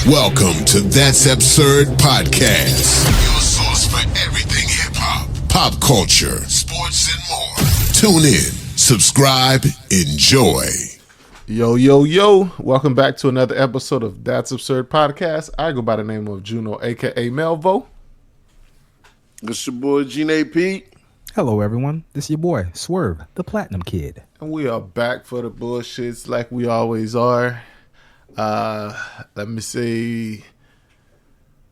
Welcome to That's Absurd Podcast, your source for everything hip-hop, pop culture, sports, and more. Tune in, subscribe, enjoy. Yo. Welcome back to another episode of That's Absurd Podcast. I go by the name of Juno, a.k.a. Melvo. It's your boy, Gene Pete. Hello, everyone. This is your boy, Swerve, the Platinum Kid. And we are back for the bullshits like we always are. Let me see.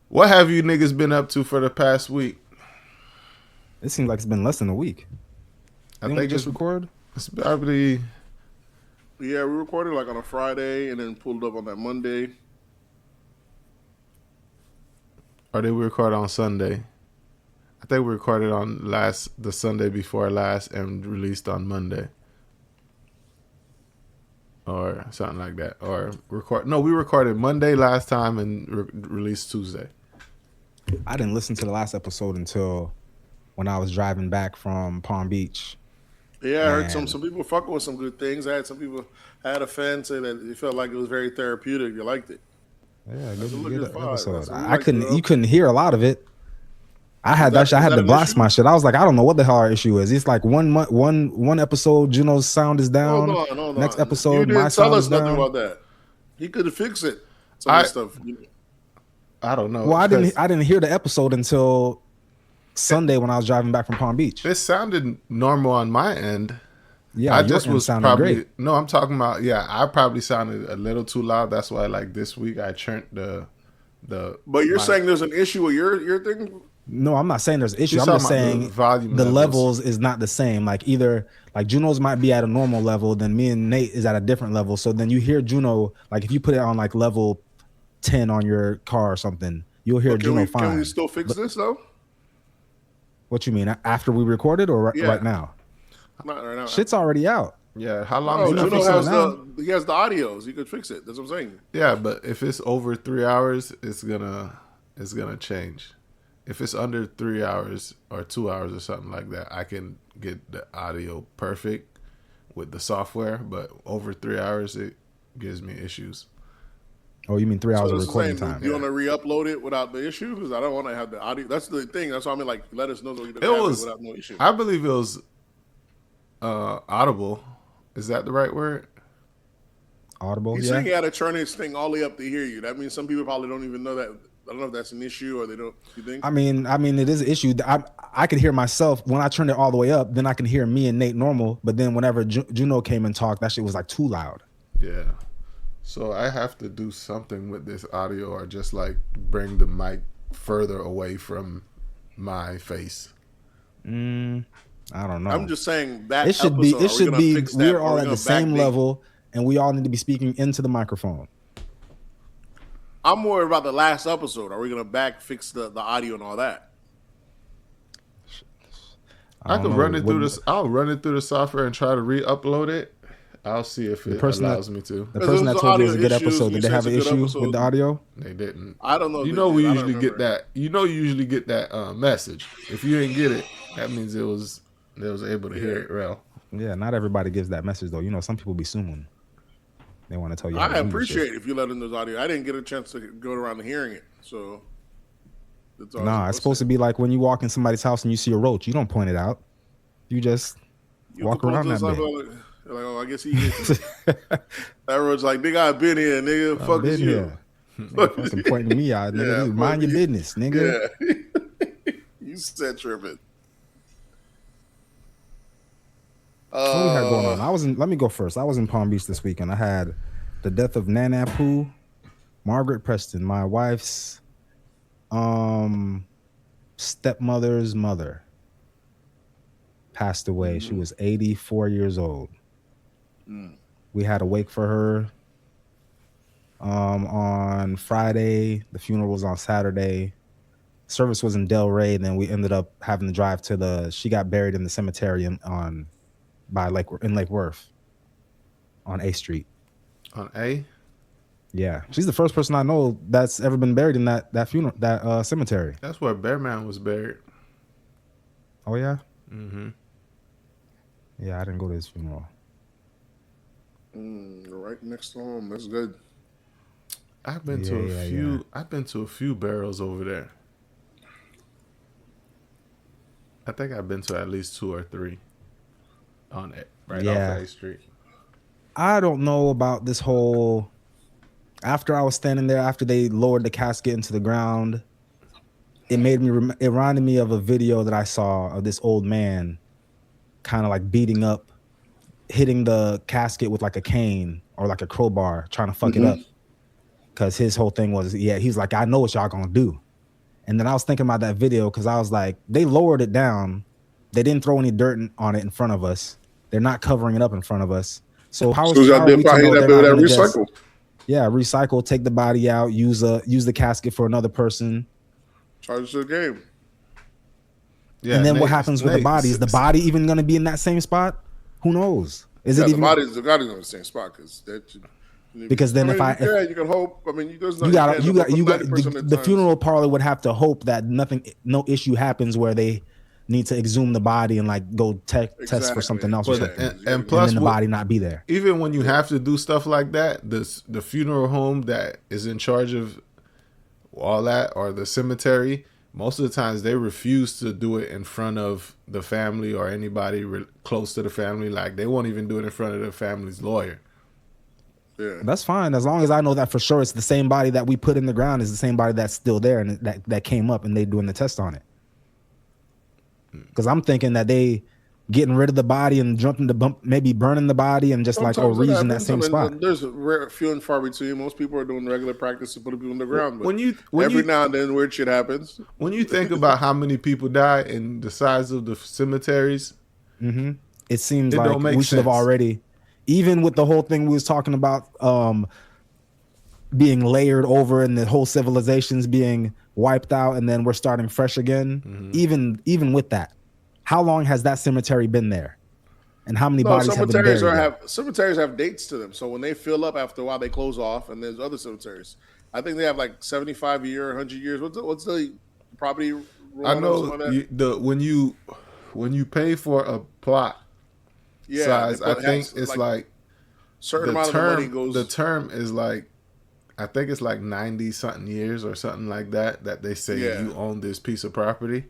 What have you niggas been up to for the past week? It seems like it's been less than a week. I think just record. It's probably. Yeah, we recorded like on a Friday and then pulled up on that Monday. Or did we record on Sunday? I think we recorded on the Sunday before last and released on Monday. Or something like that. Or we recorded Monday last time and released Tuesday. I didn't listen to the last episode until when I was driving back from Palm Beach. Yeah, I heard some people fucking with some good things. I had some people had a fan say that it felt like it was very therapeutic. You liked it. Yeah, good episode. You you couldn't hear a lot of it. I had to blast my shit. I was like, I don't know what the hell our issue is. It's like one episode, Juno's sound is down. Hold on. Next episode, you didn't my tell sound us is nothing down. about that. He could have fixed it. Some of the stuff. I don't know. Well, I didn't hear the episode until Sunday when I was driving back from Palm Beach. It sounded normal on my end. Yeah, I just was probably great. No, I'm talking about I probably sounded a little too loud. That's why like this week I turned the. But you're saying there's an issue with your thing? No, I'm not saying there's an issue. You're I'm just talking about saying the volume the levels. levels is not the same. Like either like Juno's might be at a normal level, then me and Nate is at a different level. So then you hear Juno, like if you put it on like level 10 on your car or something, you'll hear Juno fine. Can we still fix this though? What you mean? After we recorded or right now? Not right now. Shit's already out. Yeah, how long? Oh, is Juno it? he has the audios. You could fix it. That's what I'm saying. Yeah, but if it's over 3 hours, it's gonna change. If it's under 3 hours or 2 hours or something like that, I can get the audio perfect with the software. But over 3 hours, it gives me issues. Oh, you mean 3 hours of that's recording saying, time? You want to re-upload it without the issue? Because I don't want to have the audio. That's the thing. That's why I mean, like, let us know so you can have it without no issue. I believe it was audible. Is that the right word? Audible. He Yeah. said he had to turn his thing all the way up to hear you. That means some people probably don't even know that. I don't know if that's an issue or they don't. You think? I mean, it is an issue. I could hear myself when I turned it all the way up. Then I can hear me and Nate normal. But then whenever Juno came and talked, that shit was like too loud. Yeah. So I have to do something with this audio, or just like bring the mic further away from my face. I don't know. I'm just saying that it should episode, be. It should be. We're all at the same backdate? level, and we all need to be speaking into the microphone. I'm worried about the last episode. Are we gonna fix the audio and all that? I could run it through this. I'll run it through the software and try to re-upload it. I'll see if it allows me to. The person that told you it was a good episode, did they have an issue episode. with the audio? They didn't. I don't know. You know, we usually get that. You know, you usually get that message. If you didn't get it, that means they was able to hear it well. Yeah, not everybody gives that message though. You know, some people be suing. They want to tell you. I appreciate if you let in those audio. I didn't get a chance to go around hearing it, so. Nah, it's supposed to be like when you walk in somebody's house and you see a roach. You don't point it out. You just walk around that bit. Like, oh, I guess he is. That roach like, nigga, I've been here, nigga. Fuck is you. Fucking pointing me out, nigga. Yeah, mind your business, nigga. Yeah. You said tripping. What we had going on? Let me go first. I was in Palm Beach this weekend. I had the death of Nana Pooh, Margaret Preston, my wife's stepmother's mother, passed away. She was 84 years old. We had a wake for her on Friday. The funeral was on Saturday. Service was in Delray. Then we ended up having to drive to she got buried in the cemetery in Lake Worth on A Street. On A? Yeah, she's the first person I know that's ever been buried in that cemetery. That's where Bearman was buried. Oh yeah. Mm-hmm. Yeah, I didn't go to his funeral. Right next to him. That's good. I've been to a few. I've been to a few burials over there. I think I've been to at least 2 or 3 on it right off of A Street. I don't know about this whole. After I was standing there, after they lowered the casket into the ground, it made me. It reminded me of a video that I saw of this old man, kind of like beating up, hitting the casket with like a cane or like a crowbar, trying to fuck it up. Because his whole thing was, he's like, I know what y'all gonna do. And then I was thinking about that video because I was like, they lowered it down. They didn't throw any dirt on it in front of us. They're not covering it up in front of us. So how are we to know they're not going to recycle? Recycle, take the body out, use the casket for another person. Charge the game. Yeah, and then what happens with the body? Is the body even going to be in that same spot? Who knows? Is it even? The body's in the same spot because then you can hope. I mean, there's no. The funeral parlor would have to hope that no issue happens where they need to exhume the body and like go test for something else, and plus then the body not be there. Even when you have to do stuff like that, the funeral home that is in charge of all that, or the cemetery, most of the times they refuse to do it in front of the family or anybody close to the family. Like they won't even do it in front of the family's lawyer. Yeah. That's fine as long as I know that for sure it's the same body that we put in the ground is the same body that's still there and that came up and they doing the test on it. Because I'm thinking that they getting rid of the body and jumping the bump, maybe burning the body and just sometimes reusing that same spot. There's few and far between. Most people are doing regular practice to put people in the ground. But every now and then weird shit happens. When you think about how many people die and the size of the cemeteries, it seems like we should have already. Even with the whole thing we was talking about being layered over and the whole civilizations being wiped out and then we're starting fresh again, even with that, how long has that cemetery been there? And how many bodies have been buried? Cemeteries have dates to them. So when they fill up after a while, they close off and there's other cemeteries. I think they have like 75 a year, 100 years. What's the property rule? I know when you pay for a plot, size, I think it's like certain amount of money goes. The term is like, I think it's like 90 something years or something like that they say you own this piece of property.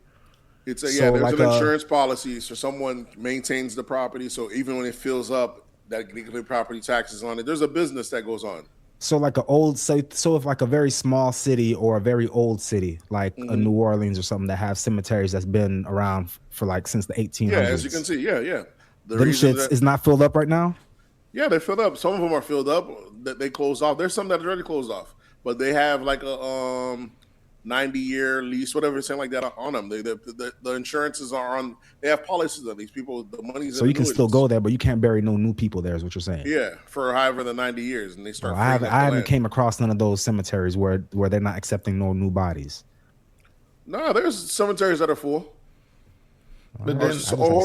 It's there's an insurance policy, so someone maintains the property. So even when it fills up, that they pay property taxes on it. There's a business that goes on. So like if like a very small city or a very old city, like a New Orleans or something that have cemeteries that's been around for like since the 1800s. Yeah, as you can see, Them shits is not filled up right now? Yeah, they're filled up. Some of them are filled up that they closed off. There's some that are already closed off, but they have like a 90-year lease, whatever, something like that on them. The insurances are on. They have policies on these people. The money's so you can still go there, but you can't bury no new people there. Is what you're saying? Yeah, for however the 90 years, and they start. I haven't came across none of those cemeteries where they're not accepting no new bodies. No, there's cemeteries that are full. But then,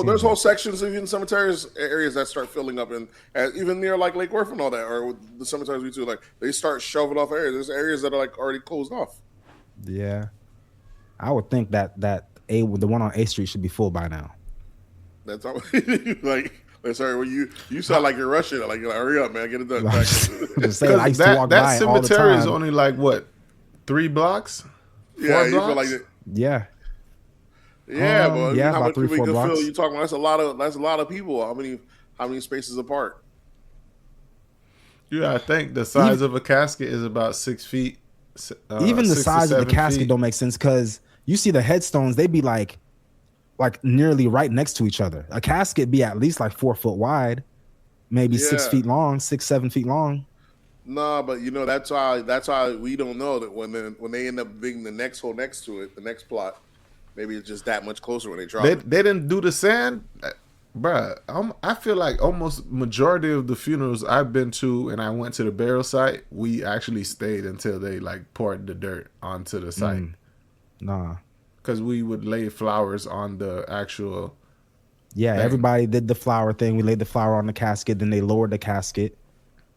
there's whole sections of even cemeteries areas that start filling up, and even near like Lake Worth and all that, or the cemeteries we do, like they start shoving off areas. There's areas that are like already closed off. Yeah, I would think that the one on A Street should be full by now. That's all. Sorry, well, you sound like you're rushing. Like hurry up, man, get it done. That cemetery is only like what, 3 blocks? Yeah, 4 blocks? You feel like it. Yeah. Yeah, but how about much 3, 4 people blocks. fill? You talking about that's a lot of people. How many spaces apart? Yeah, I think the size of a casket is about 6 feet. Even the size of the casket don't make sense because you see the headstones, they be like nearly right next to each other. A casket be at least like 4 foot wide, maybe 6 feet long, 6-7 feet long. No, but that's why we don't know that when they end up being the next hole next to it, the next plot. Maybe it's just that much closer when they drop it. They didn't do the sand? Bruh, I feel like almost majority of the funerals I've been to and I went to the burial site, we actually stayed until they like poured the dirt onto the site. Nah. Because we would lay flowers on the actual thing. Everybody did the flower thing. We laid the flower on the casket, then they lowered the casket.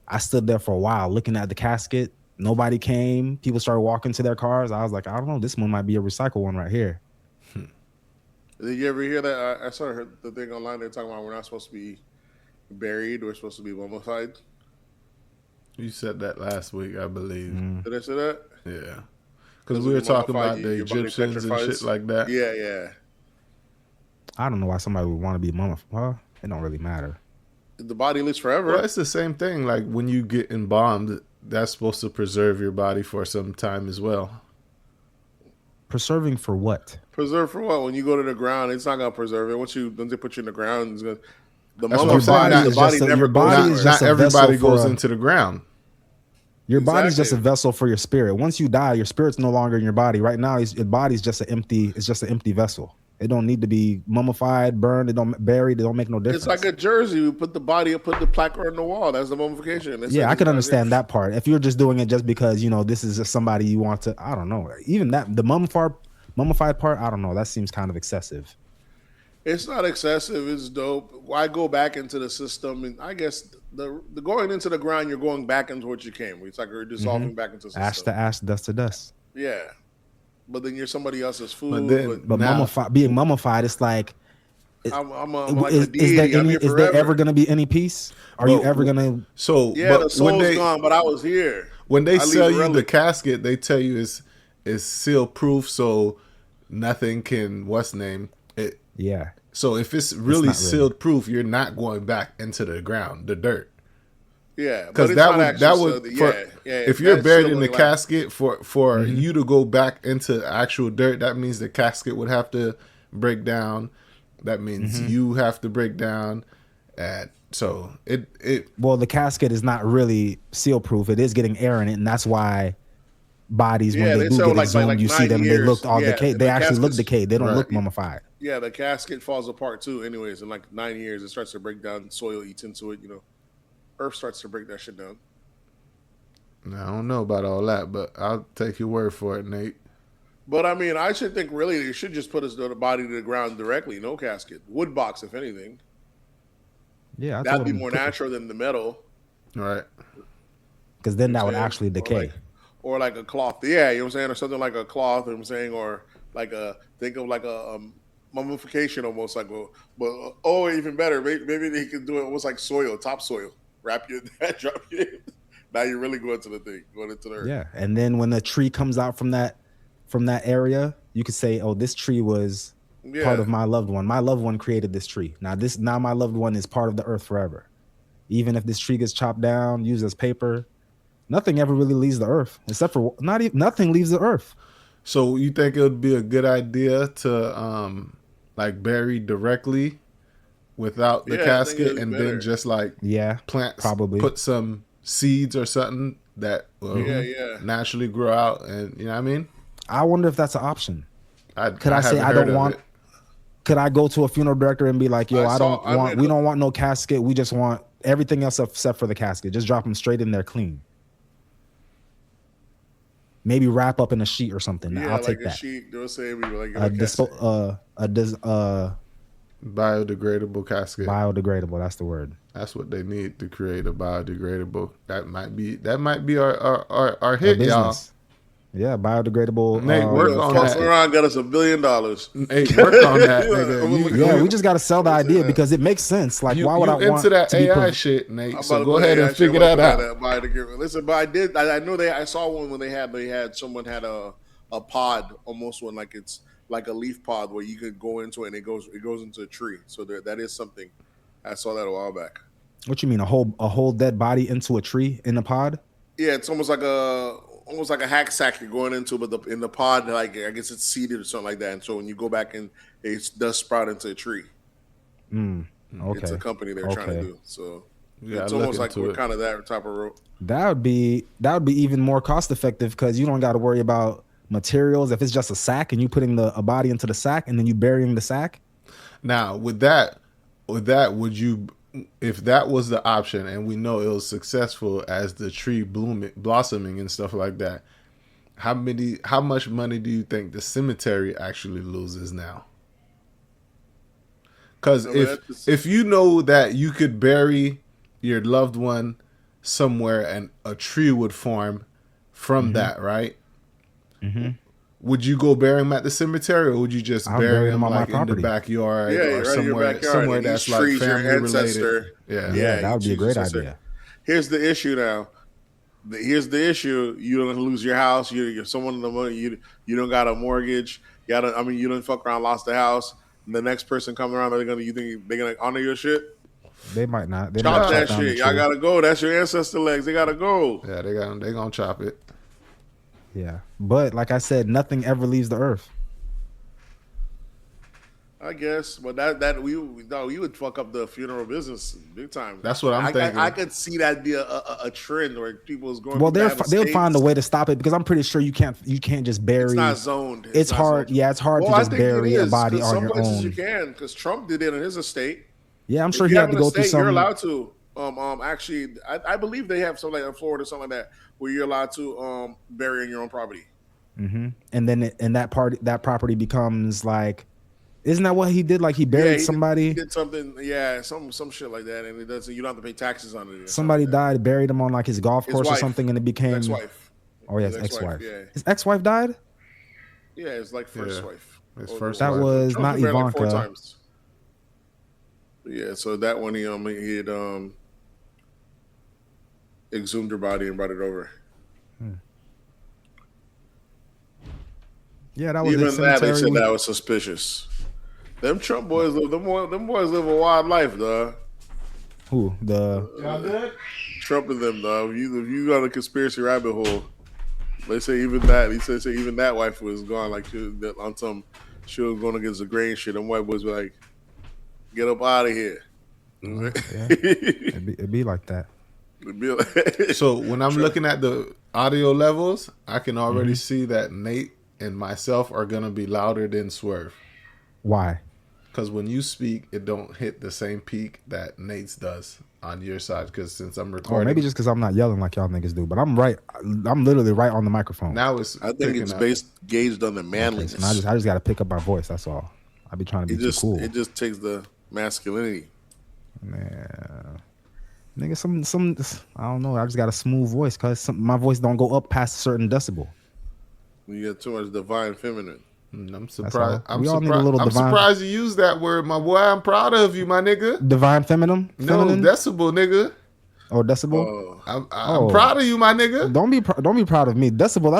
I stood there for a while looking at the casket. Nobody came. People started walking to their cars. I was like, I don't know, this one might be a recycle one right here. Did you ever hear that? I saw the thing online. They're talking about we're not supposed to be buried. We're supposed to be mummified. You said that last week, I believe. Did I say that? Yeah. Because we were talking about the Egyptians and shit like that. Yeah. I don't know why somebody would want to be mummified. Well, it don't really matter. The body lives forever. Well, it's the same thing. Like when you get embalmed, that's supposed to preserve your body for some time as well. Preserving for what? Preserve for what? When you go to the ground, it's not gonna preserve it. Once they put you in the ground, it's gonna, the That's what I'm saying. the body never goes. Not everybody goes into the ground. Your body's just a vessel for your spirit. Once you die, your spirit's no longer in your body. Right now, your body's just an empty. It's just an empty vessel. It don't need to be mummified, burned. It don't buried. It don't make no difference. It's like a jersey. You put the body, put the placard on the wall. That's the mummification. Yeah, I can understand that part. If you're just doing it just because this is just somebody you want to, I don't know. Even that, the mummified part, I don't know. That seems kind of excessive. It's not excessive. It's dope. Why go back into the system? And I guess the going into the ground, you're going back into what you came. It's like you're dissolving back into the system. Ash to ash, dust to dust. Yeah. But then you're somebody else's food. But being mummified, it's like, I'm like a deity. is there ever going to be any peace? Are you ever going to? So yeah, the soul's gone, but I was here. When they sell you the casket, they tell you it's seal proof, so nothing can it. Yeah. So if it's really sealed proof, you're not going back into the ground, the dirt. Yeah, because that would if you're buried in the casket for you to go back into actual dirt, that means the casket would have to break down. That means you have to break down. So well, the casket is not really seal proof. It is getting air in it, and that's why bodies when they do get exhumed, you see them. They look all decayed. They actually look decayed. They don't look mummified. Yeah, the casket falls apart too. Anyways, in like 9 years, it starts to break down. Soil eats into it. Earth starts to break that shit down. Now, I don't know about all that, but I'll take your word for it, Nate. But I mean, I should think really they should just put the body to the ground directly, no casket, wood box, if anything. Yeah, that'd be more natural than the metal, right? Because then that would actually decay. Or like a cloth, yeah, you know what I'm saying, or something like a cloth. You know what I'm saying, or like think of like a mummification, almost like even better. Maybe they can do it almost like soil, topsoil. Wrap you in that, drop you in. Now you're really going into the earth. Yeah, and then when the tree comes out from that area, you could say, "Oh, this tree was part of my loved one. My loved one created this tree. Now my loved one is part of the earth forever. Even if this tree gets chopped down, used as paper, nothing ever really leaves the earth, except for nothing leaves the earth." So you think it would be a good idea to like bury directly without the casket, and then just like plants, probably put some seeds or something that will naturally grow out, and you know what I mean? I wonder if that's an option. Could I go to a funeral director and be like, "Yo, we don't want no casket. We just want everything else except for the casket. Just drop them straight in there clean. Maybe wrap up in a sheet or something." Yeah, I'll take like a that. sheet. They'll say biodegradable casket. Biodegradable, that's the word. That's what they need to create a biodegradable. That might be our hit, y'all. Yeah, biodegradable. Nate, work on that. Ron got us $1 billion. Nate, work on that, nigga. We just got to sell the idea because it makes sense. Like, why would I want into that AI shit, Nate? So go ahead and figure that out. Listen, but I know I saw one when someone had a pod, almost one like it's like a leaf pod where you could go into it and it goes into a tree. So that is something. I saw that a while back. What you mean, a whole dead body into a tree in a pod? Yeah, it's almost like a hack sack you're going into, but in the pod, like I guess it's seeded or something like that. And so when you go back in, it does sprout into a tree. Okay. It's a company they're trying to do. So it's almost like we're kind of that type of rope. That would be even more cost effective because you don't got to worry about materials. If it's just a sack and you putting a body into the sack and then you burying the sack. Now with that, would you? If that was the option, and we know it was successful as the tree blossoming and stuff like that, how much money do you think the cemetery actually loses now? Because if you know that you could bury your loved one somewhere and a tree would form from that, right? Mm-hmm. Would you go bury him at the cemetery, or would you just bury him like in the backyard or somewhere that's like family related? Yeah, that would be a great idea. Here's the issue now. here's the issue: you don't lose your house. You're someone in the money. You don't got a mortgage. You don't fuck around, lost the house. And the next person coming around, you think they're gonna honor your shit? They might not. They Chop might that down the shit. Y'all tree. gotta go. That's your ancestor legs. They gotta go. Yeah, they gonna chop it. Yeah, but like I said, nothing ever leaves the earth. I guess, but that we would fuck up the funeral business big time. That's what I'm thinking. I could see that be a trend where people is going. Well, they'll find a way to stop it because I'm pretty sure you can't just bury. It's not zoned. It's not hard. zoned. Yeah, it's hard to just bury a body on your own. You can because Trump did it in his estate. Yeah, I'm sure he had to go through some. You're allowed to. Actually, I believe they have something like in Florida, something like that, where you're allowed to bury in your own property. Mm-hmm. And then that property becomes like. Isn't that what he did? Like he buried somebody. He did something, some shit like that, and it doesn't. You don't have to pay taxes on it. Somebody died, buried him on like his golf course or something, and it became his ex-wife. Oh yeah, his ex-wife. Yeah. His ex-wife died. Yeah, it's like first wife. His first. That wife. was Trump not married Ivanka. like 4 times. Yeah, so that one he had exhumed her body and brought it over. Yeah, that was even that. They said that was suspicious. Them Trump boys live. Them boys live a wild life, dog. Who Trump and them, dog. If you got a conspiracy rabbit hole, they say even that. He said even that wife was gone. Like she was going against the grain shit. Them white boys were like, "Get up out of here." Yeah. It'd be like that. So when I'm looking at the audio levels, I can already see that Nate and myself are gonna be louder than Swerve. Why? Because when you speak, it don't hit the same peak that Nate's does on your side. Because since I'm recording, maybe just because I'm not yelling like y'all niggas do, but I'm right. I'm literally right on the microphone. Now I think it's gauged on the manliness. Okay, so I just got to pick up my voice. That's all. I be trying to be too cool. It just takes the masculinity. Man, nigga, some I don't know. I just got a smooth voice because my voice don't go up past a certain decibel. You get too much divine feminine. I'm surprised. We all need a little divine. Surprised you use that word, my boy. I'm proud of you, my nigga. Divine feminine? No, decibel, nigga. Oh, decibel. I'm proud of you, my nigga. Don't be proud of me. Decibel.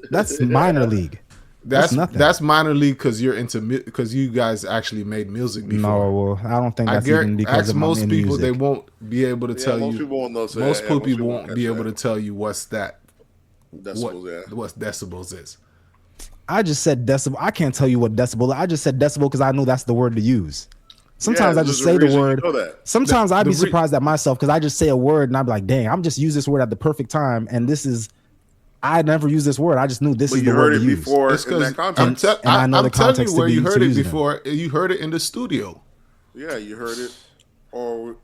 That's minor league. That's nothing. That's minor league because because you guys actually made music before. No, well, I don't think that's even because of most people. music. They won't be able to tell you. Most people won't know. Most people won't be able to tell you what's that. Decibels, what decibels is. I just said decibel. I can't tell you what decibel. I just said decibel because I knew that's the word to use. Sometimes I just say the word. Sometimes I'd be surprised at myself because I just say a word and I'd be like, dang, I'm just use this word at the perfect time. And I never used this word. I just knew this is the word to use. You heard it before in that context. I know the context telling you where you heard it before. It. You heard it in the studio. Yeah, you heard it. And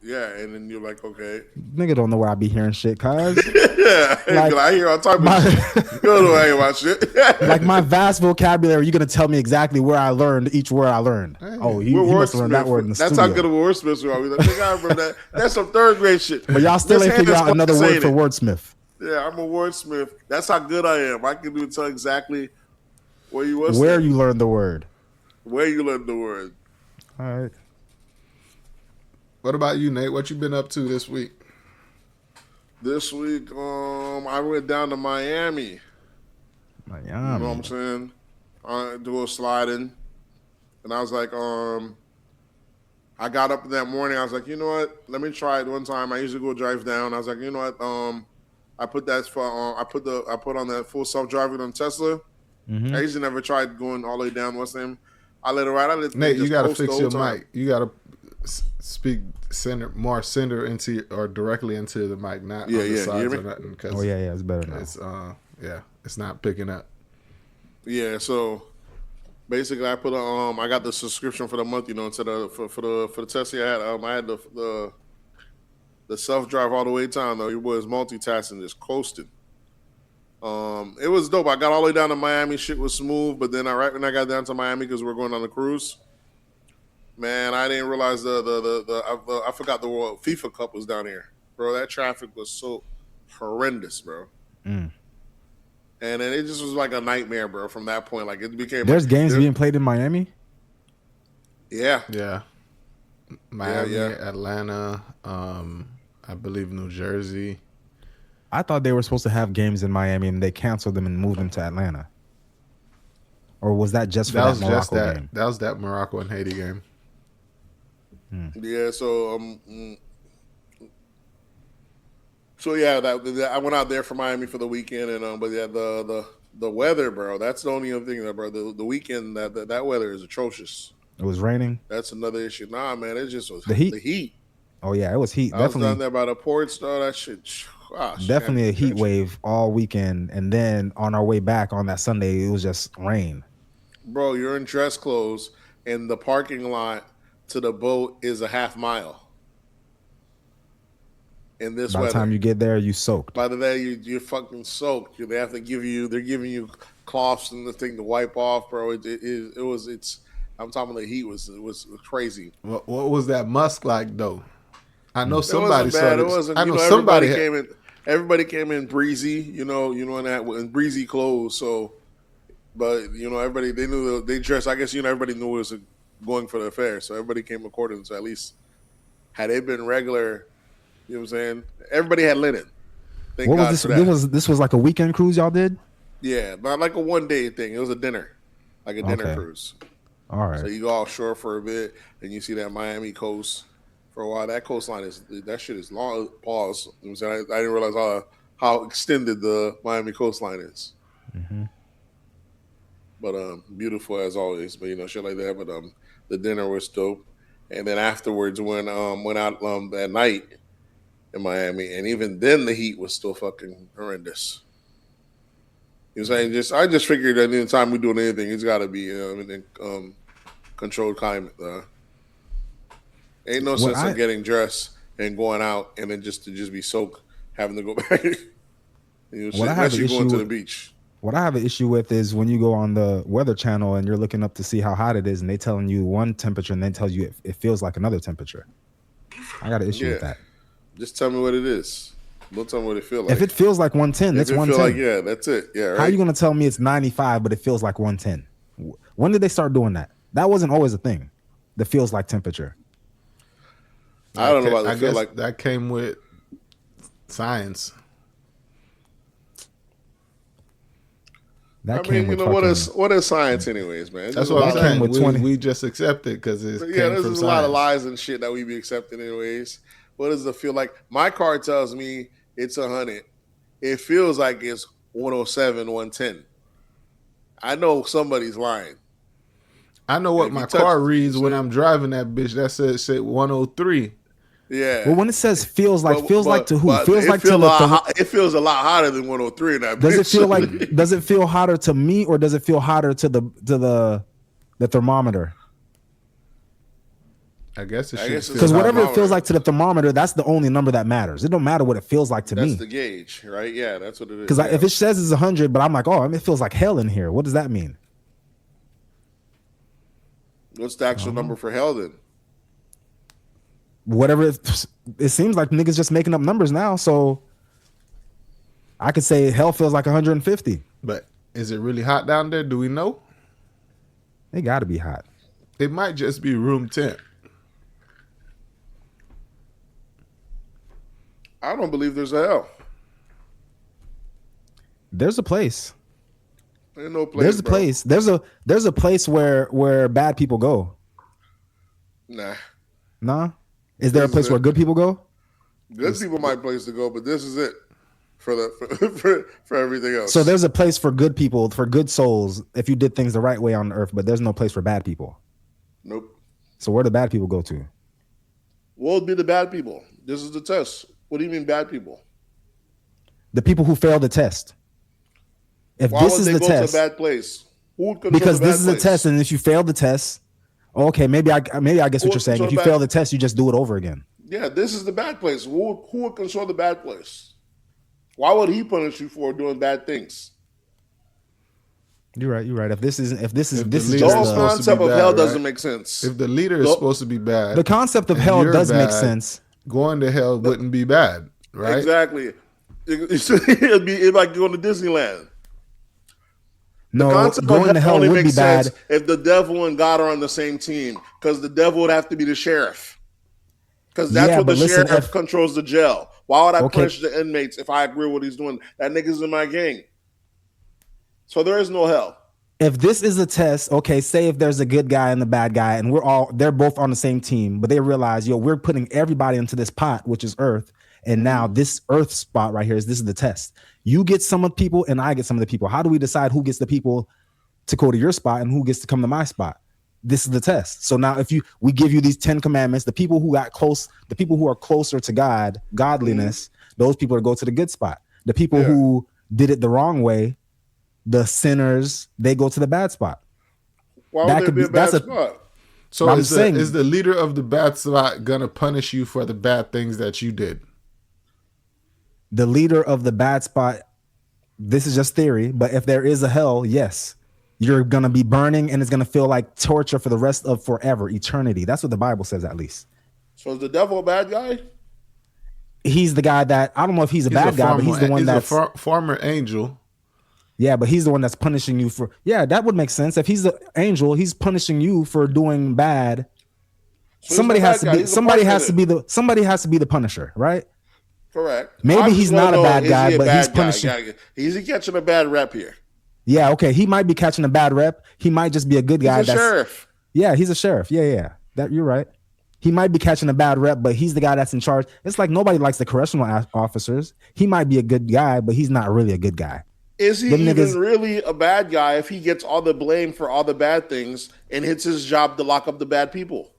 then you're like, okay. Nigga don't know where I be hearing shit, cuz. Yeah, like, I hear all type of shit. You don't know where I hear about shit. Like my vast vocabulary, you're going to tell me exactly where I learned each word I learned. Hey, oh, he must have learned that word in the studio. That's how good of a wordsmith we are. Like, I remember that. That's some third grade shit. But y'all still ain't figure out another word for wordsmith. Yeah, I'm a wordsmith. That's how good I am. I can tell exactly where you was. Where you learned the word. Where you learned the word. All right. What about you, Nate? What you been up to this week? This week, I went down to Miami. You know what I'm saying? I do a sliding. And I was like, I got up that morning. I was like, you know what? Let me try it one time. I usually go drive down. I was like, you know what? I put on that full self-driving on Tesla. I usually never tried going all the way down. What's the name? I let it ride. Nate, you gotta fix your mic. You gotta speak center into or directly into the mic, not on the sides or nothing. Oh yeah, it's better now. It's not picking up. Yeah, so basically, I put I got the subscription for the month. You know, instead of for the Tesla, I had the self drive all the way down. Though your boy was multitasking, just coasting. It was dope. I got all the way down to Miami. Shit was smooth, but then right when I got down to Miami because we're going on a cruise. Man, I didn't realize I forgot the World FIFA Cup was down here, bro. That traffic was so horrendous, bro. And then it just was like a nightmare, bro. From that point, like it became. There's games being played in Miami. Yeah. Miami, Atlanta, I believe New Jersey. I thought they were supposed to have games in Miami and they canceled them and moved them to Atlanta. Or was that just for that Morocco game? That was that Morocco and Haiti game. Yeah, so yeah, that I went out there for Miami for the weekend, and but yeah, the weather, bro. That's the only other thing, bro. The weekend that weather is atrocious. It was raining. That's another issue. Nah, man, it just was the heat. The heat. Oh yeah, it was heat. I Definitely was down there by the ports, though. That shit. Gosh, definitely a heat wave all weekend, and then on our way back on that Sunday, it was just rain. Bro, you're in dress clothes, and the parking lot to the boat is a half mile. In this By the time you get there, you soaked. By the way, you're fucking soaked. They have to they're giving you cloths and the thing to wipe off, bro. I'm talking the heat was crazy. What was that musk like though? I know It somebody wasn't bad. started. It wasn't. I know somebody came in. Everybody came in breezy, in breezy clothes. So, but everybody they knew they dressed. I guess everybody knew it was going for the affair, so everybody came according. So at least had it been regular, you know what I'm saying. Everybody had linen. Thank what God was for this? that. This was like a weekend cruise y'all did? Yeah, not like a 1 day thing. It was a dinner, like a dinner cruise. All right. So you go offshore for a bit, and you see that Miami coast for a while. That coastline that shit is long. Pause. You know what I'm saying? I didn't realize how extended the Miami coastline is. Mm-hmm. But beautiful as always. But shit like that. But the dinner was dope. And then afterwards, went out that night in Miami, and even then the heat was still fucking horrendous. You know what I'm saying? I just figured that any time we doing anything, it's got to be in controlled climate. Ain't no sense of getting dressed and going out and then just be soaked, having to go back. Unless you're going to the beach. What I have an issue with is when you go on the Weather Channel and you're looking up to see how hot it is, and they telling you one temperature and then tell you it feels like another temperature. I got an issue with that. Just tell me what it is. Don't tell me what it feels like. If it feels like 110, that's 110. Yeah, that's it. Yeah, right. How are you going to tell me it's 95, but it feels like 110? When did they start doing that? That wasn't always a thing. The feels like temperature. I don't know about the feel like. That came with science. What is science, anyways, man? That's what I'm saying. We just accept it because it's there's a lot of lies and shit that we be accepting, anyways. What does it feel like? My car tells me it's 100. It feels like it's 107, 110. I know somebody's lying. I know what my car reads when I'm driving that bitch. That says 103. Yeah. Well, when it says feels like to who? Feels like to it feels a lot hotter than 103 in that bitch. Does it feel like? Does it feel hotter to me or does it feel hotter to the thermometer? I guess it should. Because whatever it feels like to the thermometer, that's the only number that matters. It don't matter what it feels like to me. That's the gauge, right? Yeah, that's what it is. Because if it says it's 100, but I'm like, it feels like hell in here. What does that mean? What's the actual number for hell then? Whatever. It seems like niggas just making up numbers now. So I could say hell feels like 150. But is it really hot down there? Do we know? It got to be hot. It might just be room temp. I don't believe there's a hell. There's a place. There's no place. There's a place. There's a place where bad people go. Nah. Is there a place where good people go? Good people might place to go, but this is it for everything else. So there's a place for good people, for good souls, if you did things the right way on earth, but there's no place for bad people. Nope. So where do bad people go to? What would be the bad people? This is the test. What do you mean bad people? The people who fail the test. If Why this would is they the go test, to a bad place? Who would control because the bad this is a test, and if you fail the test, okay, maybe I guess what you're saying. If you fail the test, you just do it over again. Yeah, this is the bad place. Who would control the bad place? Why would he punish you for doing bad things? You're right. If this is the whole concept of hell doesn't make sense. If the leader is supposed to be bad, the concept of hell does make sense. Going to hell wouldn't be bad, right? Exactly. It'd be like going to Disneyland. No, going to hell would be bad if the devil and God are on the same team, because the devil would have to be the sheriff. Because that's Yeah, what the but listen, sheriff if- controls the jail. Why would I Okay. punish the inmates if I agree with what he's doing? That nigga's in my gang. So there is no hell. If this is a test, okay, say if there's a good guy and the bad guy, and they're both on the same team, but they realize, we're putting everybody into this pot, which is Earth, and now this Earth spot right here this is the test. You get some of the people, and I get some of the people. How do we decide who gets the people to go to your spot and who gets to come to my spot? This is the test. So now, we give you these 10 commandments, the people who got close, the people who are closer to God, godliness, those people are go to the good spot. The people who did it the wrong way, the sinners, they go to the bad spot. Why would there be a bad spot? So I'm is saying- is the leader of the bad spot gonna punish you for the bad things that you did? The leader of the bad spot, this is just theory, but if there is a hell, yes, you're gonna be burning, and it's gonna feel like torture for the rest of forever, eternity. That's what the Bible says, at least. So is the devil a bad guy? He's the guy that, I don't know if he's a bad guy, but he's the one that's a former angel. Yeah, but he's the one that's punishing you for. Yeah, that would make sense. If he's the angel, he's punishing you for doing bad. So somebody he's not has a to bad guy. be. He's a Somebody part has of to it. be the. Somebody has to be the punisher, right? Correct. Maybe I just he's wanna not a know, bad is guy, he a but bad he's guy? punishing. Is he catching a bad rep here? Yeah, okay. He might be catching a bad rep. He might just be a good guy. He's a sheriff. Yeah, he's a sheriff. Yeah. That you're right. He might be catching a bad rep, but he's the guy that's in charge. It's like nobody likes the correctional officers. He might be a good guy, but he's not really a good guy. Is he Them even niggas- really a bad guy if he gets all the blame for all the bad things and it's his job to lock up the bad people?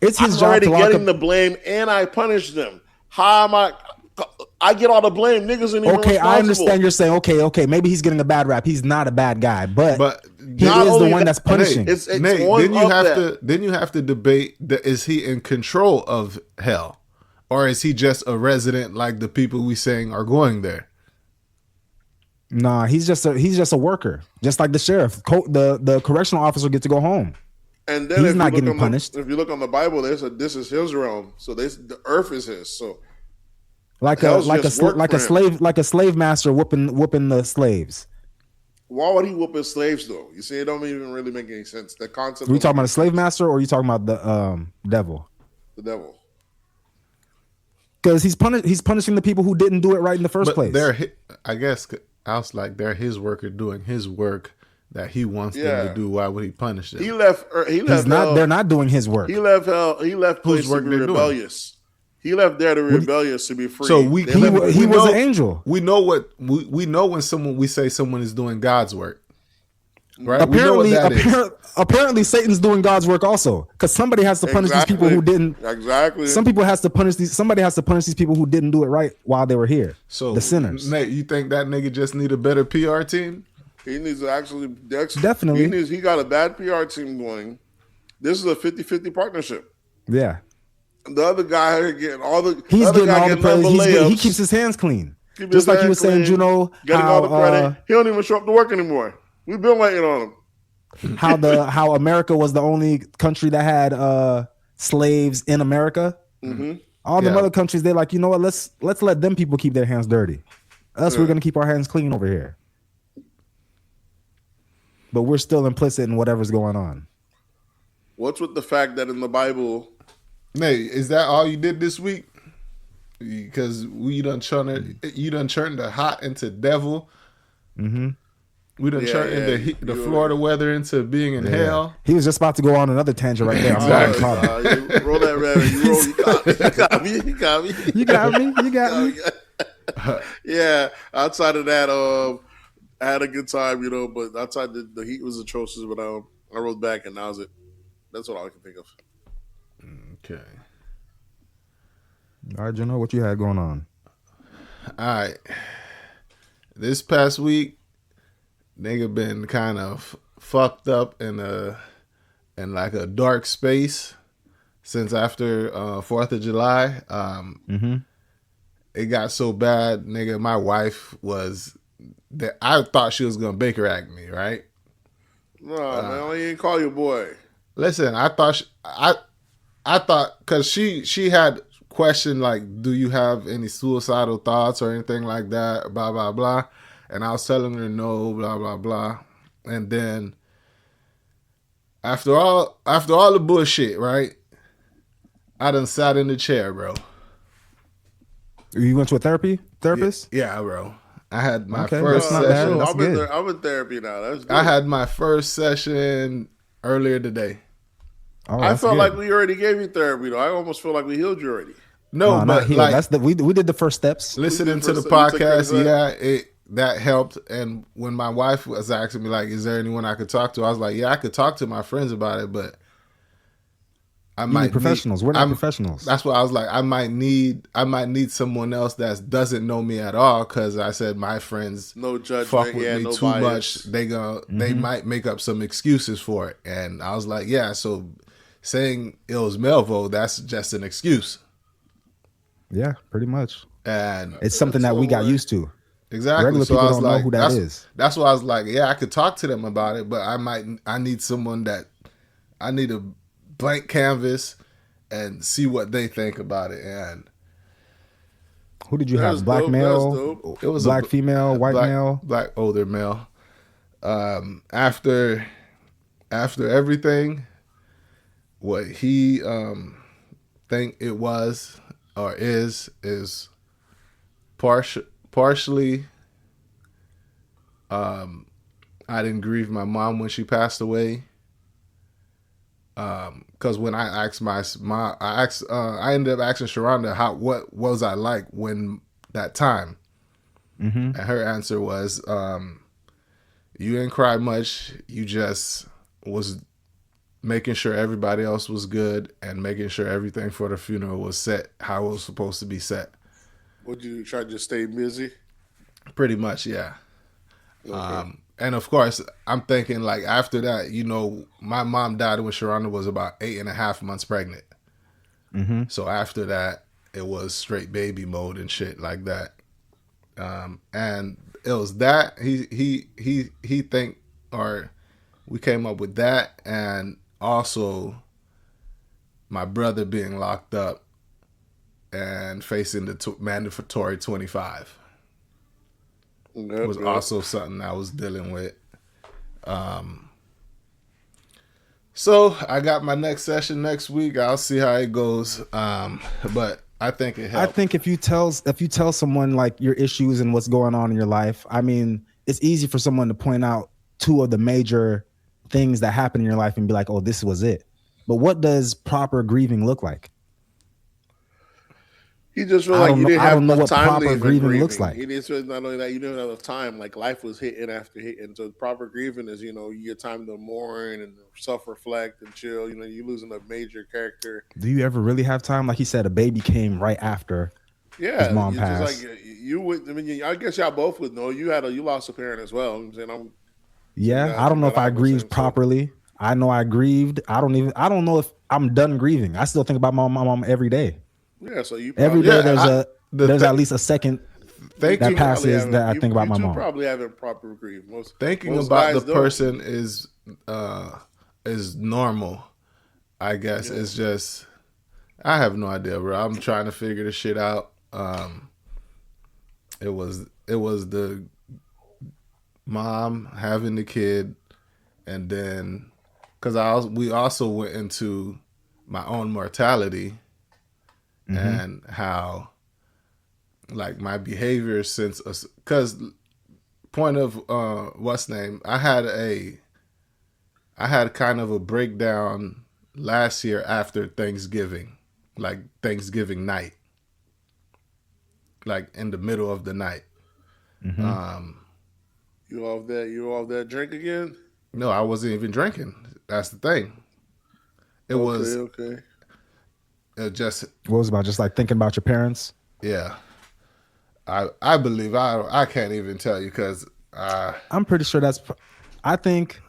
It's his I'm job already to lock getting up. the blame and I punish them. How am I get all the blame. Niggas ain't even Okay, I responsible. understand you're saying, okay, maybe he's getting a bad rap. He's not a bad guy, but he not is the only one that, that's punishing. It's Nate, on then you up have that. to debate is he in control of hell, or is he just a resident like the people we saying are going there? Nah, he's just a worker, just like the sheriff. The correctional officer gets to go home. And then He's if not you look getting on punished. If you look on the Bible, they said this is his realm. So the earth is his. So Like Hell's a just work for him. slave master whooping the slaves. why would he whoop his slaves though? You see, it don't even really make any sense. The concept. Are you don't talking about make a slave sense. master, or are you talking about the devil? The devil. Because he's punishing the people who didn't do it right in the first place. I guess I was like, they're his worker doing his work that he wants them Yeah. to do. Why would he punish them? He left. They're not doing his work. He left hell. He left Whose place to work be they doing? rebellious. He left there to be rebellious to be free. So They he left- was know- an angel. We know we know when we say someone is doing God's work, right? We know what Apparently, that is. apparently, Satan's doing God's work also, because somebody has to punish these people who didn't. Exactly. Some people has to punish these. Somebody has to punish these people who didn't do it right while they were here. So the sinners. Nate, you think that nigga just need a better PR team? He needs to actually Definitely. He got a bad PR team going. This is a 50-50 partnership. Yeah, The other guy getting all the he's other getting guy all the credit. nothing but He layups, keeps his hands clean, keep just his like you were hands saying, clean, Juno. getting how, all the credit. He don't even show up to work anymore. We've been waiting on him. how America was the only country that had slaves in America. Mm-hmm. All them Yeah. other countries, they like, you know what? Let's let them people keep their hands dirty. Us, we're gonna keep our hands clean over here. But we're still implicit in whatever's going on. What's with the fact that in the Bible, Nate, is that all you did this week? Because you done turned the hot into devil. Mm-hmm. We done Yeah, turned yeah, the you Florida weather into being in hell. He was just about to go on another tangent right there. I'm Exactly. sorry, I caught him. you roll that rabbit. You got me. You got me. Yeah. Outside of that, I had a good time, but outside the heat was atrocious. But I rode back, and that was it. That's what I can think of. Okay. All right, Juno, what you had going on? All right. This past week, nigga been kind of fucked up in like a dark space since after 4th of July. It got so bad, nigga. My wife that I thought she was gonna Baker Act me, right? No, man, you ain't call your boy. Listen, I thought I thought because she had questioned like, do you have any suicidal thoughts or anything like that? Blah blah blah, and I was telling her no, blah blah blah, and then after all the bullshit, right? I done sat in the chair, bro. You went to a therapist? Yeah, bro. I had my Okay, first that's not bad. session. That's good. I'm in therapy now. That's good. I had my first session earlier today. Oh, I that's felt good. like we already gave you therapy, though. I almost feel like we healed you already. No, not but here. like That's we did the first steps. listening to the You took care of podcast, that helped. And when my wife was asking me, like, is there anyone I could talk to? I was like, yeah, I could talk to my friends about it, but I You might need professionals. We're not professionals. That's what I was like. I might need someone else that doesn't know me at all, because I said my friends No judgment, fuck with me no too bias. much. They might make up some excuses for it, and I was like, yeah. So saying it was Melvo, that's just an excuse, Yeah, pretty much. and It's something that we got used to. exactly. Regular So people I was don't know like, who that is. That's why I was like, yeah, I could talk to them about it, but I need someone that I need a blank canvas and see what they think about it. And Who did you That's have? Black dope. male? That's dope. it was Black female? White male? black older male. After everything, what he think it was or is partially. I didn't grieve my mom when she passed away. Because when I asked I ended up asking Sharonda what was I like when that time, and her answer was, you didn't cry much. You just was making sure everybody else was good and making sure everything for the funeral was set how it was supposed to be set. Would you try to just stay busy? Pretty much, yeah. Okay. And of course, I'm thinking like after that, my mom died when Sharonda was about 8.5 months pregnant. So after that, it was straight baby mode and shit like that. And it was that he think, or we came up with that, and also my brother being locked up and facing the mandatory 25. Okay, Was also something I was dealing with. So I got my next session next week. I'll see how it goes. But I think it helped. I think if you tell someone like your issues and what's going on in your life, I mean, it's easy for someone to point out two of the major things that happen in your life and be like, oh, this was it. But what does proper grieving look like? He just felt like you didn't have enough time proper to even grieving looks like. He didn't feel not only that you didn't have enough time, like life was hitting after hitting. So proper grieving is, your time to mourn and self-reflect and chill. You're losing a major character. Do you ever really have time? Like he said, a baby came right after his mom passed. Just like you would. I mean, I guess y'all both would know you lost a parent as well. I'm saying I don't know if I grieved properly. I know I grieved. I don't know if I'm done grieving. I still think about my mom every day. Yeah, so you every day there's at least a second that passes that I think about my mom. Probably haven't proper grieved. Thinking about the person is normal, I guess. Yeah. It's just I have no idea, bro. I'm trying to figure this shit out. It was the mom having the kid, and then because we also went into my own mortality. And how, like, my behavior since, because point of what's name, I had kind of a breakdown last year after Thanksgiving, like Thanksgiving night, like in the middle of the night. You off that drink again? No, I wasn't even drinking. That's the thing. It was okay. It just what was it about? Just like thinking about your parents. Yeah, I believe I can't even tell you because I'm pretty sure I think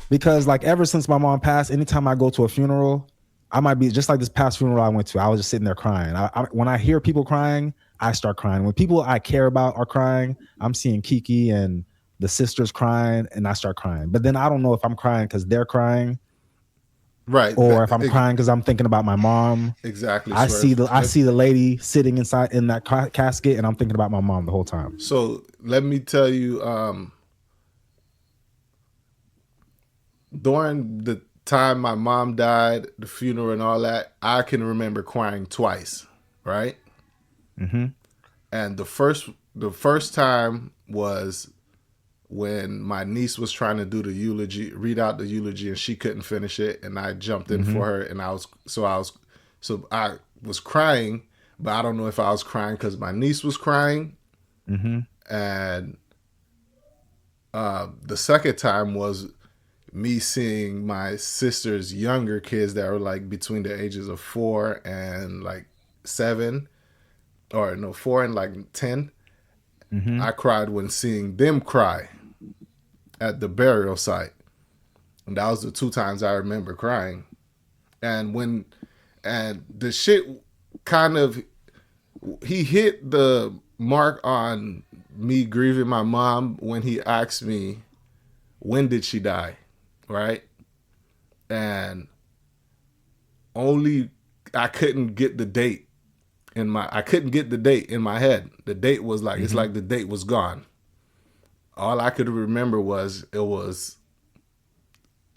because like ever since my mom passed, anytime I go to a funeral, I might be just like this past funeral I went to. I was just sitting there crying. When I hear people crying, I start crying. When people I care about are crying, I'm seeing Kiki and the sisters crying, and I start crying. But then I don't know if I'm crying because they're crying. Right. Or if I'm crying because I'm thinking about my mom. Exactly. I see the lady sitting inside in that casket, and I'm thinking about my mom the whole time. So let me tell you, during time my mom died, the funeral and all that, I can remember crying twice, right? Mm-hmm. And the first time was when my niece was trying to do the eulogy, read out the eulogy, and she couldn't finish it, and I jumped in for her, and I was crying, but I don't know if I was crying because my niece was crying, and the second time was me seeing my sister's younger kids that were like between the ages of 4 and like 7, or no, 4 and like 10. I cried when seeing them cry at the burial site. And that was the 2 times I remember crying. And the shit kind of, he hit the mark on me grieving my mom when he asked me, when did she die? Right? And I couldn't get the date in my head. The date was like, it's like the date was gone. All I could remember was it was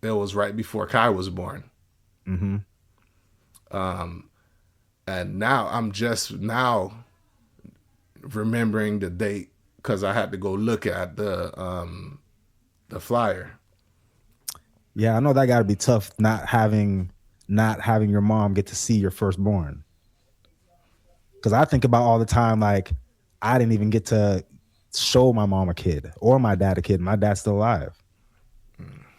right before Kai was born. And now I'm just now remembering the date because I had to go look at the flyer. Yeah, I know that got to be tough not having your mom get to see your firstborn. Because I think about all the time, like, I didn't even get to show my mom a kid or my dad a kid. My dad's still alive.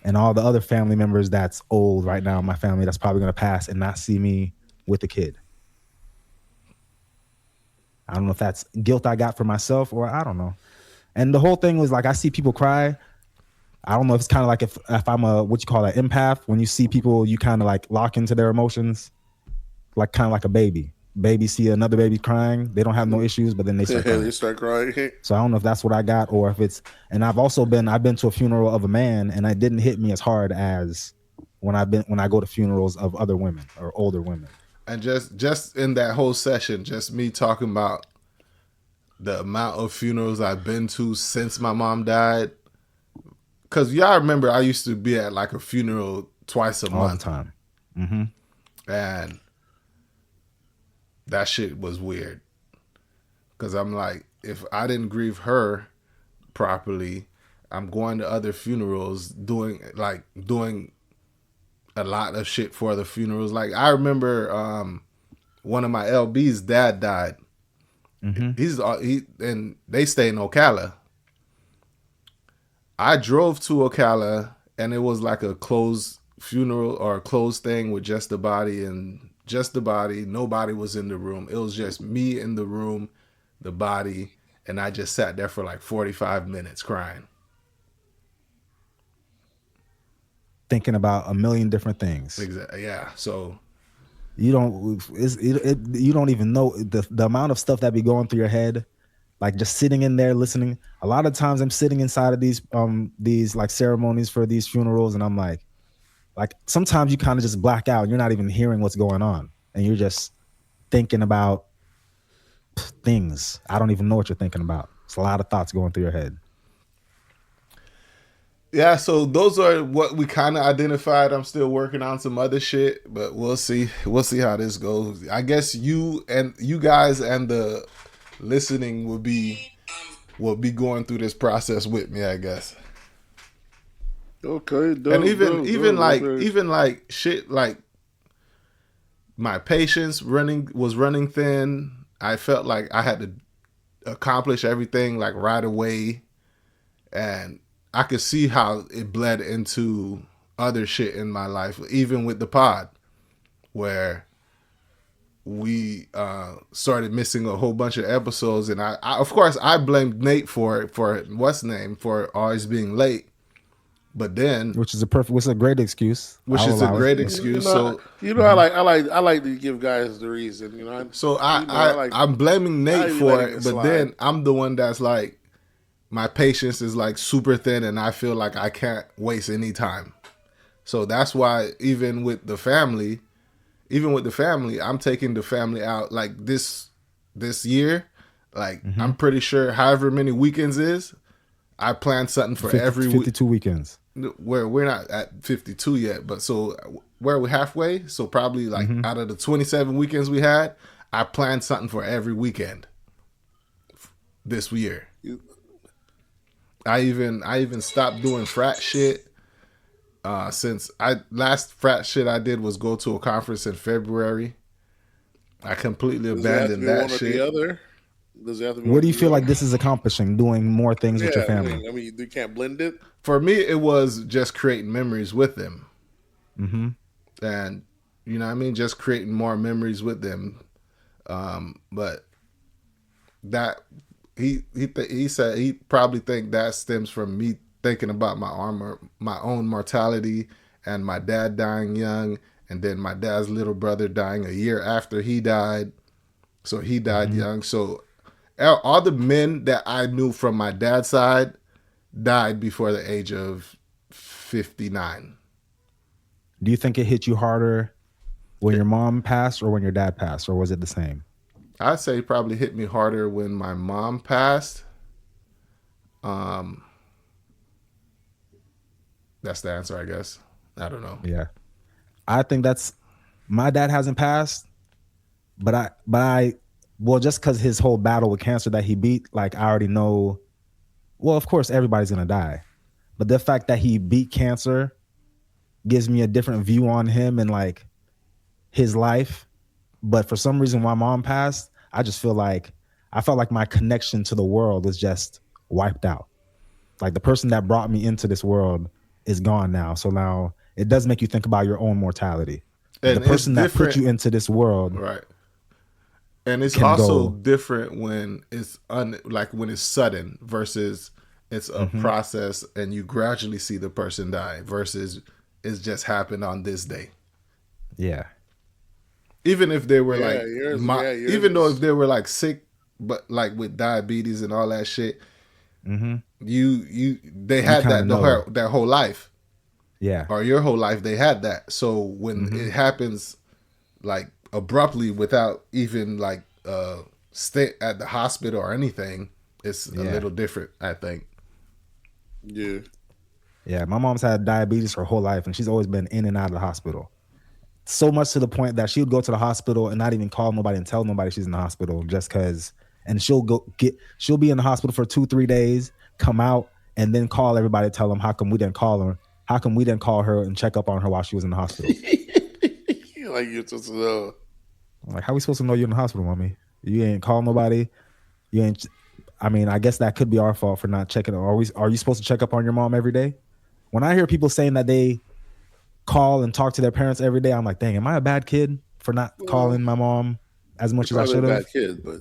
And all the other family members that's old right now in my family that's probably going to pass and not see me with a kid. I don't know if that's guilt I got for myself or I don't know. And the whole thing was like, I see people cry. I don't know if it's kind of like if I'm what you call an empath, when you see people, you kind of like lock into their emotions, like kind of like a baby. Baby see another baby crying, they don't have no issues, but then they start crying. They start crying. So I don't know if that's what I got or if it's, and I've been to a funeral of a man and it didn't hit me as hard as when I go to funerals of other women or older women. And just in that whole session, just me talking about the amount of funerals I've been to since my mom died. Because y'all remember I used to be at like a funeral twice a month. All the time. Mm-hmm. And that shit was weird. Because I'm like, if I didn't grieve her properly, I'm going to other funerals doing a lot of shit for the funerals. Like I remember one of my LB's dad died. And they stay in Ocala. I drove to Ocala and it was like a closed funeral or a closed thing with just the body. Nobody was in the room. It was just me in the room, the body, and I just sat there for like 45 minutes crying. Thinking about a million different things. Exactly. Yeah. So you don't even know the amount of stuff that be going through your head. Like just sitting in there listening. A lot of times I'm sitting inside of these like ceremonies for these funerals, and I'm like sometimes you kind of just black out. You're not even hearing what's going on, and you're just thinking about things. I don't even know what you're thinking about. It's a lot of thoughts going through your head. Yeah, so those are what we kind of identified. I'm still working on some other shit, but we'll see. We'll see how this goes. I guess you guys and the listening will be going through this process with me, I guess. Okay, and even like shit like my patience was running thin. I felt like I had to accomplish everything like right away, and I could see how it bled into other shit in my life, even with the pod, where we started missing a whole bunch of episodes, and I of course I blamed Nate for always being late, but then which is a great excuse. So I like to give guys the reason, you know. So I'm blaming Nate for it, but then I'm the one that's like, my patience is like super thin, and I feel like I can't waste any time. So that's why even with the family, I'm taking the family out like this year. Like I'm pretty sure however many weekends is, I plan something for 52 weekends. Where we're not at 52 yet, but so where are we halfway? So probably like out of the 27 weekends we had, I planned something for every weekend this year. I even stopped doing frat shit. Since last frat shit I did was go to a conference in February. I completely abandoned that shit. Does it have to be what do you feel like this is accomplishing? Doing more things with your family? I mean, you can't blend it. For me, it was just creating memories with them. Mm-hmm. And you know what I mean? Just creating more memories with them. But that he said he probably think that stems from me thinking about my own mortality and my dad dying young, and then my dad's little brother dying a year after he died. So he died young. So all the men that I knew from my dad's side died before the age of 59. Do you think it hit you harder when your mom passed or when your dad passed, or was it the same? I'd say it probably hit me harder when my mom passed. That's the answer, I guess. I don't know. Yeah. I think my dad hasn't passed, but I well, just because his whole battle with cancer that he beat, like I already know, well, of course everybody's going to die, but the fact that he beat cancer gives me a different view on him and like his life. But for some reason, when my mom passed, I felt like my connection to the world was just wiped out. Like the person that brought me into this world is gone now. So now it does make you think about your own mortality. And the person that put you into this world. Right. And it's also different when it's when it's sudden versus it's a process and you gradually see the person die versus it's just happened on this day. Yeah. Even if they were even though if they were like sick, but like with diabetes and all that shit, they had that their whole life. Yeah. Or your whole life, they had that. So when it happens like abruptly without even like stay at the hospital or anything, it's a little different, I think. Yeah. Yeah, my mom's had diabetes her whole life and she's always been in and out of the hospital. So much to the point that she would go to the hospital and not even call nobody and tell nobody she's in the hospital just because. And she'll be in the hospital for 2-3 days, come out, and then call everybody, tell them how come we didn't call her. How come we didn't call her and check up on her while she was in the hospital? Like you're supposed to know. Like, how we supposed to know you're in the hospital, mommy? You ain't call nobody. You ain't. I mean, I guess that could be our fault for not checking. Are you supposed to check up on your mom every day? When I hear people saying that they call and talk to their parents every day, I'm like, dang, am I a bad kid for not calling my mom as much as I should have? Bad kid, but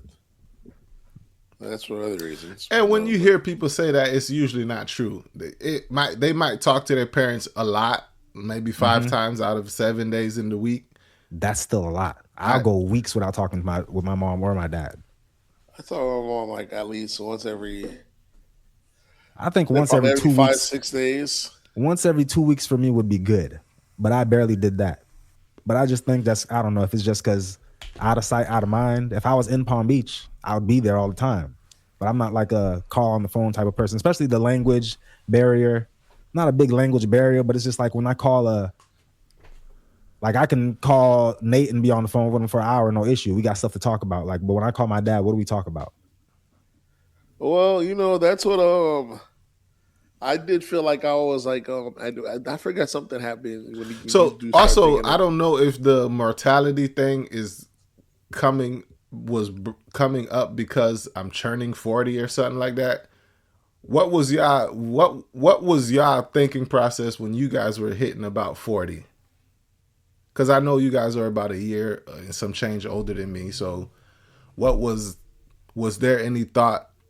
that's for other reasons. And when you hear people say that, it's usually not true. They might talk to their parents a lot, maybe 5 times out of 7 days in the week. That's still a lot. I'll go weeks without talking with my mom or my dad. I talk to my mom like at least once every. I think once every 2 weeks, 5-6 days. Once every 2 weeks for me would be good, but I barely did that. But I just think I don't know if it's just because out of sight, out of mind. If I was in Palm Beach, I would be there all the time. But I'm not like a call on the phone type of person, especially the language barrier. Not a big language barrier, but it's just like when I call I can call Nate and be on the phone with him for an hour, no issue. We got stuff to talk about. But when I call my dad, what do we talk about? Well, that's what I did feel like I was like I forgot something happened when also I don't know if the mortality thing is coming up because I'm turning 40 or something like that. What was y'all thinking process when you guys were hitting about 40? Because I know you guys are about a year and some change older than me. So what was there any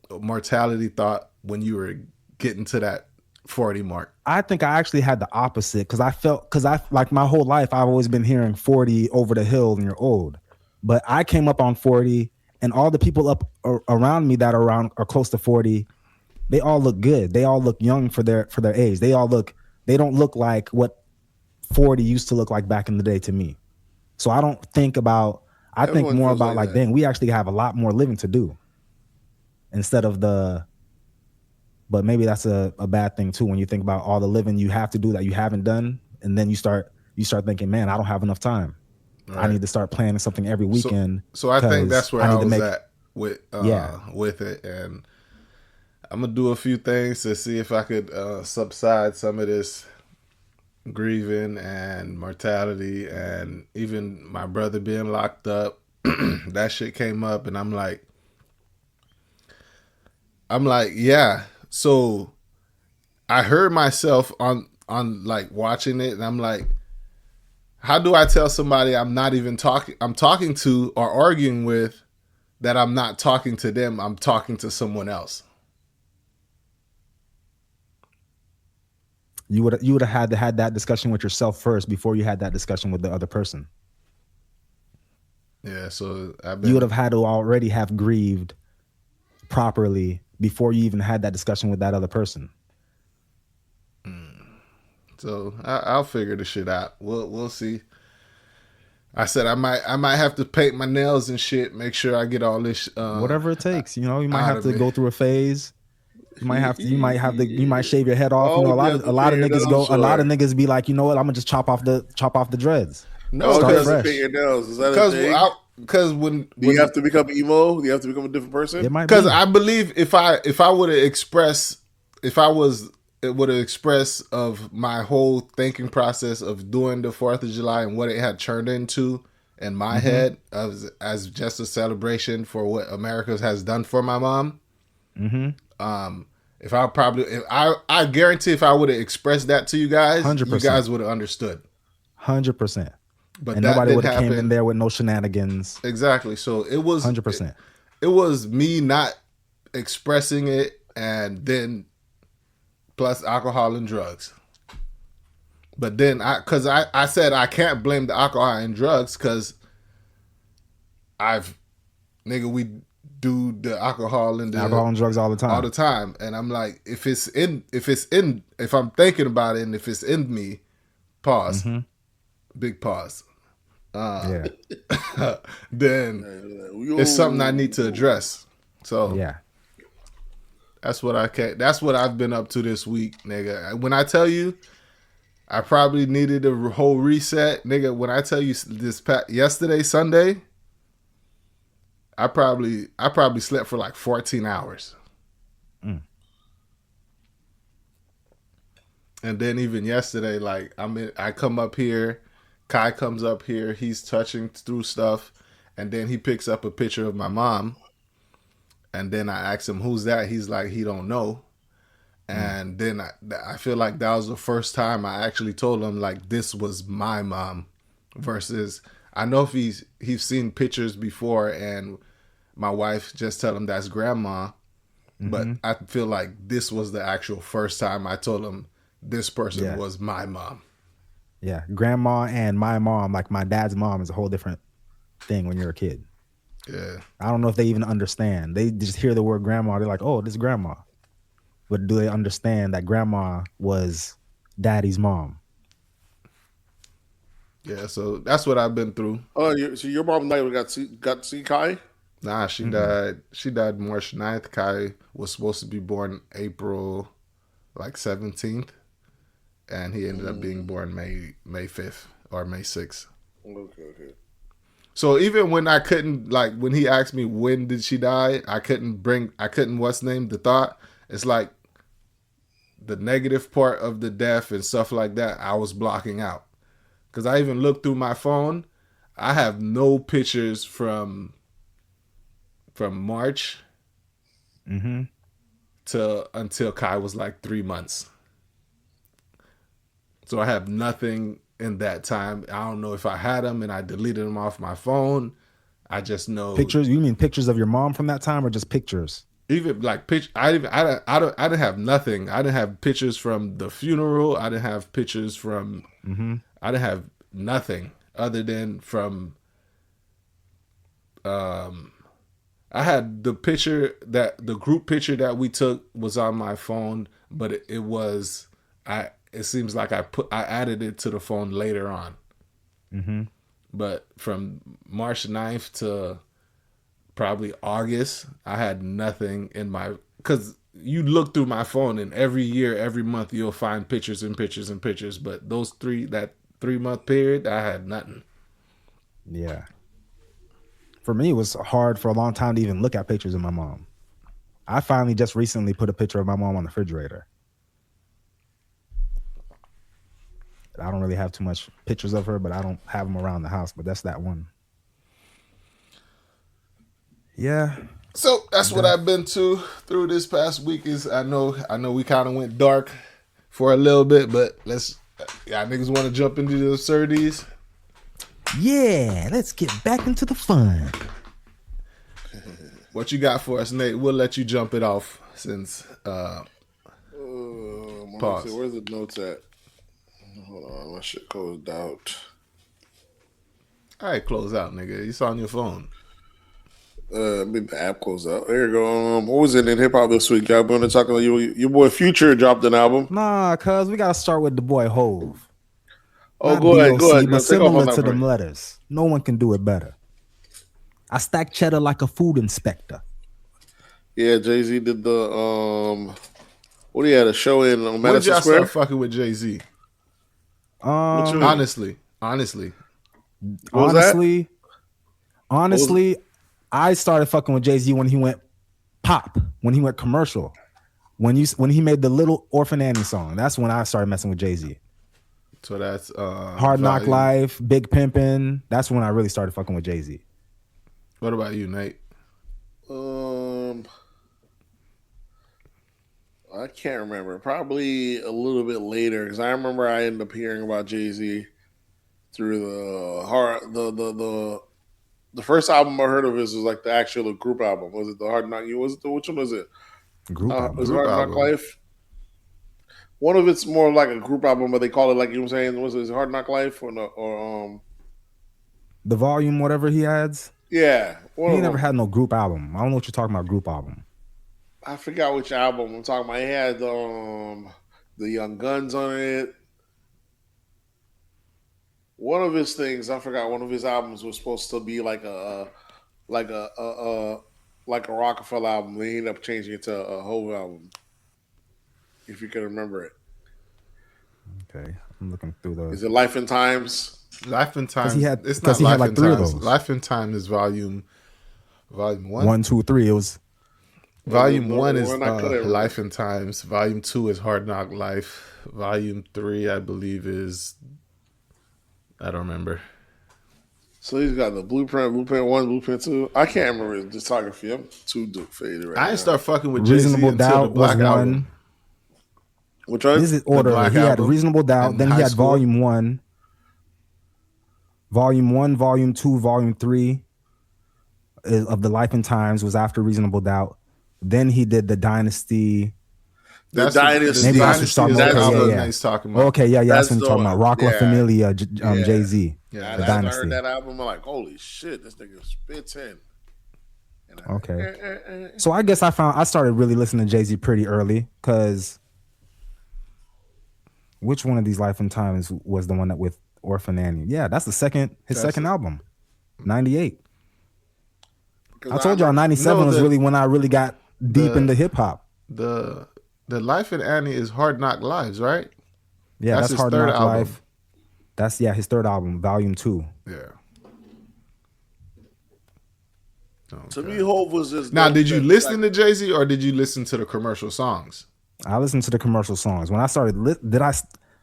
mortality thought when you were getting to that 40 mark? I think I actually had the opposite because I like my whole life I've always been hearing 40 over the hill and you're old. But I came up on 40 and all the people up around me that are close to 40, they all look good. They all look young for their age. They don't look like what 40 used to look like back in the day to me. So I don't think about, I think more about like, dang, we actually have a lot more living to do instead of But maybe that's a bad thing too when you think about all the living you have to do that you haven't done, and then you start thinking, man, I don't have enough time. Right. I need to start planning something every weekend. So I think that's where I was at with it, and I'm gonna do a few things to see if I could subside some of this grieving and mortality, and even my brother being locked up. That shit came up, and I'm like, yeah. So I heard myself on like watching it, and I'm like, how do I tell somebody I'm talking to or arguing with that I'm not talking to them, I'm talking to someone else? You would have had to had that discussion with yourself first before you had that discussion with the other person. Yeah, so you would have had to already have grieved properly before you even had that discussion with that other person. So I'll figure the shit out. We'll see. I said I might have to paint my nails and shit. Make sure I get all this. Whatever it takes, you know. You might have to go through a phase. You might have to. You might shave your head off. You know, a lot of niggas go. A lot of niggas be like, you know what? I'm gonna just chop off the dreads. No, because paint your nails. Is that a thing? Because when you have to become emo, you have to become a different person. It might be. Because I believe if I would have expressed, of my whole thinking process of doing the 4th of July and what it had turned into in my head as just a celebration for what America has done for my mom. I guarantee if I would have expressed that to you guys, 100%. You guys would have understood. 100%. But and nobody would have came in there with no shenanigans. Exactly. So it was 100%. It was me not expressing it, and then plus alcohol and drugs. But then I said I can't blame the alcohol and drugs because we do the alcohol and drugs all the time. And I'm like, if I'm thinking about it and if it's in me, pause. Big pause. Then it's something I need to address. So yeah, that's what I've been up to this week, nigga. When I tell you, I probably needed a whole reset, nigga. When I tell you yesterday, Sunday, I probably slept for like 14 hours. And then even yesterday, like I come up here. Kai comes up here, he's touching through stuff, and then he picks up a picture of my mom, and then I ask him, who's that? He's like, he don't know. And then I feel like that was the first time I actually told him, like, this was my mom, versus, I know if he's seen pictures before, and my wife just tell him that's grandma, but I feel like this was the actual first time I told him this person was my mom. Yeah, grandma and my mom, like my dad's mom, is a whole different thing when you're a kid. Yeah. I don't know if they even understand. They just hear the word grandma. They're like, oh, this is grandma. But do they understand that grandma was daddy's mom? Yeah, so that's what I've been through. Oh, so your mom never got to see Kai? Nah, she died. She died March 9th. Kai was supposed to be born April, like 17th. And he ended up being born May 5th or May 6th. Okay. So even when I couldn't, like, when he asked me when did she die, I couldn't the thought. It's like the negative part of the death and stuff like that, I was blocking out. Because I even looked through my phone. I have no pictures from March until Kai was like 3 months. So I have nothing in that time. I don't know if I had them and I deleted them off my phone. I just know pictures. You mean pictures of your mom from that time, or just pictures? Even like I didn't have nothing. I didn't have pictures from the funeral. I didn't have pictures from. I didn't have nothing other than from. I had the group picture that we took was on my phone, but it was It seems like I added it to the phone later on. But from March 9th to probably August, I had nothing in my, because you look through my phone, and every year, every month, you'll find pictures and pictures and pictures. But that 3-month period, I had nothing. Yeah. For me, it was hard for a long time to even look at pictures of my mom. I finally just recently put a picture of my mom on the refrigerator. I don't really have too much pictures of her, but I don't have them around the house. But that's that one. Yeah. So that's what I've been through this past week. Is I know we kind of went dark for a little bit, but y'all niggas want to jump into the absurdities? Yeah, let's get back into the fun. What you got for us, Nate? We'll let you jump it off since. Pause. Where's the notes at? Hold on, my shit closed out. All right, close out, nigga. It's on your phone. The app closed out. There you go. What was it in hip hop this week? Y'all going to talk about your boy Future dropped an album? Nah, cuz we gotta start with the boy HOV. Oh, Not go ahead. but similar to them letters. No one can do it better. I stack cheddar like a food inspector. Yeah, Jay-Z did the what do you had a show in on When did Madison y'all Square? start fucking with Jay-Z? Honestly, Honestly, I started fucking with Jay-Z when he went pop, when he went commercial, when he made the Little Orphan Annie song. That's when I started messing with Jay-Z. so that's Hard Knock Life, Big Pimpin'. That's when I really started fucking with Jay-Z. What about you, Nate? I can't remember. Probably a little bit later because I remember I ended up hearing about Jay-Z through the first album I heard of his was like the actual group album. Was it the Hard Knock? Which one was it? Group album. Was it Hard Knock Life? One of it's more like a group album, but they call it like, you know what I'm saying? Was it Hard Knock Life or the volume, whatever he adds? Yeah. He never had no group album. I don't know what you're talking about, group album. I forgot which album I'm talking about. He had the Young Guns on it. One of his things, I forgot. One of his albums was supposed to be like a Rockefeller album. They ended up changing it to a HOV album. If you can remember it. Okay, I'm looking through those. Is it Life and Times? Life and Times. It's not Life and Times. Life and Time is volume 1. 1, 2, 3. It was volume 1 is Life and Times. Volume 2 is Hard Knock Life. Volume 3, I believe, is I don't remember. So he's got the Blueprint 1, Blueprint 2. I can't remember his discography. I'm too faded right now. I didn't start fucking with Jay-Z Reasonable until Doubt the Black was Album. one. Which one? This is order. Black He had Album Reasonable Doubt. in Then he high had school. Volume 1. Volume 1, Volume 2, Volume 3 of the Life and Times was after Reasonable Doubt. Then he did the Dynasty. That's Dynasty. Maybe that's Dynasty what is you're the talking album about. he's talking about. Okay, yeah, that's what the you're talking one. about. Rock La Yeah. Familia, Yeah. Jay-Z. Yeah, the After I Dynasty. heard that album, I'm like, holy shit, this nigga spits in. And Okay. So I guess I started really listening to Jay-Z pretty early because which one of these Life and Times was the one that with Orphan Annie? Yeah, that's his second album. 98. I told y'all 97 was really when I really got deep into hip hop. The Life and Annie is Hard Knock Lives, right? Yeah, That's that's his Hard third Knock album. Life. That's his third album, Volume 2. Yeah. To me, HOV was just. Now, did you listen to Jay-Z or did you listen to the commercial songs? I listened to the commercial songs. When I started,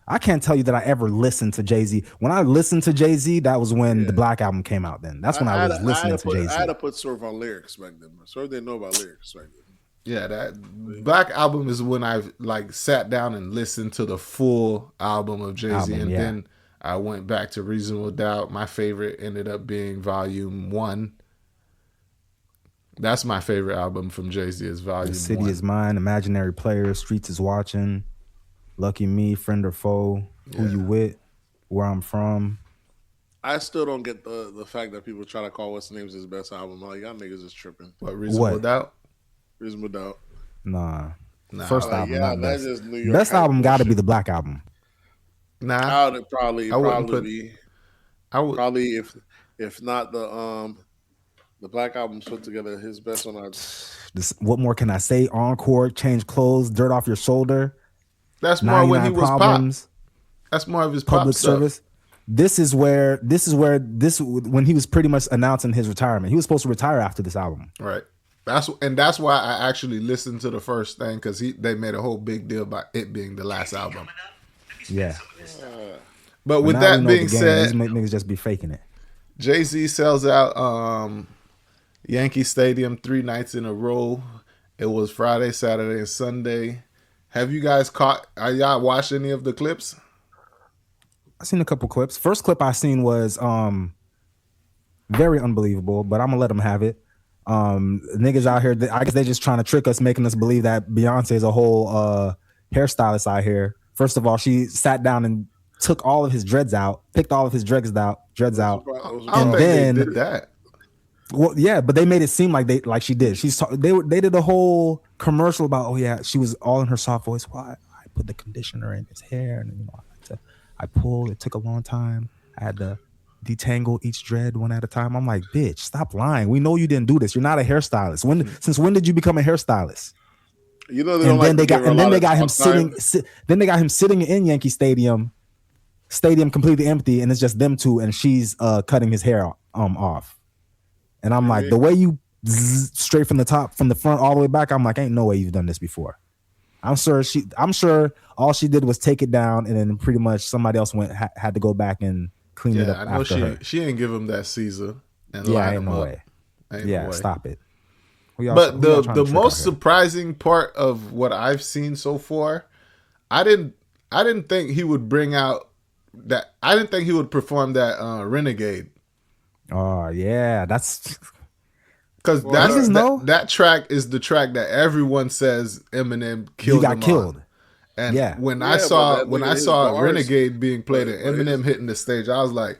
I can't tell you that I ever listened to Jay-Z. When I listened to Jay-Z, that was when the Black Album came out. Then that's when I was listening to Jay-Z. I had to put Swerve on lyrics back then. Swerve didn't know about lyrics back then. Yeah, that Black Album is when I like sat down and listened to the full album of Jay-Z, and then I went back to Reasonable Doubt. My favorite ended up being Volume 1. That's my favorite album from Jay-Z is Volume 1. The City Is Mine, Imaginary Player, Streets Is Watching, Lucky Me, Friend or Foe, Who You With, Where I'm From. I still don't get the fact that people try to call What's the Name's his best album. Like, y'all niggas is tripping. What, Reasonable Doubt? Reasonable Doubt. Nah. First album, yeah, not that's best. just New York. Best album got to be the Black Album. Nah, I would probably I wouldn't be. I would Probably if not the The Black Album's put together his best one. What more can I say? Encore, Change Clothes, Dirt Off Your Shoulder. That's more when he was Problems, pop. That's more of his Public pop Service. Stuff. This is when he was pretty much announcing his retirement. He was supposed to retire after this album. Right. That's why I actually listened to the first thing, because they made a whole big deal about it being the last album. Yeah. But with that being said, these niggas just be faking it. Jay-Z sells out Yankee Stadium 3 nights in a row. It was Friday, Saturday, and Sunday. Are y'all watched any of the clips? I seen a couple clips. First clip I seen was very unbelievable, but I'm gonna let them have it. Niggas out here, I guess they just trying to trick us, making us believe that Beyonce is a whole hairstylist out here. First of all, she sat down and took all of his dreads out, picked all of his dreads out, I don't think they did that. Well, yeah, but they made it seem like she did. They did a whole commercial about, oh yeah, she was all in her soft voice. Well, I put the conditioner in his hair, and I pulled. It took a long time. I had to detangle each dread one at a time. I'm like, bitch, stop lying. We know you didn't do this. You're not a hairstystylist. Since when did you become a hairstylist? You know, then they got him sitting in Yankee Stadium completely empty, and it's just them two, and she's cutting his hair off. And I'm like, the way you straight from the top, from the front all the way back, I'm like, ain't no way you've done this before. I'm sure all she did was take it down, and then pretty much somebody else had to go back and clean it up. I know after her. She ain't give him that Caesar and ain't no way. Stop it. But the most surprising part of what I've seen so far, I didn't think he would bring out that. I didn't think he would perform that Renegade. Oh yeah, that's because that track is the track that everyone says Eminem killed. He got killed. And when I saw Renegade being played and Eminem hitting the stage, I was like,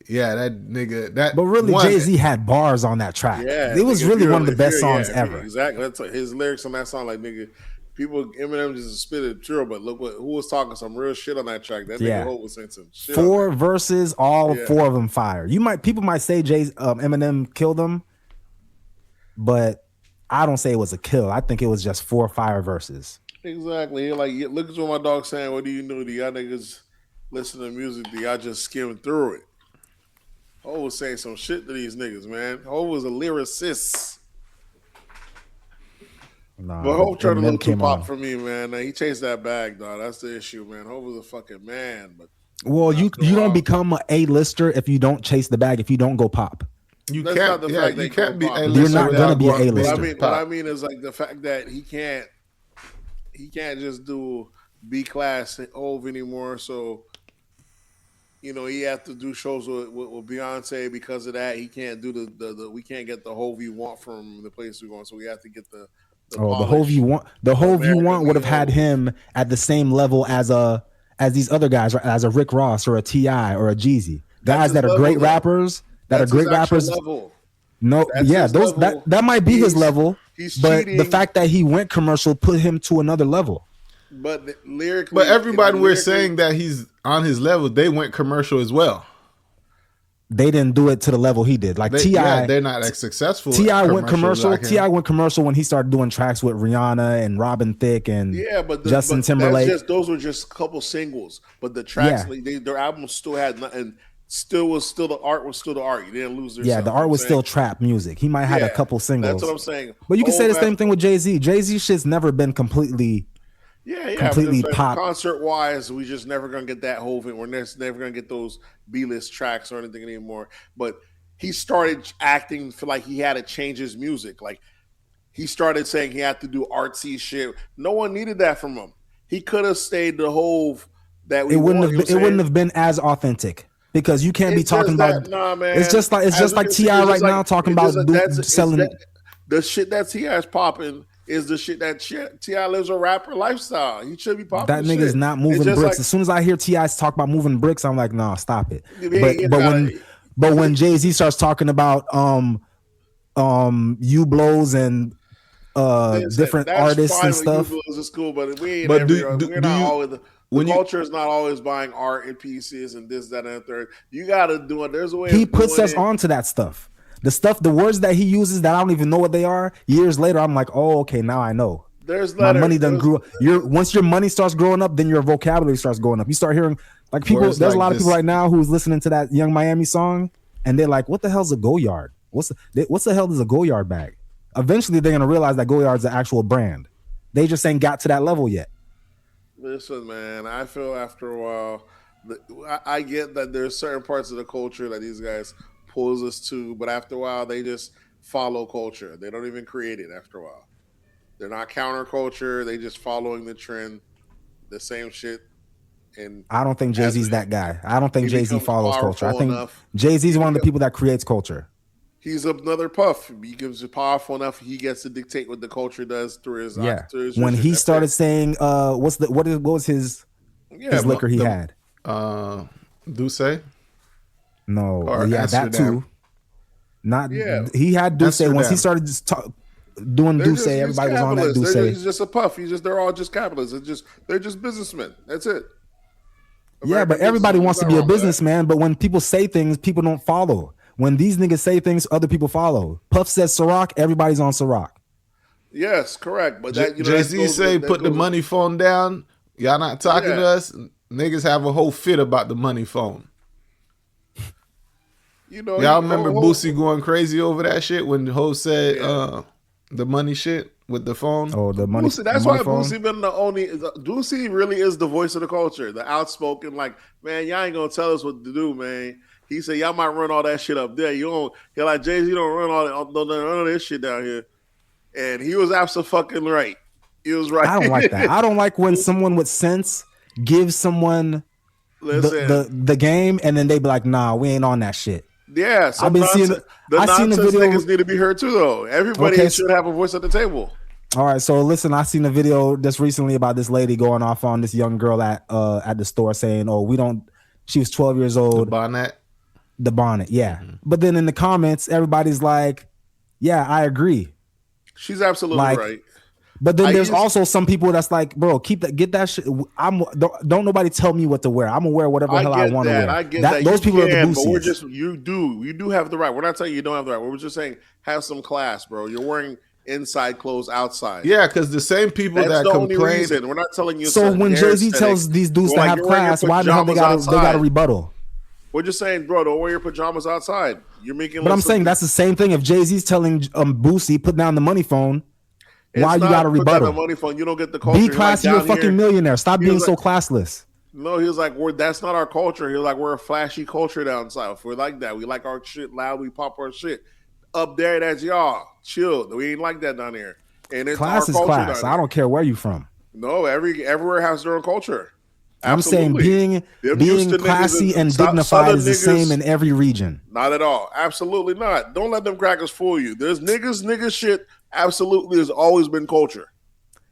yeah, that nigga. But really, Jay-Z had bars on that track. Yeah, it was really one of the best songs ever. Exactly. That's his lyrics on that song. Like, nigga, Eminem just spit it true, but look who was talking some real shit on that track. That nigga Hope was saying some shit. 4 verses, all 4 of them fire. People might say Eminem killed them, but I don't say it was a kill. I think it was just 4 fire verses. Exactly. Like, look at what my dog's saying. What do you know? Do y'all niggas listen to music? Do y'all just skim through it? Ho was saying some shit to these niggas, man. Ho was a lyricist. Nah, but Ho turned a little too pop for me, man. He chased that bag, dog. That's the issue, man. Ho was a fucking man. But you don't become an A-lister if you don't chase the bag, if you don't go pop. You can't be A-lister. You're not going to be an A-lister. What I mean is like the fact that he can't just do B-class HOV anymore. So, he has to do shows with Beyonce because of that. He can't do the we can't get the HOV you want from the place we're going. So we have to get the HOV you want. The HOV you want would have had him at the same level as these other guys, as a Rick Ross or a T.I. or a Jeezy. Guys that are great rappers. Level. No, that might be his level. But the fact that he went commercial put him to another level. But lyrically, but everybody we're saying that he's on his level, they went commercial as well. They didn't do it to the level he did. Like T.I., they're not as successful. T.I. went commercial. Like T.I. went commercial when he started doing tracks with Rihanna and Robin Thicke and Justin Timberlake. Those were just a couple singles, but the tracks, their albums still had nothing. The art was still the art. You didn't lose their the art was still trap music. He might have had a couple singles. That's what I'm saying. But you can say the same thing with Jay-Z. Jay-Z shit's never been completely completely pop. Concert wise, we just never gonna get that whole thing. We're never gonna get those B-list tracks or anything anymore. But he started acting for like he had to change his music. Like he started saying he had to do artsy shit. No one needed that from him. He could have stayed the whole that we it wouldn't have been as authentic. Because you can't be talking about. It's just like T.I. right now talking about selling. The shit that T.I. is popping is the shit that T.I. lives a rapper lifestyle. He should be popping. That nigga's not moving bricks. Like, as soon as I hear T.I.'s talk about moving bricks, I'm like, nah, stop it. But when Jay-Z starts talking about U-blows and different artists and stuff, U-blows is cool, but we ain't we're not always. The culture is not always buying art and pieces and this, that, and the third. You got to do it. There's a way. He puts us onto that stuff the words that he uses that I don't even know what they are. Years later, I'm like, oh, okay, now I know. My money done grew up. Once your money starts growing up, then your vocabulary starts growing up. You start hearing like people. There's a lot of people right now who's listening to that Young Miami song, and they're like, "What the hell's a Goyard? What's the hell is a Goyard bag?" Eventually, they're gonna realize that Goyard's an actual brand. They just ain't got to that level yet. Listen, man, I feel after a while, I get that there's certain parts of the culture that these guys pulls us to, but after a while, they just follow culture. They don't even create it after a while. They're not counterculture. They just following the trend, the same shit. And I don't think Jay-Z's that guy. I don't think Jay-Z follows culture. I think Jay-Z's one of the people that creates culture. He's another Puff. He becomes powerful enough. He gets to dictate what the culture does through his. When he started saying, what was his liquor he had? Douce. No, or that Amsterdam. too. He had Douce. Once he started just doing Douce, everybody was on that Douce. He's just a Puff. They're all just capitalists. They're just businessmen. That's it. But everybody wants to be a businessman. But when people say things, people don't follow. When these niggas say things, other people follow. Puff says Ciroc, everybody's on Ciroc. Yes, correct. But Jay-Z say put the money phone down. Y'all not talking to us. Niggas have a whole fit about the money phone. Y'all remember Boosie going crazy over that shit when HOV said the money shit with the phone? Oh, the money. Boosie, that's why Boosie been the only. Boosie really is the voice of the culture, the outspoken. Like, man, y'all ain't gonna tell us what to do, man. He said y'all might run all that shit up there. You don't. You're like Jay-Z don't run all this shit down here. And he was absolutely right. He was right. I don't like that. I don't like when someone with sense gives someone the game and then they be like, nah, we ain't on that shit. Yeah, I've been seeing the video. Niggas need to be heard too, though. Everybody should have a voice at the table. All right, so listen, I seen a video just recently about this lady going off on this young girl at the store saying, "Oh, we don't." She was 12 years old. The bonnet, yeah. Mm-hmm. But then in the comments, everybody's like, "Yeah, I agree." She's absolutely right. But then there's also some people that's like, bro, get that shit. Don't nobody tell me what to wear. I'm gonna wear whatever the hell I want to wear. I get that. Those people are the boosies. But we're just you do have the right. We're not telling you don't have the right. We're just saying have some class, bro. You're wearing inside clothes outside. Yeah, because the same people that complain. We're not telling you. So when Jay-Z tells these dudes to have class, why the hell they got a rebuttal? We're just saying, bro, don't wear your pajamas outside. You're making. But I'm saying that's the same thing. If Jay-Z's telling Boosie put down the money phone. Why you got a rebuttal? Money phone. You don't get the culture. Be classy. You're a fucking millionaire. Stop being so classless. No, he was like, that's not our culture. He was like, we're a flashy culture down south. We're like that. We like our shit loud. We pop our shit. Up there, that's y'all. Chill. We ain't like that down here. And it's class is class. I don't care where you from. No, everywhere has their own culture. Absolutely. I'm saying being classy and dignified is the same in every region. Not at all. Absolutely not. Don't let them crackers fool you. There's niggas shit. Absolutely, has always been culture.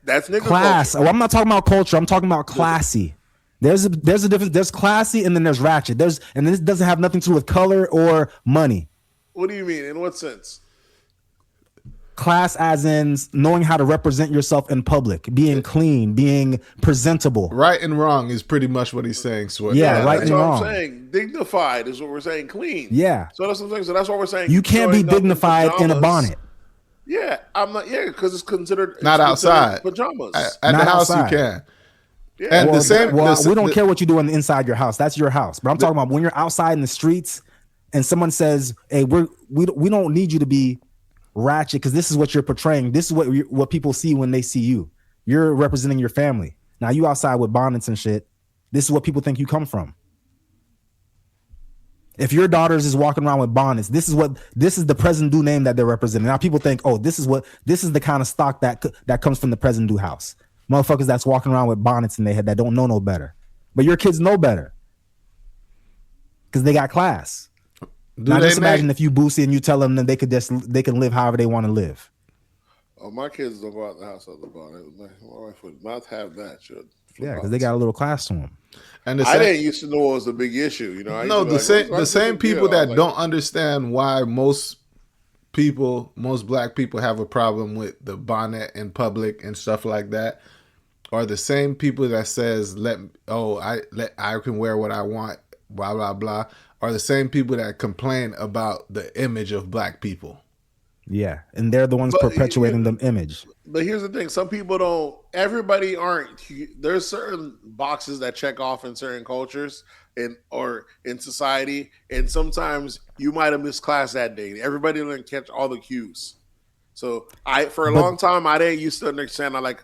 That's nigga class. Culture. Oh, I'm not talking about culture. I'm talking about classy. There's a difference. There's classy and then there's ratchet. And this doesn't have nothing to do with color or money. What do you mean? In what sense? Class as in knowing how to represent yourself in public, being clean, being presentable. Right and wrong is pretty much what he's saying. Yeah, right and wrong. That's what I'm saying. Dignified is what we're saying. Clean. Yeah. So that's what I'm saying. So that's what we're saying. You can't be dignified in a bonnet. Yeah, I'm not. Yeah, because it's considered not outside pajamas. At the house, outside. You can. Yeah. And we don't care what you do inside your house. That's your house. But I'm talking about when you're outside in the streets and someone says, "Hey, we don't need you to be ratchet because this is what you're portraying. This is what people see when they see you. You're representing your family. Now you outside with bonnets and shit. This is what people think you come from." If your daughters is walking around with bonnets, this is the President Du name that they're representing. Now people think, oh, this is the kind of stock that comes from the President Du house. Motherfuckers that's walking around with bonnets in their head that don't know no better. But your kids know better. Because they got class. Now just imagine if you Boosie and you tell them that they can live however they want to live. Oh, my kids don't go out the house with the bonnet. My wife would not have that. Yeah, because they got a little class to them. And I didn't used to know it was a big issue. You know, the same people that don't understand why most black people have a problem with the bonnet in public and stuff like that are the same people that says I can wear what I want blah blah blah, are the same people that complain about the image of black people. Yeah, and they're the ones perpetuating the image. But here's the thing: some people don't. Everybody aren't. There's certain boxes that check off in certain cultures or in society, and sometimes you might have missed class that day. Everybody didn't catch all the cues. So for a long time, I didn't used to understand. I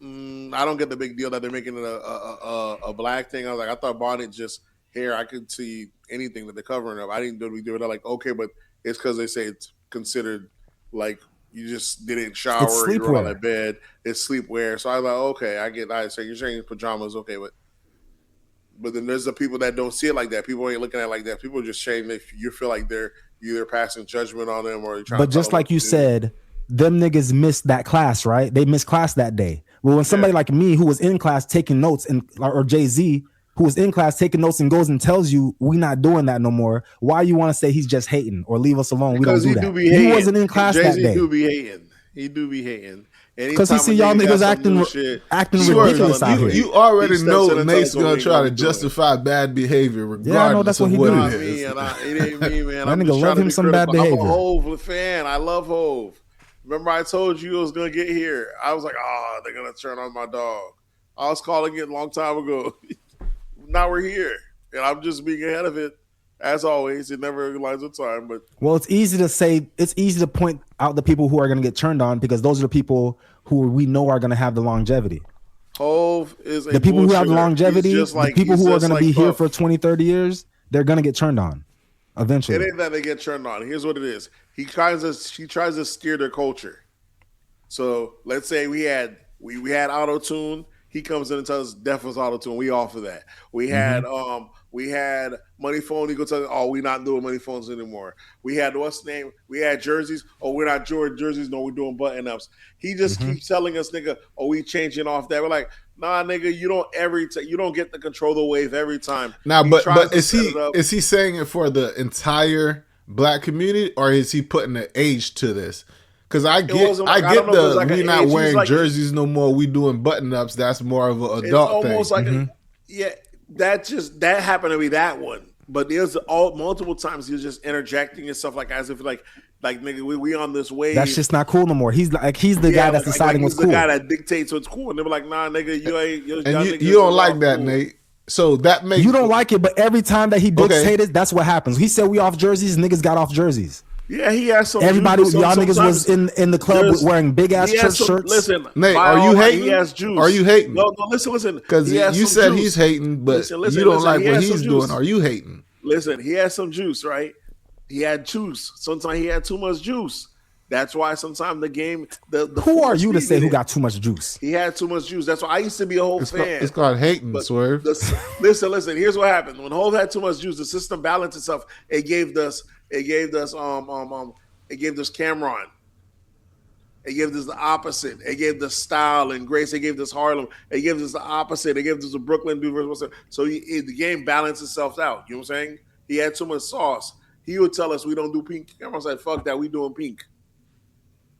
don't get the big deal that they're making it a black thing. I was like, I thought bonnet just hair. I could see anything that they're covering up. I didn't do it. I'm like, okay, but it's because they say it's considered like you just didn't shower, you were on that bed. It's sleepwear. So I was like, okay, I get. I say you're saying pajamas, okay, but then there's the people that don't see it like that. People ain't looking at it like that. People are just saying if you feel like they're either passing judgment on them or you're trying. But just like you said, them niggas missed that class, right? They missed class that day. Well, when somebody like me who was in class taking notes or Jay-Z who was in class taking notes and goes and tells you we not doing that no more, why you want to say he's just hating or leave us alone? Because we don't do that. He wasn't in class Jay-Z that day. He do be hating. Because he see y'all niggas acting ridiculous out here. You already know Nate's gonna try to justify bad behavior regardless of what it is. It ain't me, man. That nigga love him some bad behavior. I'm a Hov fan. I love Hov. Remember I told you it was gonna get here. I was like, they're gonna turn on my dog. I was calling it a long time ago. Now we're here, and I'm just being ahead of it. As always, it never aligns with time. But it's easy to point out the people who are going to get turned on because those are the people who we know are going to have the longevity. Hov is the people who have longevity, the people who are going to be here for 20, 30 years, they're going to get turned on eventually. It ain't that they get turned on. Here's what it is. He tries to steer their culture. So let's say we had auto-tune. He comes in and tells us Def was auto-tune. We offer that. We had money phone. He go tell us, we not doing money phones anymore. We had what's the name? We had jerseys. We're not jerseys. No, we're doing button ups. He just keeps telling us, nigga, we changing off that. We're like, nah, nigga, you don't get to control the wave every time. Nah, but is he saying it for the entire black community or is he putting an age to this? Because I get we not wearing jerseys no more. We doing button ups. That's more of an adult thing. It's almost that happened to be that one. But there's multiple times he was just interjecting and stuff like as if like nigga, we on this wave. That's just not cool no more. He's the guy that's deciding what's cool. He's the guy that dictates what's cool. And they were like, nah, nigga, you ain't. You don't like that, cool. Nate. So that makes you don't like it. But every time that he dictated, that's what happens. He said we off jerseys. Niggas got off jerseys. Yeah, he has some. Everybody, y'all niggas was in the club wearing big ass church shirts. Listen, Nate, are you hating? He has juice. Are you hating? No, listen. Because you said he's hating, but you don't like what he's doing. Are you hating? Listen, he has some juice, right? He had juice. Sometimes he had too much juice. That's why sometimes the game. Who are you to say who got too much juice? He had too much juice. That's why I used to be a whole fan. It's called hating, Swerve. Listen. Here's what happened. When Hov had too much juice, the system balanced itself. It gave us Cameron. It gave us the opposite. It gave us Style and Grace. It gave us Harlem. It gave us the opposite. It gave us the Brooklyn dude. So the game balanced itself out. You know what I'm saying? He had too much sauce. He would tell us we don't do pink. Cameron said, "Fuck that, we doing pink."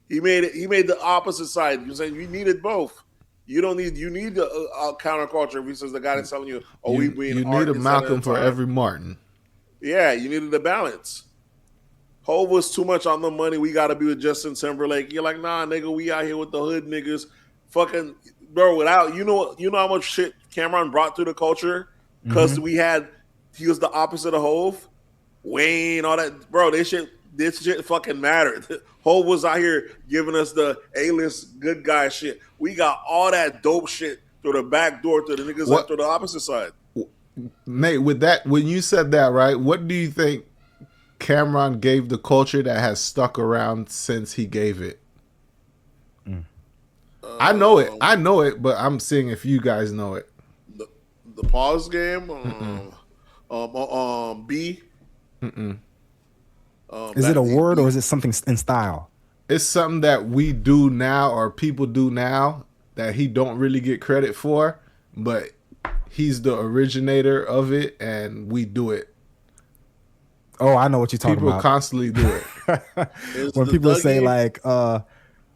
He made the opposite side. You know what I'm saying? You needed both. You need the counterculture. He says the guy that's telling you, we being you need a Malcolm for every Martin. Yeah, you needed the balance. Hov was too much on the money. We got to be with Justin Timberlake. You're like, nah, nigga, we out here with the hood niggas. Fucking, bro, without, you know how much shit Cameron brought to the culture? Because he was the opposite of Hov. Wayne, all that. Bro, this shit fucking mattered. Hov was out here giving us the A-list good guy shit. We got all that dope shit through the back door to the niggas up to the opposite side. Nate, with that, when you said that, right, what do you think Cameron gave the culture that has stuck around since he gave it? I know it, but I'm seeing if you guys know it. The pause game, B. Is it a word or is it something in style? It's something that we do now or people do now that he don't really get credit for, but he's the originator of it and we do it. Oh, I know what you're talking about. People constantly do it. When people say like, oh,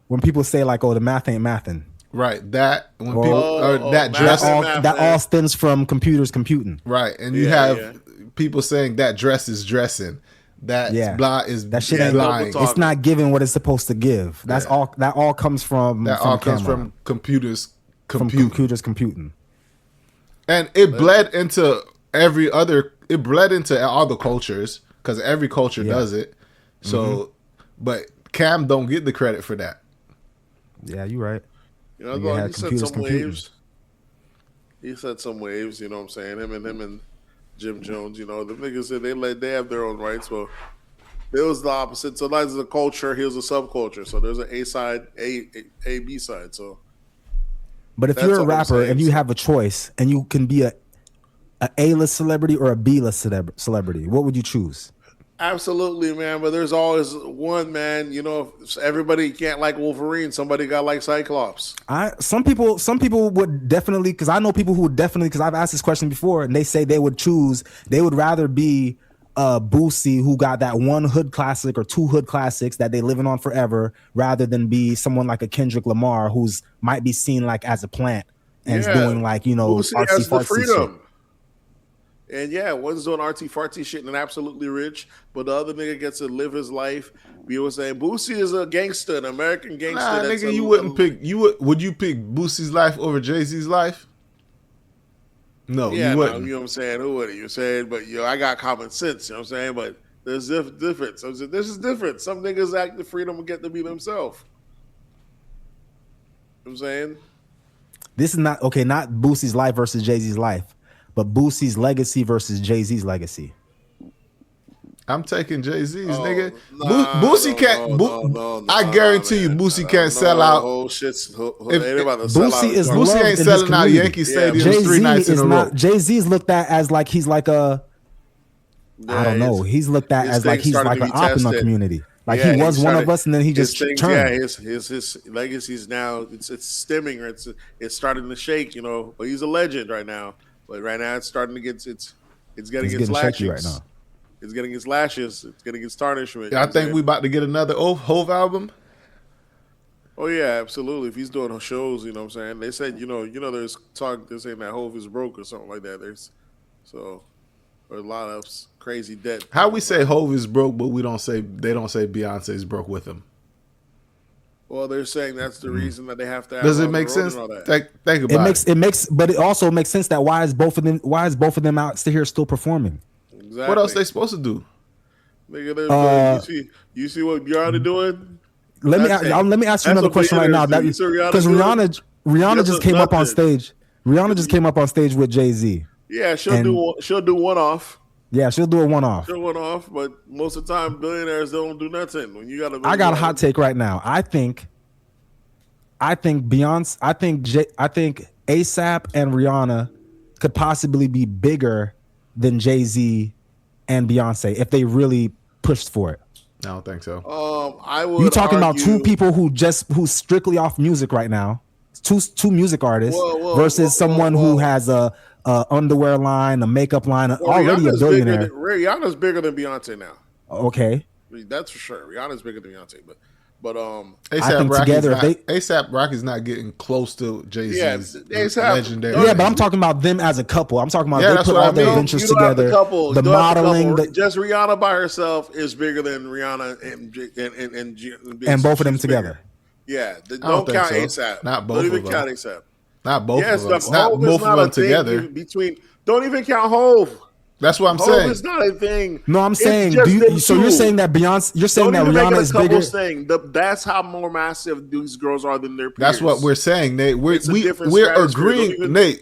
the math ain't mathin'. Right. That when people that dress that all stems from computers computing. Right. And you have people saying that dress is dressing. That blah is that shit ain't lying. It's not giving what it's supposed to give. That's all. That all comes from comes from computers. From computers computing. And it bled into every other. It bled into all the cultures because every culture does it. So, but Cam don't get the credit for that. Yeah, you're right. You know, he said some waves. He said some waves. You know what I'm saying? Him and Jim Jones. You know, the niggas said they have their own rights. Well, it was the opposite. So that's a culture. Here's a subculture. So there's an A side, A B side. So. But if you're a rapper and you have a choice and you can be a A-list celebrity or a B-list celebrity, what would you choose? Absolutely, man. But there's always one, man. You know, everybody can't like Wolverine. Somebody got like Cyclops. Some people would definitely, because I know people who would definitely, because I've asked this question before, and they say they would rather be Boosie, who got that one hood classic or two hood classics that they living on forever, rather than be someone like a Kendrick Lamar who's might be seen like as a plant and is doing like, you know, Boosie has the freedom. Shit. And yeah, one's doing artsy fartsy shit and absolutely rich, but the other nigga gets to live his life. You were saying Boosie is a gangster, an American gangster. Nah, nigga, you wouldn't pick. Would you pick Boosie's life over Jay-Z's life? No, yeah, you wouldn't. You know what I'm saying? Who would you saying? But I got common sense. You know what I'm saying? But there's difference. So this is different. Some niggas act the freedom and get to be themselves. You know what I'm saying? This is not Boosie's life versus Jay-Z's life, but Boosie's legacy versus Jay-Z's legacy. I'm taking Jay-Z's, nigga. Boosie can't. I guarantee you, Boosie can't sell out. Boosie ain't selling out Yankee Stadium 3 nights in a row. Jay-Z's looked at as like he's like a. I don't know. He's looked at as like he's like an op in the community. Like he was one of us, and then he just turned. Yeah, his legacy's now it's stemming, or it's starting to shake. You know, but he's a legend right now. But right now it's starting to get it's getting its lashes right now. It's getting its lashes. It's getting its tarnishment. I think we about to get another HOV album. Oh yeah, absolutely. If he's doing shows, you know what I'm saying. They said, you know, there's talk. They're saying that HOV is broke or something like that. There's a lot of crazy debt. How we say HOV is broke, but they don't say Beyonce is broke with him. Well, they're saying that's the reason that they have to. Does it make sense? Think about it. It makes, but it also makes sense that why is both of them out here still performing? Exactly. What else they supposed to do? Nigga, you see what Rihanna doing? Let me ask you another question right now. Because Rihanna just came up on stage. Rihanna just came up on stage with Jay-Z. Yeah, she'll do one off. Yeah, she'll do a one-off. But most of the time, billionaires don't do nothing. When you I got a hot take right now. I think Beyonce. I think ASAP and Rihanna could possibly be bigger than Jay-Z and Beyonce if they really pushed for it. I don't think so. I would. You talking about two people who's strictly off music right now? Two music artists versus someone who has a underwear line, a makeup line, already Rihanna's a billionaire. Rihanna's bigger than Beyonce now. Okay, that's for sure. Rihanna's bigger than Beyonce, but ASAP Rocky's not getting close to Jay-Z's legendary. Yeah, but I'm talking about them as a couple. I'm talking about they put all their ventures together. The modeling, just Rihanna by herself is bigger than Rihanna and both of them together. Yeah, don't count ASAP. Not both. Don't even count ASAP. Not both of them. Not both of them together. Don't even count HOV. That's what I'm saying. It's not a thing. No, I'm saying. So you're saying that Beyonce? You're saying that Rihanna is bigger? That's how more massive these girls are than their peers. That's what we're saying, Nate. We're agreeing, Nate.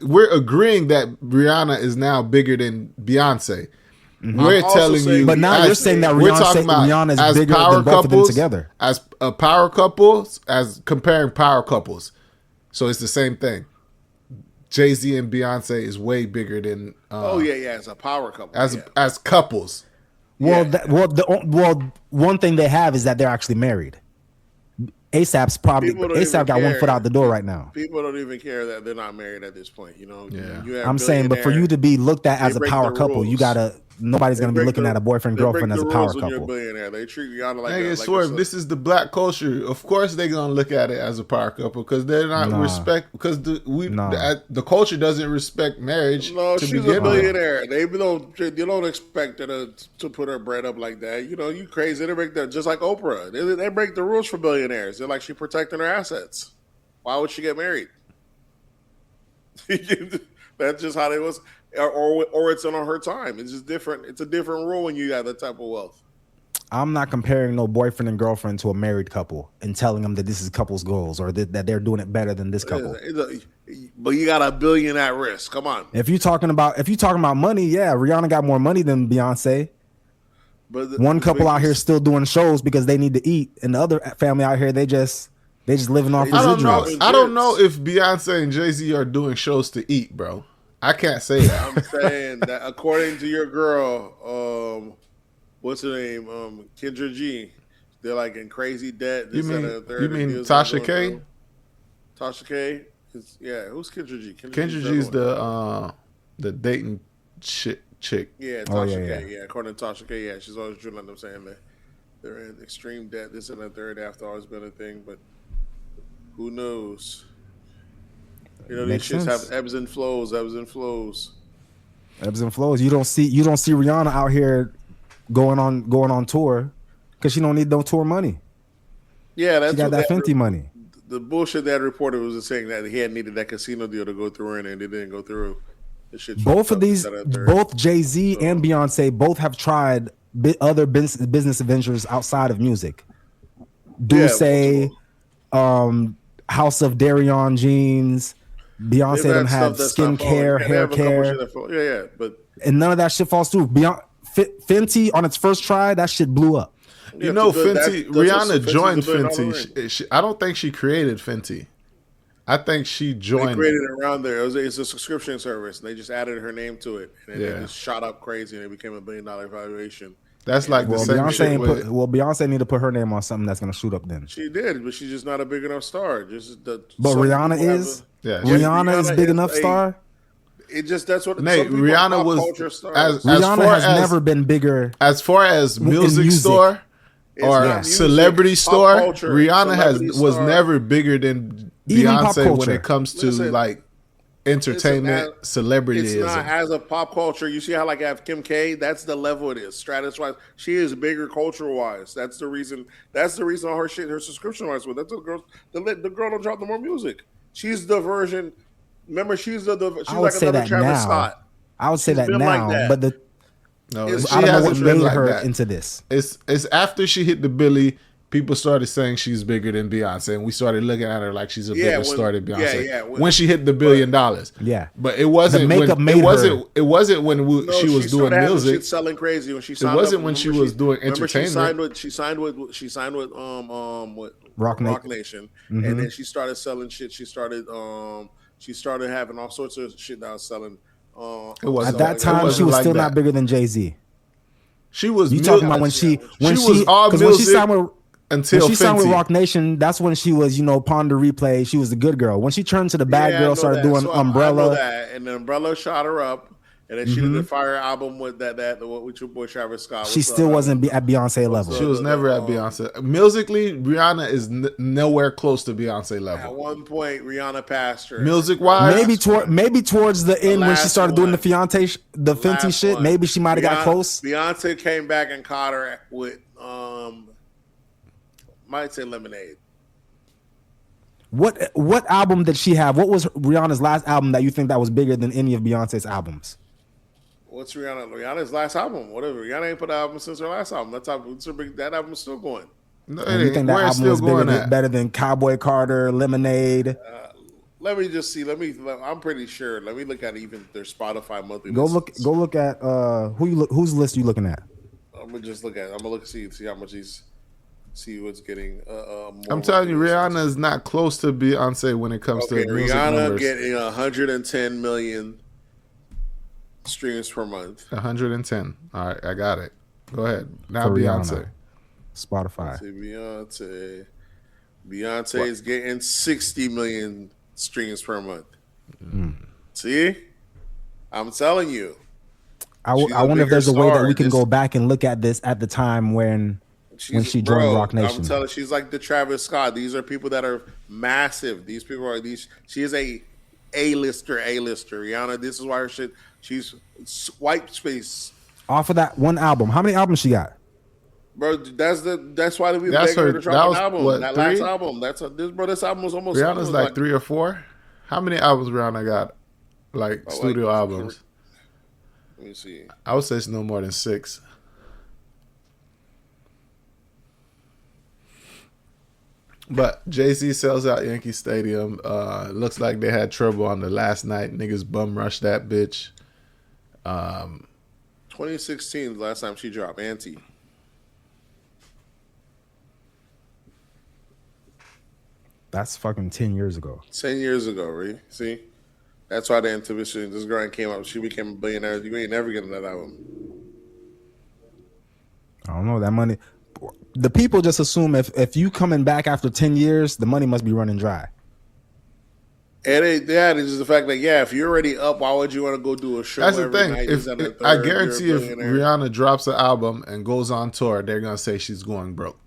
We're agreeing that Rihanna is now bigger than Beyonce. Mm-hmm. We're telling you, but now you're saying that Rihanna is bigger than both of them together. As a power couple, as comparing power couples, so it's the same thing. Jay-Z and Beyonce is way bigger than. As a power couple. As couples. Well, one thing they have is that they're actually married. ASAP got one foot out the door right now. People don't even care that they're not married at this point. You know. Yeah. I'm saying, but for you to be looked at as a power couple, you gotta nobody's gonna be looking at a boyfriend girlfriend as a power when you're a couple. billionaire. They treat Rihanna like Nigga, a Swerve, this is the black culture. Of course, they're gonna look at it as a power couple because they're not the culture doesn't respect marriage. No, to she's begin a with. billionaire. They don't expect her to put her bread up like that. You know, you crazy. They break that just like Oprah. They break the rules for billionaires. They're like she protecting her assets. Why would she get married? That's just how they was, or it's on her time. It's just different. It's a different rule when you have that type of wealth. I'm not comparing no boyfriend and girlfriend to a married couple and telling them that this is couple's goals or that they're doing it better than this couple. But you got $1 billion at risk. Come on. If you're talking about money, yeah, Rihanna got more money than Beyonce. But one couple out here still doing shows because they need to eat, and the other family out here they just living off residuals. I don't know if Beyonce and Jay-Z are doing shows to eat, bro. I can't say that. I'm saying that according to your girl, what's her name? Kendra G. They're like in crazy debt. You mean Tasha K? Tasha K? Who's Kendra G? Kendra G's the dating chick. Yeah, Tasha K. Yeah, according to Tasha K. Yeah, she's always drilling them saying that they're in extreme debt. This and the third after always been a thing, but who knows? You know, these shits have ebbs and flows. You don't see Rihanna out here going on tour because she don't need no tour money. Yeah, that's she got that Fenty money. The bullshit that reporter was saying that he had needed that casino deal to go through and it didn't go through. Both Jay-Z and Beyonce both have tried other business ventures outside of music. House of Darion jeans. Beyonce done had skincare, hair care. And none of that shit falls through. Fenty on its first try, that shit blew up. You know, Fenty. Rihanna joined Fenty. I don't think she created Fenty. I think she joined. They created it around there. It's a subscription service. They just added her name to it, and it just shot up crazy, and it became $1 billion valuation. That's like the same shit. Beyonce need to put her name on something that's gonna shoot up. Then she did, but she's just not a big enough star. But Rihanna is. Rihanna is big enough star. It just that's what Rihanna was. Rihanna has never been bigger as far as music store or celebrity store. Rihanna was never bigger than Beyonce when it comes to like entertainment, celebrity. It's not as a pop culture. You see how like I have Kim K. That's the level it is. Stratus wise, she is bigger culture wise. That's the reason. That's the reason all her shit, her subscription wise. With that's the girl. The girl don't drop no more music. She's the version. Remember, she's like another Travis Scott. I would say that now, but I don't know what made her into this. It's after she hit the Billy. People started saying she's bigger than Beyonce, and we started looking at her like she's a bigger star than Beyonce. When she hit the $1 billion, but it wasn't. It wasn't when she was doing music. Shit selling crazy when she. It wasn't when she was doing entertainment. She signed with Rock Nation, and then she started selling shit. She started having all sorts of shit that was selling. At that time, she was still not bigger than Jay-Z. She was. You talking about when she signed with Rock Nation, that's when she was, Ponder Replay. She was the good girl. When she turned to the bad girl, started doing Umbrella. I know that. And then Umbrella shot her up. And then she did the Fire album with with your boy Travis Scott. She still wasn't at Beyonce level. She was never at Beyonce. Musically, Rihanna is nowhere close to Beyonce level. At one point, Rihanna passed her. Music-wise? Maybe towards the end when she started doing the Fenty shit, maybe she might have got close. Beyonce came back and caught her with might say Lemonade. What album did she have? What was Rihanna's last album that you think that was bigger than any of Beyonce's albums? What's Rihanna's last album? Whatever. Rihanna ain't put an album since her last album. That album's still going. No, you think that album was better than Cowboy Carter, Lemonade? Let me just see. I'm pretty sure. Let me look at even their Spotify monthly. Go look at whose list you looking at? I'm gonna look see how much he's. See what's getting. I'm telling you, Rihanna is not close to Beyonce when it comes to music numbers. Getting 110 million streams per month. 110. All right, I got it. Go ahead. Now Beyonce. Spotify. Beyonce is getting 60 million streams per month. See? I'm telling you. I She's a wonder if bigger there's a way that star. we can go back and look at this at the time when she joined Rock Nation. I'm telling you, she's like the Travis Scott. These are people that are massive. These people are these. She is A-lister. Rihanna. This is why her shit. She's white space. Off of that one album, how many albums she got? Bro, that's why we That's begging her her- to that drop was, an album. what, That 3? last album. This album was almost. Rihanna's like 3 or 4. How many albums Rihanna got? Like studio albums. Let me see. I would say it's no more than 6. But Jay-Z sells out Yankee Stadium. Looks like they had trouble on the last night. Niggas bum rushed that bitch. 2016, the last time she dropped Auntie. That's fucking 10 years ago. 10 years ago, right? See? That's why the intuition, this girl came up, she became a billionaire. You ain't never getting that album. I don't know that money. The people just assume if you coming back after 10 years, the money must be running dry. And it's just the fact that, if you're already up, why would you want to go do a show? That's the every thing. night? I guarantee if Rihanna drops an album and goes on tour, they're going to say she's going broke.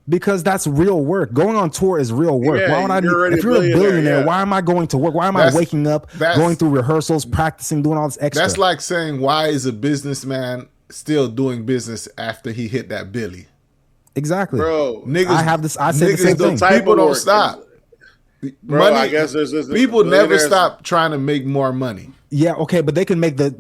Because that's real work. Going on tour is real work. Yeah, Why would I? you're If you're a billionaire, yeah. why am I going to work? Why am I waking up, going through rehearsals, practicing, doing all this extra? That's like saying, why is a businessman still doing business after he hit that Billy? Exactly, bro. Niggas, I have this. I say the same thing. People don't stop. Bro, money, I guess there's people never stop trying to make more money. Yeah, okay, but they can make the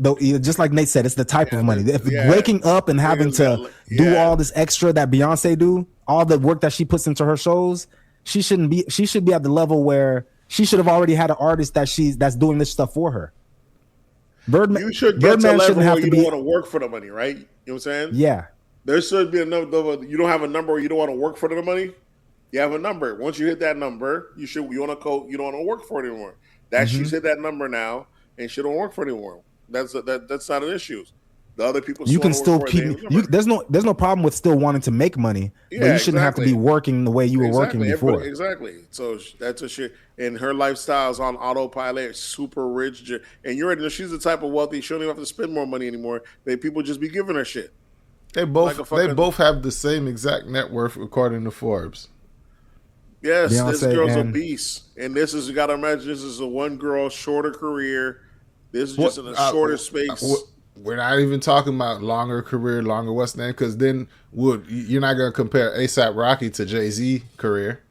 just like Nate said, it's the type of money. If waking up and having to do all this extra that Beyonce do, all the work that she puts into her shows, she should be at the level where she should have already had an artist that's doing this stuff for her. You should get to a level where you don't want to work for the money, right? You know what I'm saying? Yeah. There should be a number. You don't have a number where you don't want to work for the money. You have a number. Once you hit that number, you want to code. You don't want to work for it anymore. She's hit that number now, and she don't work for it anymore. That's not an issue. The other people you can still keep. There's no problem with still wanting to make money, but you shouldn't have to be working the way you were working before. Exactly. So that's a shit. And her lifestyle is on autopilot, super rich, and you already know she's the type of wealthy. She don't even have to spend more money anymore. People just be giving her shit. They both have the same exact net worth according to Forbes. Yes, Beyonce, this girl's a beast, and this is, you gotta imagine, this is a one girl shorter career. This is just in a shorter space. We're not even talking about longer career, longer what's name, because then you're not gonna compare ASAP Rocky to Jay-Z career.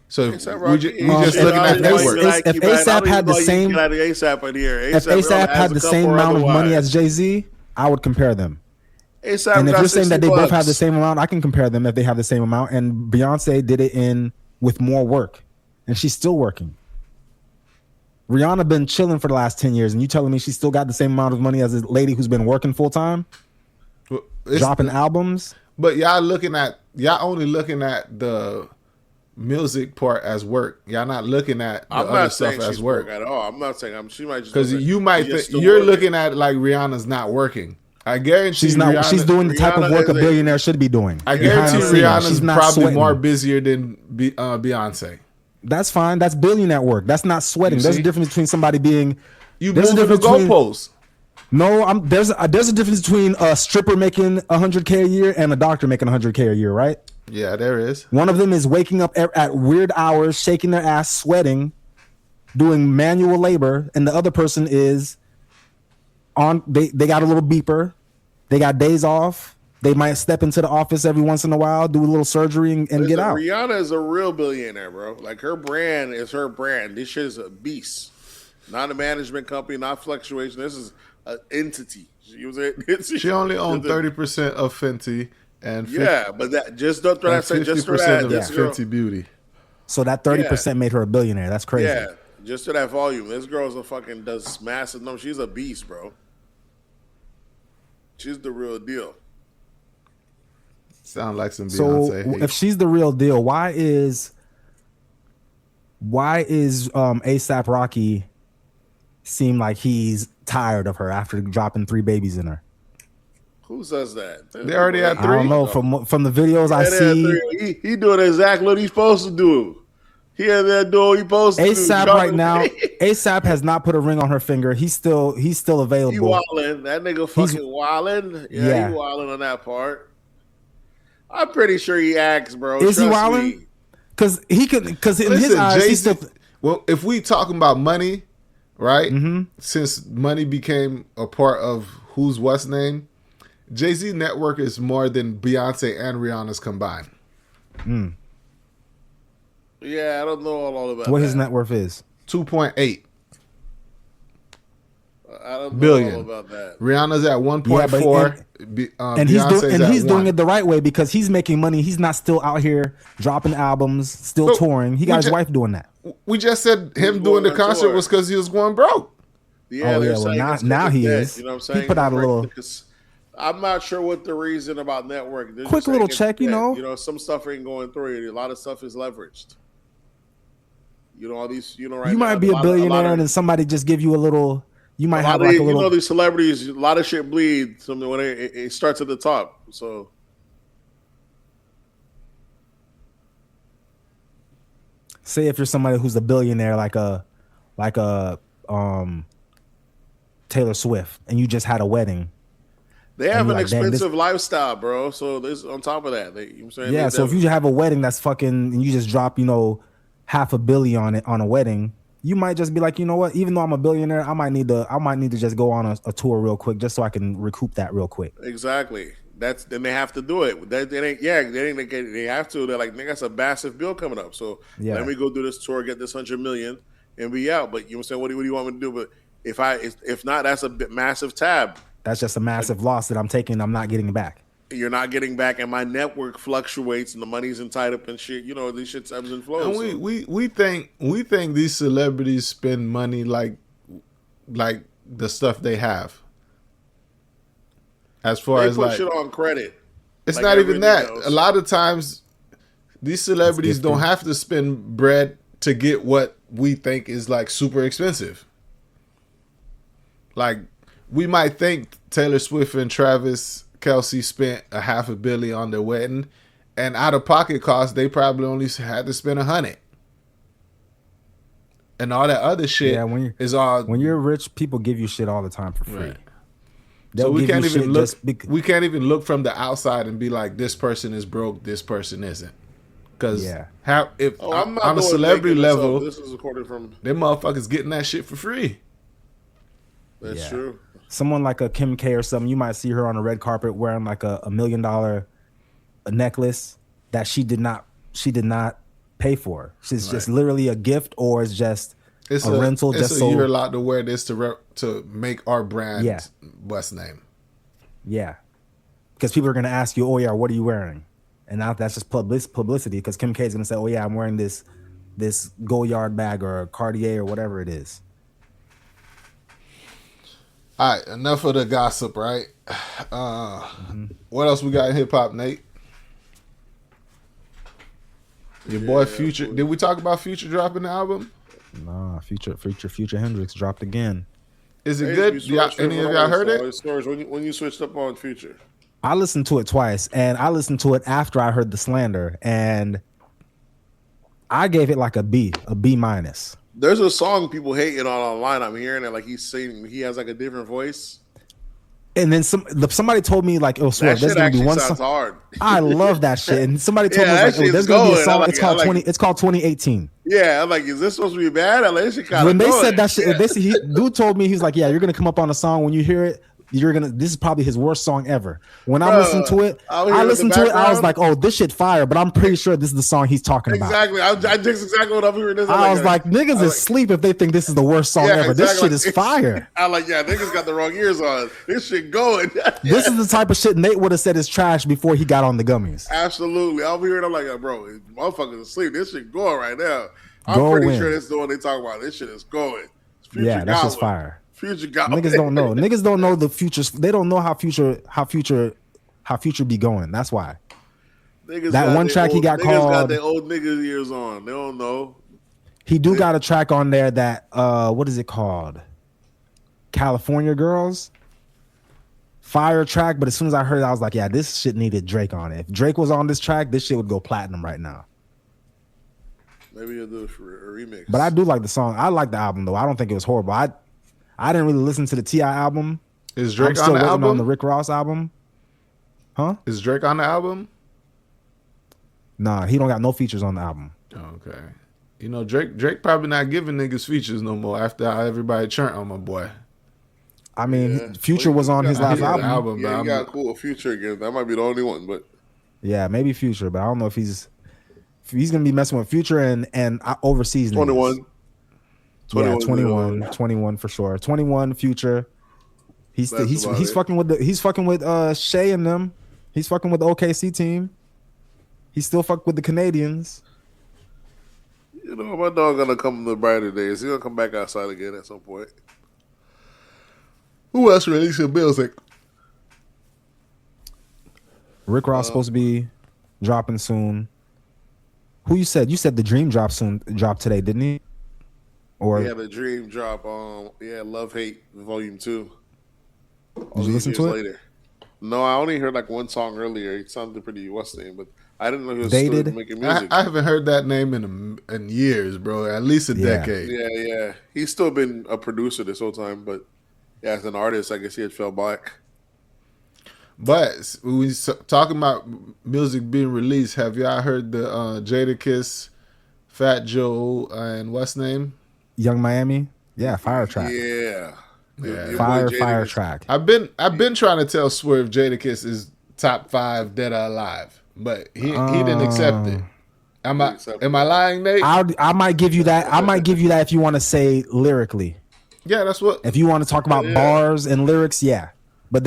So we just looking at network. If ASAP had the same, if ASAP had the same amount of money as Jay-Z, I would compare them. ASAP and if you're saying that they bucks. both have the same amount, I can compare them if they have the same amount. And Beyonce did it with more work, and she's still working. Rihanna been chilling for the last 10 years, and you telling me she still got the same amount of money as a lady who's been working full time, dropping albums? But y'all only looking at the music part as work. Y'all not looking at the other stuff as work at all. I'm not saying she might just, because you're looking at it like Rihanna's not working. I guarantee she's not. She's doing the type of work a billionaire should be doing. I guarantee Rihanna's probably more busier than Beyonce. That's fine. That's billionaire work. That's not sweating. There's a difference between somebody being. There's a difference between goalposts. No, there's a difference between a stripper making $100K a year and a doctor making $100K a year, right? Yeah, there is. One of them is waking up at weird hours, shaking their ass, sweating, doing manual labor, and the other person is on. They got a little beeper. They got days off. They might step into the office every once in a while, do a little surgery, and get out. Rihanna is a real billionaire, bro. Like, her brand is her brand. This shit is a beast. Not a management company, not fluctuation. This is an entity. She only owned 30% of Fenty. And 50, but that just don't throw that. Just for that, that's Fenty Beauty. So that 30% made her a billionaire. That's crazy. Yeah, just to that volume. This girl's does massive numbers. She's a beast, bro. She's the real deal. Sound like some Beyonce. So if she's the real deal, why is ASAP Rocky seem like he's tired of her after dropping 3 babies in her? Who says that? They already had 3. I don't know. From the videos I see, he doing exactly what he's supposed to do. He in there doing what he supposed to do. ASAP right now. ASAP has not put a ring on her finger. He's still available. He wildin'. That nigga fucking wildin'. Yeah, he wildin' on that part. I'm pretty sure he acts, bro. Is he wildin'? Because he could. Because in his eyes, he's still. Well, if we talking about money, right? Mm-hmm. Since money became a part of who's what's name, Jay-Z network is more than Beyonce and Rihanna's combined. Mm. Yeah, I don't know all about what his net worth is. 2.8. I don't know billion. all about that. Rihanna's at 1.4. And he's doing it the right way because he's making money. He's not still out here dropping albums, still touring. He got his wife doing that. We just said him doing the concert was because he was going broke. Yeah, well, now he is. You know what I'm saying? He put out a little. I'm not sure what the reason about network. Quick little check, You know, some stuff ain't going through. A lot of stuff is leveraged. You know, all these. You know, right. You now, might be a billionaire, and somebody just give you a little. You might have like a little. You know, these celebrities, a lot of shit bleeds when it starts at the top. So. Say if you're somebody who's a billionaire, like a Taylor Swift, and you just had a wedding. They have an expensive lifestyle, bro. So there's on top of that. You know what I'm saying? Yeah. So if you have a wedding that's fucking, and you just drop, $500 million on it on a wedding, you might just be like, you know what? Even though I'm a billionaire, I might need to just go on a tour real quick just so I can recoup that real quick. Exactly. Then they have to do it. They have to. They're like, nigga, that's a massive bill coming up. So let me go do this tour, get this $100 million, and be out. But you know what I'm saying? What do you want me to do? But if not, that's a massive tab. That's just a massive loss that I'm taking. I'm not getting back. You're not getting back, and my network fluctuates, and the money's tied up and shit. You know, these shit's ebbs and flows. And we think these celebrities spend money like the stuff they have. As far they as put shit on credit. It's not even that. Else. A lot of times, these celebrities don't have to spend bread to get what we think is like super expensive. Like, we might think Taylor Swift and Travis Kelce spent $500 million on their wedding, and out of pocket costs, they probably only had to spend $100. And all that other shit is all. When you're rich, people give you shit all the time for free. Right. So we can't even look. We can't even look from the outside and be like, this person is broke, this person isn't. Because if on a celebrity level, this is according from them motherfuckers getting that shit for free. That's true. Someone like a Kim K or something, you might see her on a red carpet wearing like a $1 million necklace that she did not pay for. It's just literally a gift, or it's just a rental. You're allowed to wear this to make our brand what's name. Yeah, because people are gonna ask you, oh yeah, what are you wearing? And now that's just publicity, because Kim K is gonna say, oh yeah, I'm wearing this Goyard bag or Cartier or whatever it is. All right, enough of the gossip, right? What else we got in hip hop, Nate? Your boy Future. Did we talk about Future dropping the album? Nah, Future Hendrix dropped again. Is it good? Any of y'all heard it? When you switched up on Future, I listened to it twice, and I listened to it after I heard the slander, and I gave it like a B minus. There's a song people hating on online. I'm hearing it like he's saying he has like a different voice. And then somebody told me like, oh, swear, there's gonna be one song. Hard. I love that shit. And somebody told me like, oh, there's gonna be a song. It's called 2018. Yeah, I'm like, is this supposed to be bad? I'm like, this shit kinda when they said that shit, dude told me, he's like, yeah, you're gonna come up on a song when you hear it. This is probably his worst song ever. When I listened to it, I was like, oh, this shit fire, but I'm pretty sure this is the song he's talking about. Exactly. That's exactly what I'm hearing. I was like, niggas is sleep if they think this is the worst song ever. Exactly. This shit is fire. I'm like, yeah, niggas got the wrong ears on. This shit going. This is the type of shit Nate would have said is trash before he got on the gummies. Absolutely. I'm hearing, I'm like, bro, motherfuckers asleep. This shit going right now. I'm pretty sure this is the one they talk about. This shit is going. Yeah, that's just fire. Future got niggas don't know. Niggas don't know the future. They don't know how future be going. That's why. Niggas that one track he got called. Got their old niggas years on. They don't know. He got a track on there that what is it called? California Girls. Fire track, but as soon as I heard it, I was like, yeah, this shit needed Drake on it. If Drake was on this track, this shit would go platinum right now. Maybe you'll do a remix. But I do like the song. I like the album though. I don't think it was horrible. I didn't really listen to the T.I. album. Is Drake I'm still on the waiting album? on the Rick Ross album. Huh? Is Drake on the album? Nah, he don't got no features on the album. Okay. You know, Drake probably not giving niggas features no more after how everybody churned on my boy. I mean, Future was on his last album. Yeah, he got cool Future again. That might be the only one, but yeah, maybe Future, but I don't know if he's gonna be messing with Future and overseas. 21. 21 for sure. 21 Future. He's fucking with Shay and them. He's fucking with the OKC team. He's still fucking with the Canadians. You know, my dog gonna come the brighter days. He's gonna come back outside again at some point. Who else releasing music? Rick Ross supposed to be dropping soon. Who you said? You said the Dream drop today, didn't he? Or yeah, the Dream drop. Love Hate Volume 2. Did you listen to it? Later. No, I only heard like one song earlier. It sounded pretty what's name, but I didn't know he was Dated. still making music. I haven't heard that name in years, bro. At least a decade. Yeah. He's still been a producer this whole time, but yeah, as an artist, I guess he had fell back. But when we talking about music being released, have y'all heard the Jadakiss, Fat Joe, and what's name? Young Miami? Yeah, Fire Track. Yeah. Fire Track. I've been trying to tell Swerve Jadakiss is top 5 dead or alive, but he didn't accept it. Am I lying, Nate? I might give you that. I might give you that if you want to say lyrically. Yeah, that's what. If you want to talk about bars and lyrics, yeah. But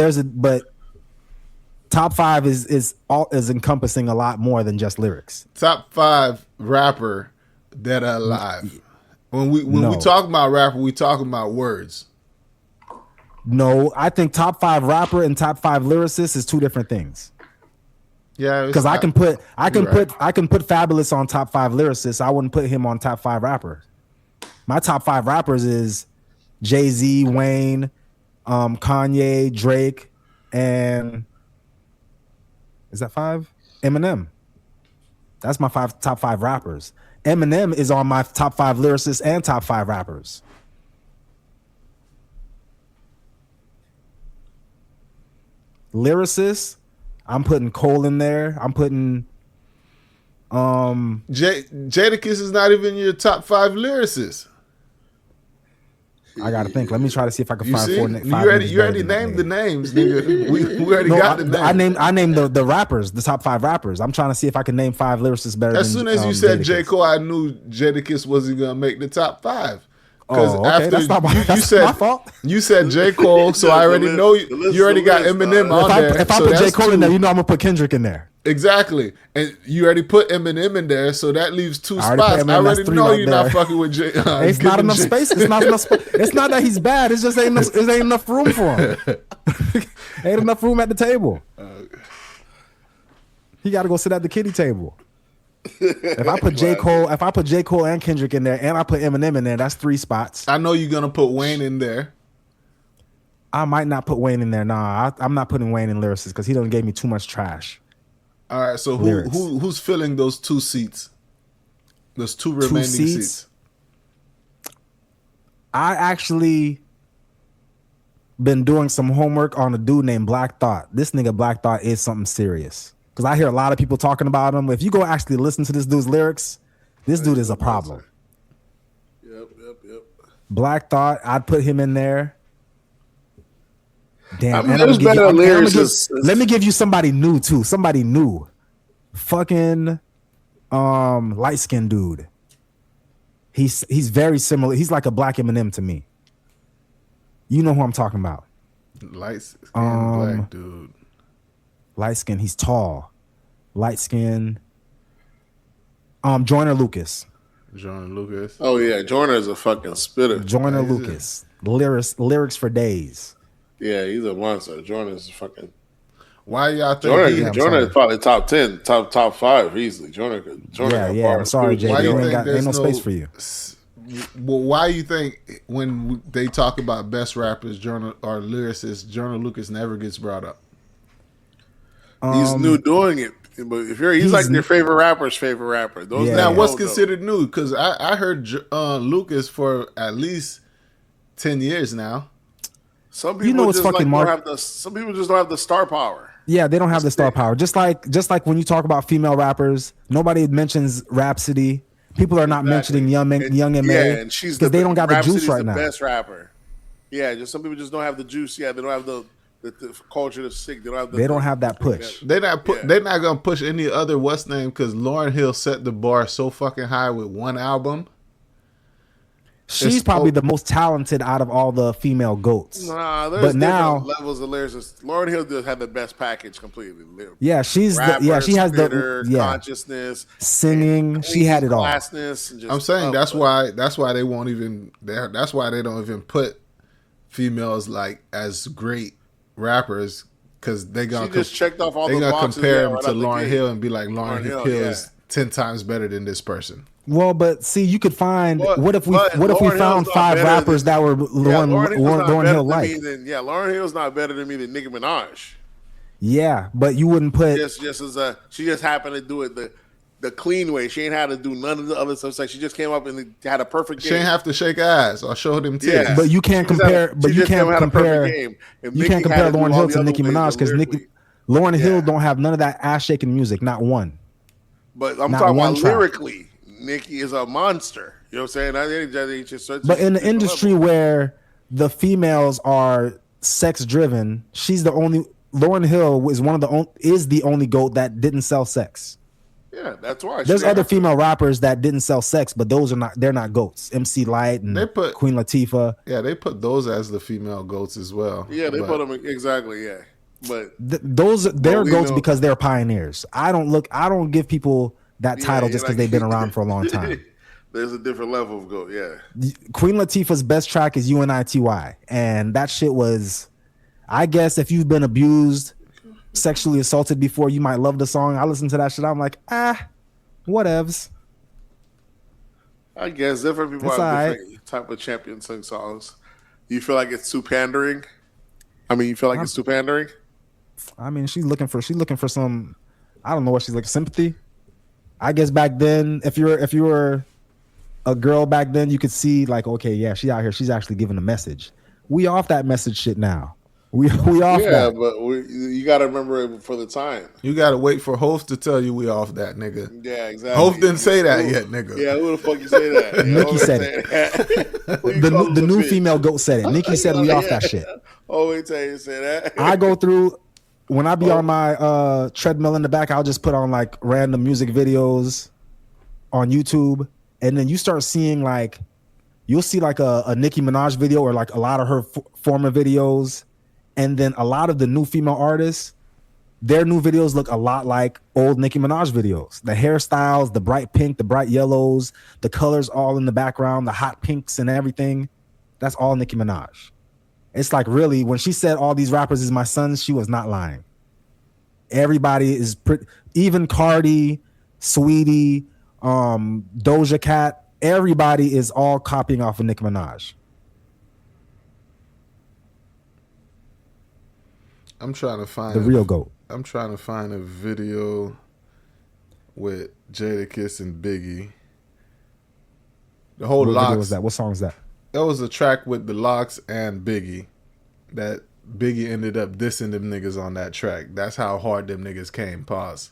top 5 is encompassing a lot more than just lyrics. Top 5 rapper dead or alive. When we talk about rapper, we talking about words. No, I think top 5 rapper and top 5 lyricist is two different things. Yeah, because I can put Fabulous on top 5 lyricists. I wouldn't put him on top 5 rapper. My top 5 rappers is Jay-Z, Wayne, Kanye, Drake, and is that 5? Eminem. That's my top 5 rappers. Eminem is on my top 5 lyricists and top 5 rappers. Lyricists, I'm putting Cole in there. I'm putting Jadakiss is not even your top 5 lyricists. I gotta think. Let me try to see if I can find 5. You already named the names, nigga. We already got the names. I named the rappers, the top 5 rappers. I'm trying to see if I can name 5 lyricists better. As soon as you said J. Cole, I knew Jadakiss wasn't gonna make the top 5. Because after that's not my fault. You said J. Cole, so I already know you already got Eminem on there. If I put J. Cole in there, you know I'm gonna put Kendrick in there. Exactly, and you already put Eminem in there, so that leaves 2 spots. I already know you're not fucking with J. It's not enough space. It's not enough. It's not that he's bad. It's just ain't enough room for him. Ain't enough room at the table. He got to go sit at the kiddie table. If I put J. Cole and Kendrick in there, and I put Eminem in there, that's 3 spots. I know you're gonna put Wayne in there. I might not put Wayne in there. Nah, I'm not putting Wayne in lyricist because he done gave me too much trash. All right, so who's filling those 2 seats? Those 2 remaining seats? I actually been doing some homework on a dude named Black Thought. This nigga Black Thought is something serious. Because I hear a lot of people talking about him. If you go actually listen to this dude's lyrics, this dude is a problem. Yep. Black Thought, I'd put him in there. Damn. Let me give you somebody new too. Somebody new. Fucking light-skinned dude. He's very similar. He's like a black Eminem to me. You know who I'm talking about. Light-skinned black dude. Light skin, he's tall. Light skin. Joyner Lucas. Oh yeah, Joyner is a fucking spitter. Joyner Lucas. Lyrics for days. Yeah, he's a monster. Joyner is fucking. Why y'all think Joyner is probably top 10, top 5 easily. Joyner. Yeah. I'm sorry, Jay. Ain't no space for you. Well, why you think when they talk about best rappers, Joyner or lyricists, Joyner Lucas never gets brought up? He's new doing it. But if he's like their favorite rapper's favorite rapper. Those now, what's considered new? Because I heard Lucas for at least 10 years now. Some people just like don't have the. Some people just don't have the star power. Yeah, they don't have the star power. Just like when you talk about female rappers, nobody mentions Rhapsody. People are not mentioning Young M.A. Yeah, and she's because they don't got the juice right now. Best rapper. Yeah, just some people just don't have the juice. Yeah, they don't have the culture to stick. They don't have that push. They're not gonna push any other what's name because Lauryn Hill set the bar so fucking high with one album. She's probably the most talented out of all the female goats. Nah, there's different levels of lyricists. Lauryn Hill just had the best package completely. Yeah, she has the consciousness, singing. She had it all. I'm saying that's why they won't even. That's why they don't even put females like as great rappers because they gonna just checked off all the boxes. They're gonna compare them to Lauryn Hill and be like Lauryn Hill is 10 times better than this person. Well, but see, you could find what if we found 5 rappers that were Lauryn Hill like? Lauryn Hill's not better than me than Nicki Minaj. Yeah, but you wouldn't put just as she just happened to do it the clean way. She ain't had to do none of the other stuff. Like she just came up and had a perfect game. She ain't have to shake ass or show them tits. Yeah. But you can't compare. You can't compare Lauryn Hill to Nicki Minaj because Lauryn Hill don't have none of that ass shaking music. Not one. But I'm talking about lyrically. Nicki is a monster. You know what I'm saying? But in the industry where the females are sex driven, she's the only. Lauryn Hill is the only GOAT that didn't sell sex. Yeah, that's why. There's other female rappers that didn't sell sex, but they're not GOATs. MC Lyte and Queen Latifah. Yeah, they put those as the female GOATs as well. Yeah, they put them exactly. Yeah, but they're GOATs because they're pioneers. I don't give people that title just because they've been around for a long time. There's a different level of GOAT. Yeah, Queen Latifah's best track is UNITY, and that shit was. I guess if you've been abused, sexually assaulted before, you might love the song. I listen to that shit. I'm like, whatevs. I guess different people have different type of champion sing songs. You feel like it's too pandering? You feel like it's too pandering? She's looking for some. I don't know what she's like. Sympathy. I guess back then, if you were a girl back then, you could see like, okay, yeah, she out here. She's actually giving a message. We off that message shit now. We off that. Yeah, but you got to remember it for the time. You got to wait for HOV to tell you we off that, nigga. Yeah, exactly. HOV didn't say that yet, nigga. Yeah, who the fuck you say that? Nicki said it. The new female GOAT said it. Nicki said we off that shit. Oh, wait till you say that. I go through, when I be on my treadmill in the back, I'll just put on like random music videos on YouTube. And then you start seeing like, you'll see like a Nicki Minaj video or like a lot of her former videos. And then a lot of the new female artists, their new videos look a lot like old Nicki Minaj videos. The hairstyles, the bright pink, the bright yellows, the colors all in the background, the hot pinks and everything. That's all Nicki Minaj. It's like really, when she said all these rappers is my sons, she was not lying. Everybody is pretty, even Cardi, Sweetie, Doja Cat, everybody is all copying off of Nicki Minaj. I'm trying to find the real GOAT. I'm trying to find a video with Jadakiss and Biggie. The whole Locks. What was that? What song is that? That was a track with the Locks and Biggie. That Biggie ended up dissing them niggas on that track. That's how hard them niggas came. Pause.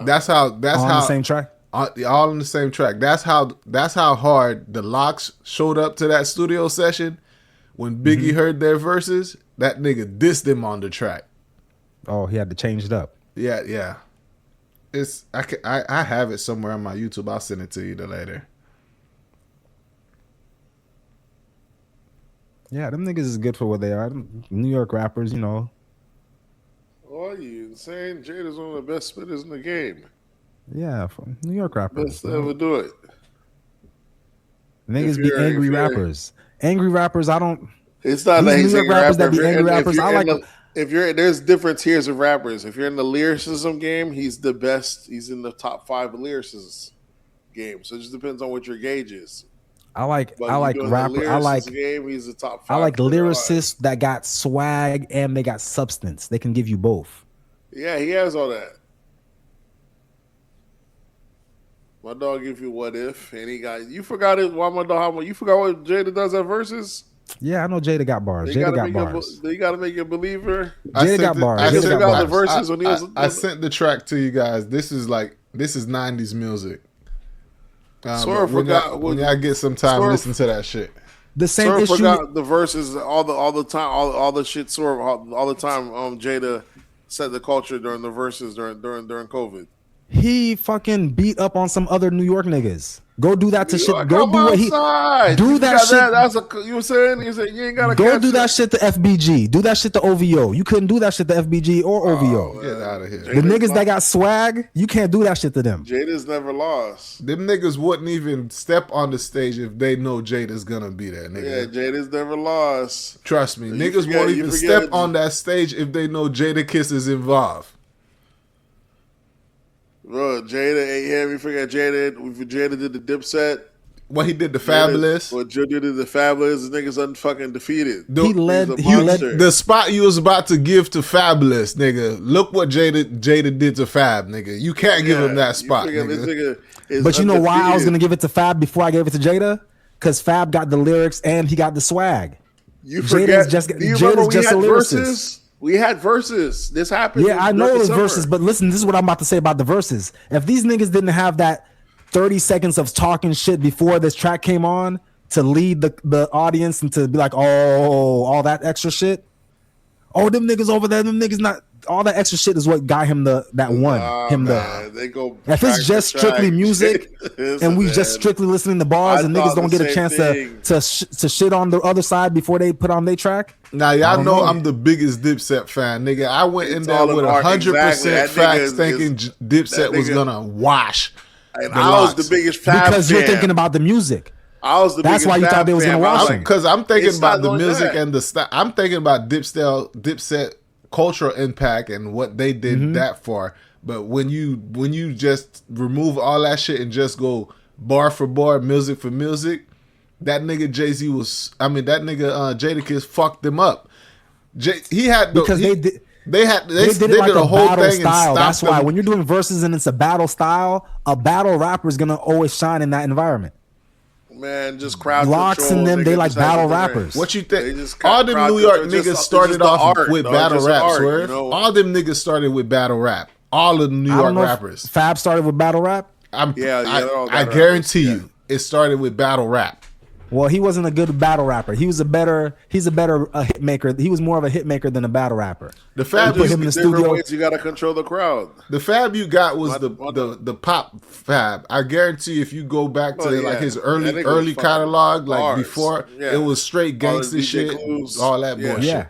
That's how the same track. All on the same track. That's how hard the Locks showed up to that studio session. When Biggie heard their verses, that nigga dissed them on the track. Oh, he had to change it up. Yeah. I have it somewhere on my YouTube. I'll send it to you later. Yeah, them niggas is good for what they are. Them New York rappers, you know. Oh, you insane? Jada's one of the best spitters in the game. Yeah, New York rappers. Best to ever do it. Niggas be angry rappers. Angry rappers, I don't. It's not that he's angry rappers that be angry rappers. I like. There's different tiers of rappers. If you're in the lyricism game, he's the best. He's in the top 5 lyricists game. So it just depends on what your gauge is. I like rapper. I like game. He's the top 5. I like lyricists that got swag and they got substance. They can give you both. Yeah, he has all that. My dog give you what if, and he got you forgot it. Why my dog? You forgot what Jada does at verses. Yeah, I know Jada got bars. Jada got bars. You got to make you a believer. Jada got bars. I Jada got the bars. verses when he was. I sent the track to you guys. This is 90s music. When y'all get some time, listen to that shit. The same Swerve issue. Forgot the verses all the time, all the shit. Swerve all the time. Jada set the culture during the verses during COVID. He fucking beat up on some other New York niggas. Go do that to shit. Go Come do what he outside. do. You That shit. That's you were saying. You said you ain't gotta go catch do it. that shit to FBG. Do that shit to OVO. You couldn't do that shit to FBG or OVO. Get out of here. The niggas that got swag, you can't do that shit to them. Jada's never lost. Them niggas wouldn't even step on the stage if they know Jada's gonna be there, nigga. Yeah, Jada's never lost. Trust me, niggas won't even step on that stage if they know Jada Kiss is involved. Bro, Jada ain't here. We forgot Jada. Jada did the Dipset. What he did the Fabulous. What Jada did the Fabulous. The niggas unfucking defeated. He led the spot you was about to give to Fabulous, nigga. Look what Jada did to Fab, nigga. You can't give him that spot, nigga. But you know why I was gonna give it to Fab before I gave it to Jada? Because Fab got the lyrics and he got the swag. You forget? Jada's just a lyricist. We had verses. This happened. Yeah, I know it was verses, but listen, this is what I'm about to say about the verses. If these niggas didn't have that 30 seconds of talking shit before this track came on to lead the audience and to be like, oh, all that extra shit. Oh, them niggas over there, them niggas not. All that extra shit is what got him they go. If it's just strictly music and we just strictly listening to bars and niggas don't get a chance to shit on the other side before they put on their track. Now y'all know I'm the biggest Dipset fan, nigga. I went in there with 100% facts thinking Dipset was gonna wash. And I was the biggest fan because you're thinking about the music. That's why you thought they was gonna wash them. Because I'm thinking about the music and the style. I'm thinking about Dipset cultural impact and what they did that for. But when you just remove all that shit and just go bar for bar, music for music, that nigga Jay-Z Jadakiss fucked them up. They did a whole thing style. That's why when you're doing verses and it's a battle style, a battle rapper is gonna always shine in that environment. Man, just crowd Locks control. And them, they like battle rappers. What you think? All them New York niggas started off with battle rap, Swerve. All them niggas started with battle rap. All of the New York rappers. Fab started with battle rap? I guarantee you, it started with battle rap. Well, he wasn't a good battle rapper. He's a better hit maker. He was more of a hit maker than a battle rapper. The Fab put him in the studio. Ways you got to control the crowd. The Fab you got was the pop Fab. I guarantee you, if you go back to his early catalog, like bars. Before, it was straight gangster shit, all that bullshit. Yeah.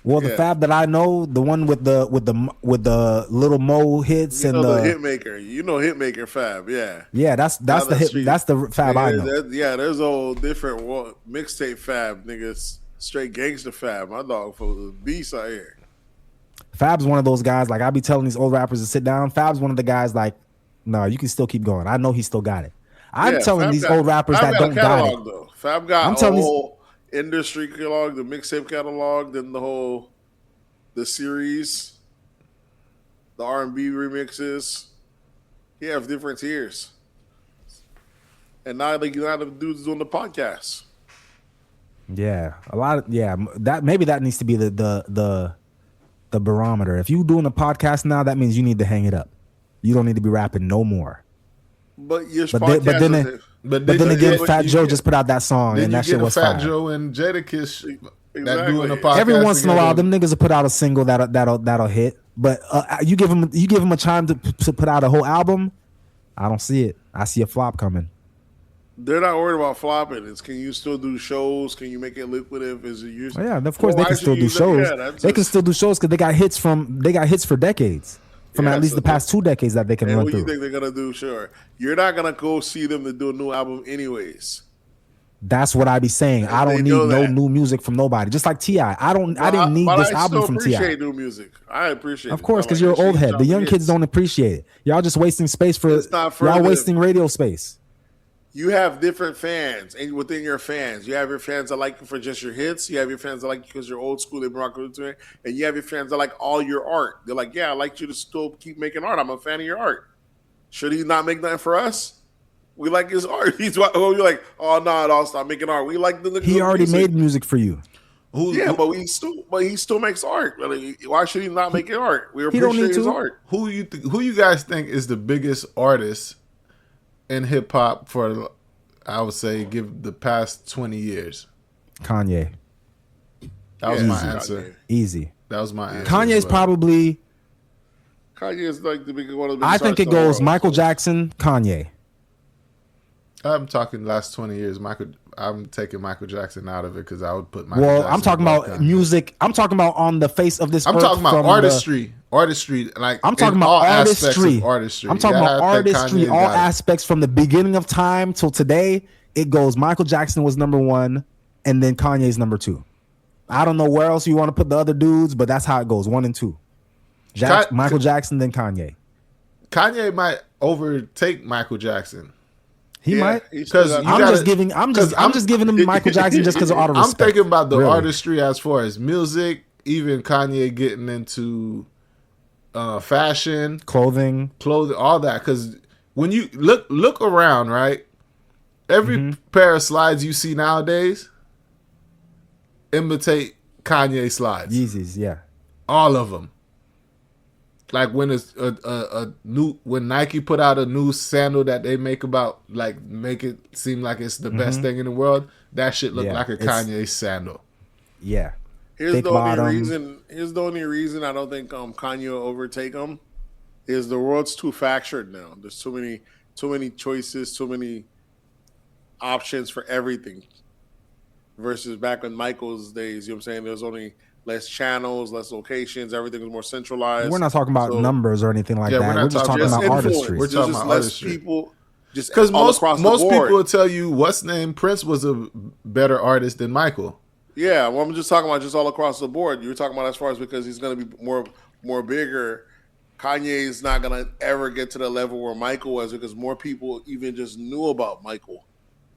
Well, the Fab that I know, the one with the little Mo hits and the hitmaker, hitmaker Fab, that's the hit. That's the Fab I know. There's a whole different mixtape Fab, niggas, straight gangster Fab. My dog for the beast out here. Fab's one of those guys. Like I be telling these old rappers to sit down. Fab's one of the guys. Like, no, you can still keep going. I know he still got it. I'm telling these old rappers that don't got it. Though. Fab got a whole industry catalog, the mixtape catalog, then the series, the R&B remixes. He have different tiers, and now the dudes doing the podcast. Yeah, that needs to be the barometer. If you doing a podcast now, that means you need to hang it up. You don't need to be rapping no more. But then again, Fat Joe just put out that song, and that shit was fire. Fat Joe and Jadakiss that doing a podcast. Every once in a while, them niggas will put out a single that'll hit. But you give them a time to put out a whole album. I don't see it. I see a flop coming. They're not worried about flopping. It's can you still do shows? Can you make it lucrative? Is it usually? Yeah, of course they can still do shows. They can still do shows because they got hits for decades. From at least the past 2 decades that they can run through. What do you think they're gonna do? Sure, you're not gonna go see them to do a new album anyways. That's what I be saying. I don't need no new music from nobody. Just like T.I. I didn't need this album from T.I. I appreciate new music. I appreciate it. Of course, because you're an old head. The young kids don't appreciate it. Y'all just wasting space y'all wasting radio space. You have different fans, and within your fans, you have your fans that like you for just your hits. You have your fans that like you because you're old school, they rock to it, and you have your fans that like all your art. They're like, yeah, I like you to still keep making art. I'm a fan of your art. Should he not make nothing for us? We like his art. You're like, oh no, I'll stop making art. We like the. He already made music for you. But he still makes art. Why should he not make art? We appreciate his art. Who you guys think is the biggest artist in hip hop for? I would say give the past 20 years. Kanye. That was my answer. Easy. That was my answer. Kanye's probably. Kanye is like the big one of the. I think it goes Michael Jackson, Kanye. I'm talking last 20 years. I'm taking Michael Jackson out of it because I would put Michael Jackson. I'm talking about music. I'm talking about on the face of this. I'm talking about artistry. Like I'm talking about all artistry. Artistry. I'm talking about artistry. All aspects from the beginning of time till today. It goes. Michael Jackson was number one, and then Kanye's number two. I don't know where else you want to put the other dudes, but that's how it goes. 1 and 2. Michael Jackson, then Kanye. Kanye might overtake Michael Jackson. He might, because I'm just giving him Michael Jackson just because of all the respect. I'm thinking about the artistry as far as music, even Kanye getting into fashion, clothing, all that. Because when you look around, right, every pair of slides you see nowadays imitate Kanye slides. Yeezys, yeah, all of them. Like when it's when Nike put out a new sandal that they make it seem like it's the best thing in the world, that shit look like a Kanye sandal. Yeah. Here's the only reason I don't think Kanye will overtake him is the world's too fractured now. There's too many choices, too many options for everything. Versus back in Michael's days, you know what I'm saying? There's only less channels, less locations, everything was more centralized. We're not talking about numbers or anything like that. We're just talking about artistry. We're talking about less artistry. People, just because most people will tell you what's name Prince was a better artist than Michael. Yeah, well, I'm just talking about just all across the board. You're talking about as far as because he's going to be more bigger. Kanye is not going to ever get to the level where Michael was because more people even just knew about Michael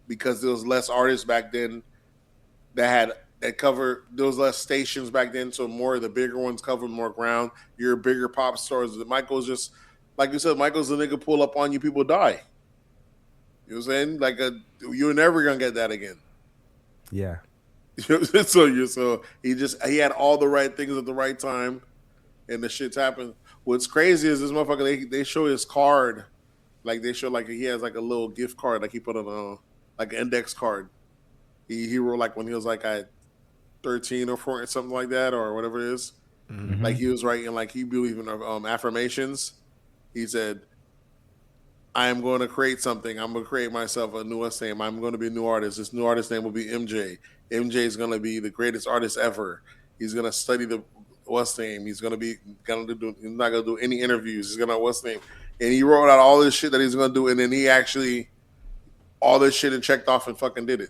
because there was less artists back then that covered, there was less stations back then, so more of the bigger ones covered more ground. Your bigger pop stars. Michael's just, like you said, Michael's the nigga pull up on you, people die. You know what I'm saying? You're never going to get that again. Yeah. So he had all the right things at the right time, and the shit's happened. What's crazy is this motherfucker. They show his card, like they show like he has like a little gift card, like he put on like an index card. He wrote like when he was like at 13 or 14, something like that, or whatever it is. Mm-hmm. Like he was writing like he believed in affirmations. He said, "I am going to create something. I'm going to create myself a newest name. I'm going to be a new artist. This new artist name will be MJ. MJ is going to be the greatest artist ever. He's going to study the what's name. He's not going to do any interviews. He's going to what's name." And he wrote out all this shit that he's going to do, and then he actually all this shit and checked off and fucking did it.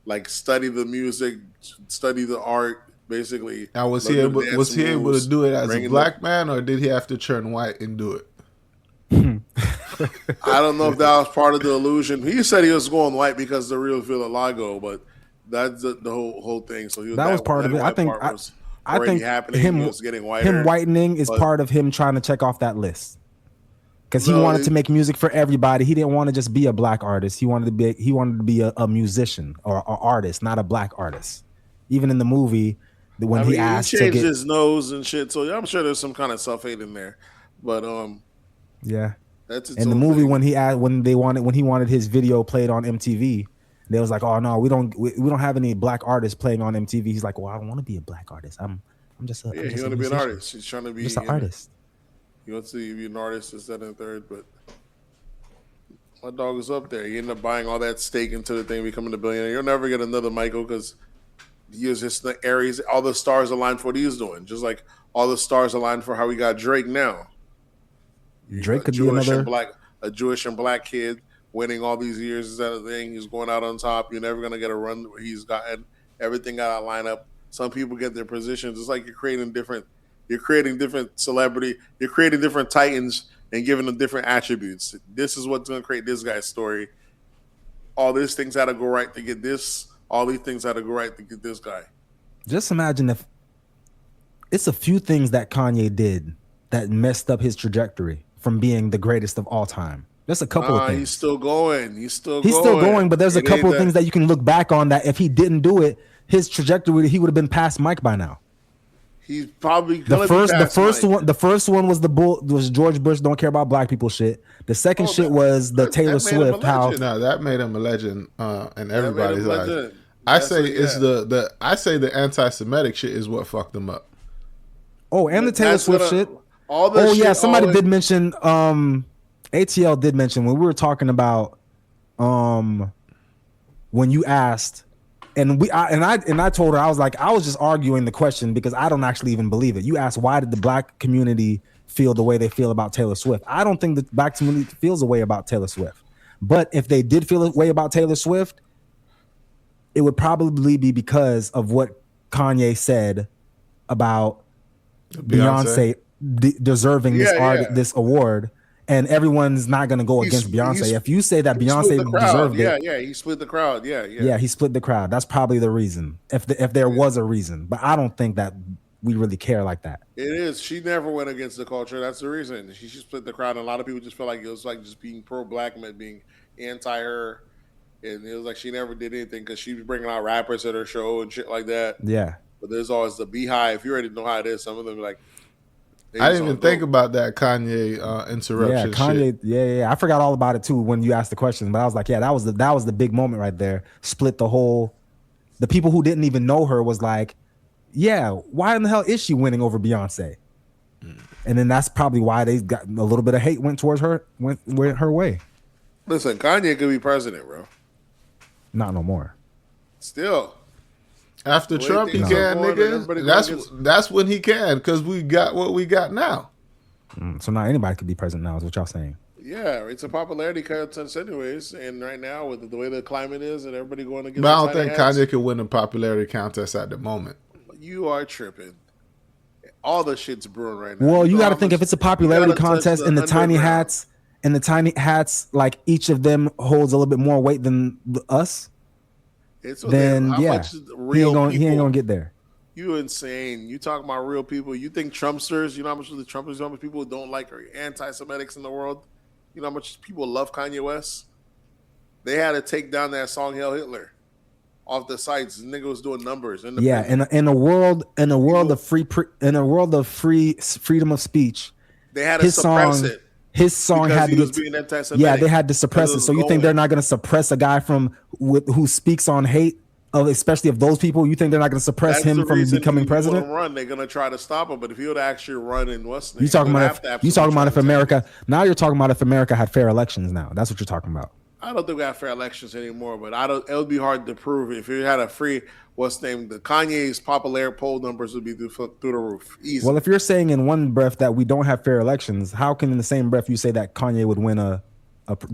Like study the music, study the art, basically. Now was he able to do it as a black man, or did he have to turn white and do it? I don't know if that was part of the illusion. He said he was going white because the real Villalago, but that's the whole thing. So that was part of it. I think him was getting whiter. Him whitening is part of him trying to check off that list. Because he wanted to make music for everybody. He didn't want to just be a black artist. He wanted to be a musician or an artist, not a black artist. Even in the movie, when he asked he changed his nose and shit. So I'm sure there's some kind of self-hate in there. But yeah, that's in the movie thing. when he wanted his video played on MTV. They was like, "Oh no, we don't have any black artists playing on MTV." He's like, "Well, I don't want to be a black artist. I'm just he want to be an artist. He's trying to be just an artist." He wants to be an artist instead of third, but my dog is up there. He ended up buying all that stake into the thing, becoming a billionaire. You'll never get another Michael because he was just the Aries. All the stars aligned for what he's doing, just like all the stars aligned for how we got Drake now. Drake could be another a Jewish and black kid winning all these years. Is that a thing? He's going out on top. You're never gonna get a run where he's gotten everything got a lineup. Some people get their positions. It's like you're creating different celebrity. You're creating different titans and giving them different attributes. This is what's going to create this guy's story. All these things had to go right to get this. All these things had to go right to get this guy. Just imagine if it's a few things that Kanye did that messed up his trajectory. from being the greatest of all time. There's a couple of things. He's still going. He's still going, but there's a couple of things that you can look back on that if he didn't do it, his trajectory, he would have been past Mike by now. He's probably the first one was George Bush don't care about black people shit. The second shit was the Taylor Swift. No, that made him a legend, and everybody's like, I say the anti-Semitic shit is what fucked him up. Oh, and the Taylor Swift shit. Somebody did mention. ATL did mention when we were talking about when you asked, and I told her, I was like, I was just arguing the question because I don't actually even believe it. You asked, why did the black community feel the way they feel about Taylor Swift? I don't think the black community feels a way about Taylor Swift. But if they did feel a way about Taylor Swift, it would probably be because of what Kanye said about Beyonce deserving this award. And everyone's not going to go against Beyonce. If you say that Beyonce deserved it. Yeah, he split the crowd. Yeah, he split the crowd. That's probably the reason. If there was a reason. But I don't think that we really care like that. It is. She never went against the culture. That's the reason. She split the crowd. And a lot of people just feel like it was like just being pro-black men, being anti-her. And it was like she never did anything because she was bringing out rappers at her show and shit like that. Yeah. But there's always the beehive. You already know how it is. Some of them are like, I didn't even think about that Kanye interruption. Yeah, Kanye. Shit. Yeah. I forgot all about it too when you asked the question. But I was like, yeah, that was the big moment right there. Split the whole. The people who didn't even know her was like, yeah, why in the hell is she winning over Beyonce? And then that's probably why they got a little bit of hate went her way. Listen, Kanye could be president, bro. Not no more. Still. After Trump, he can, nigga. That's when he can, because we got what we got now. So now anybody could be president now, is what y'all saying. Yeah, it's a popularity contest anyways. And right now, with the way the climate is and everybody going against, but I don't think Kanye could win a popularity contest at the moment. You are tripping. All the shit's brewing right now. Well, you got to think if it's a popularity contest and the tiny hats, like each of them holds a little bit more weight than us. Then he ain't gonna get there. You insane. You talking about real people. You think Trumpsters, you know how much of the Trumpsters, how much people don't like are anti-Semitics in the world? You know how much people love Kanye West? They had to take down that song Hail Hitler off the sites. The nigga was doing numbers. In a world of freedom of speech, they had to suppress it. His song had to get. Yeah, they had to suppress it. So you think they're not going to suppress a guy who speaks on hate, especially of those people? You think they're not going to suppress him from becoming president? They're going to try to stop him. But if he would actually run in what's you talking about if America? Now you're talking about if America had fair elections. Now that's what you're talking about. I don't think we have fair elections anymore, but it would be hard to prove if you had a free the Kanye's popular poll numbers would be through the roof. Easy. Well, if you're saying in one breath that we don't have fair elections, how can in the same breath you say that Kanye would win the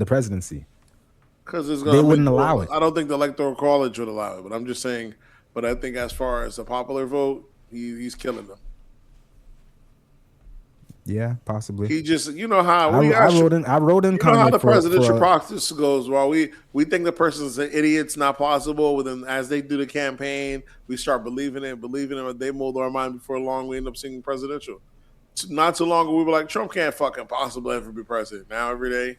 presidency? Because they wouldn't allow it. I don't think the Electoral College would allow it, but I'm just saying. But I think as far as a popular vote, he's killing them. Yeah, possibly. He just, you know how I wrote in. You know how the presidential process goes. While we think the person's an idiot, it's not possible. But then, as they do the campaign, we start believing it. They mold our mind. Before long, we end up seeing presidential. Not too long ago, we were like, Trump can't fucking possibly ever be president. Now every day,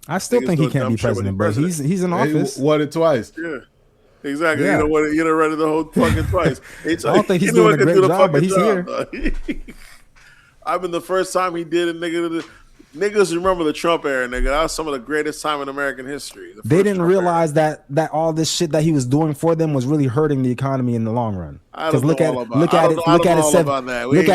I still think he can't be president, but he's in office. He won it twice. Yeah. Exactly. Yeah. You know what? You done read it the whole fucking twice. I don't think he's doing a great job, but he's here. I've been the first time he did it, nigga. Niggas remember the Trump era, nigga. That was some of the greatest time in American history. They didn't realize that all this shit that he was doing for them was really hurting the economy in the long run. Because look at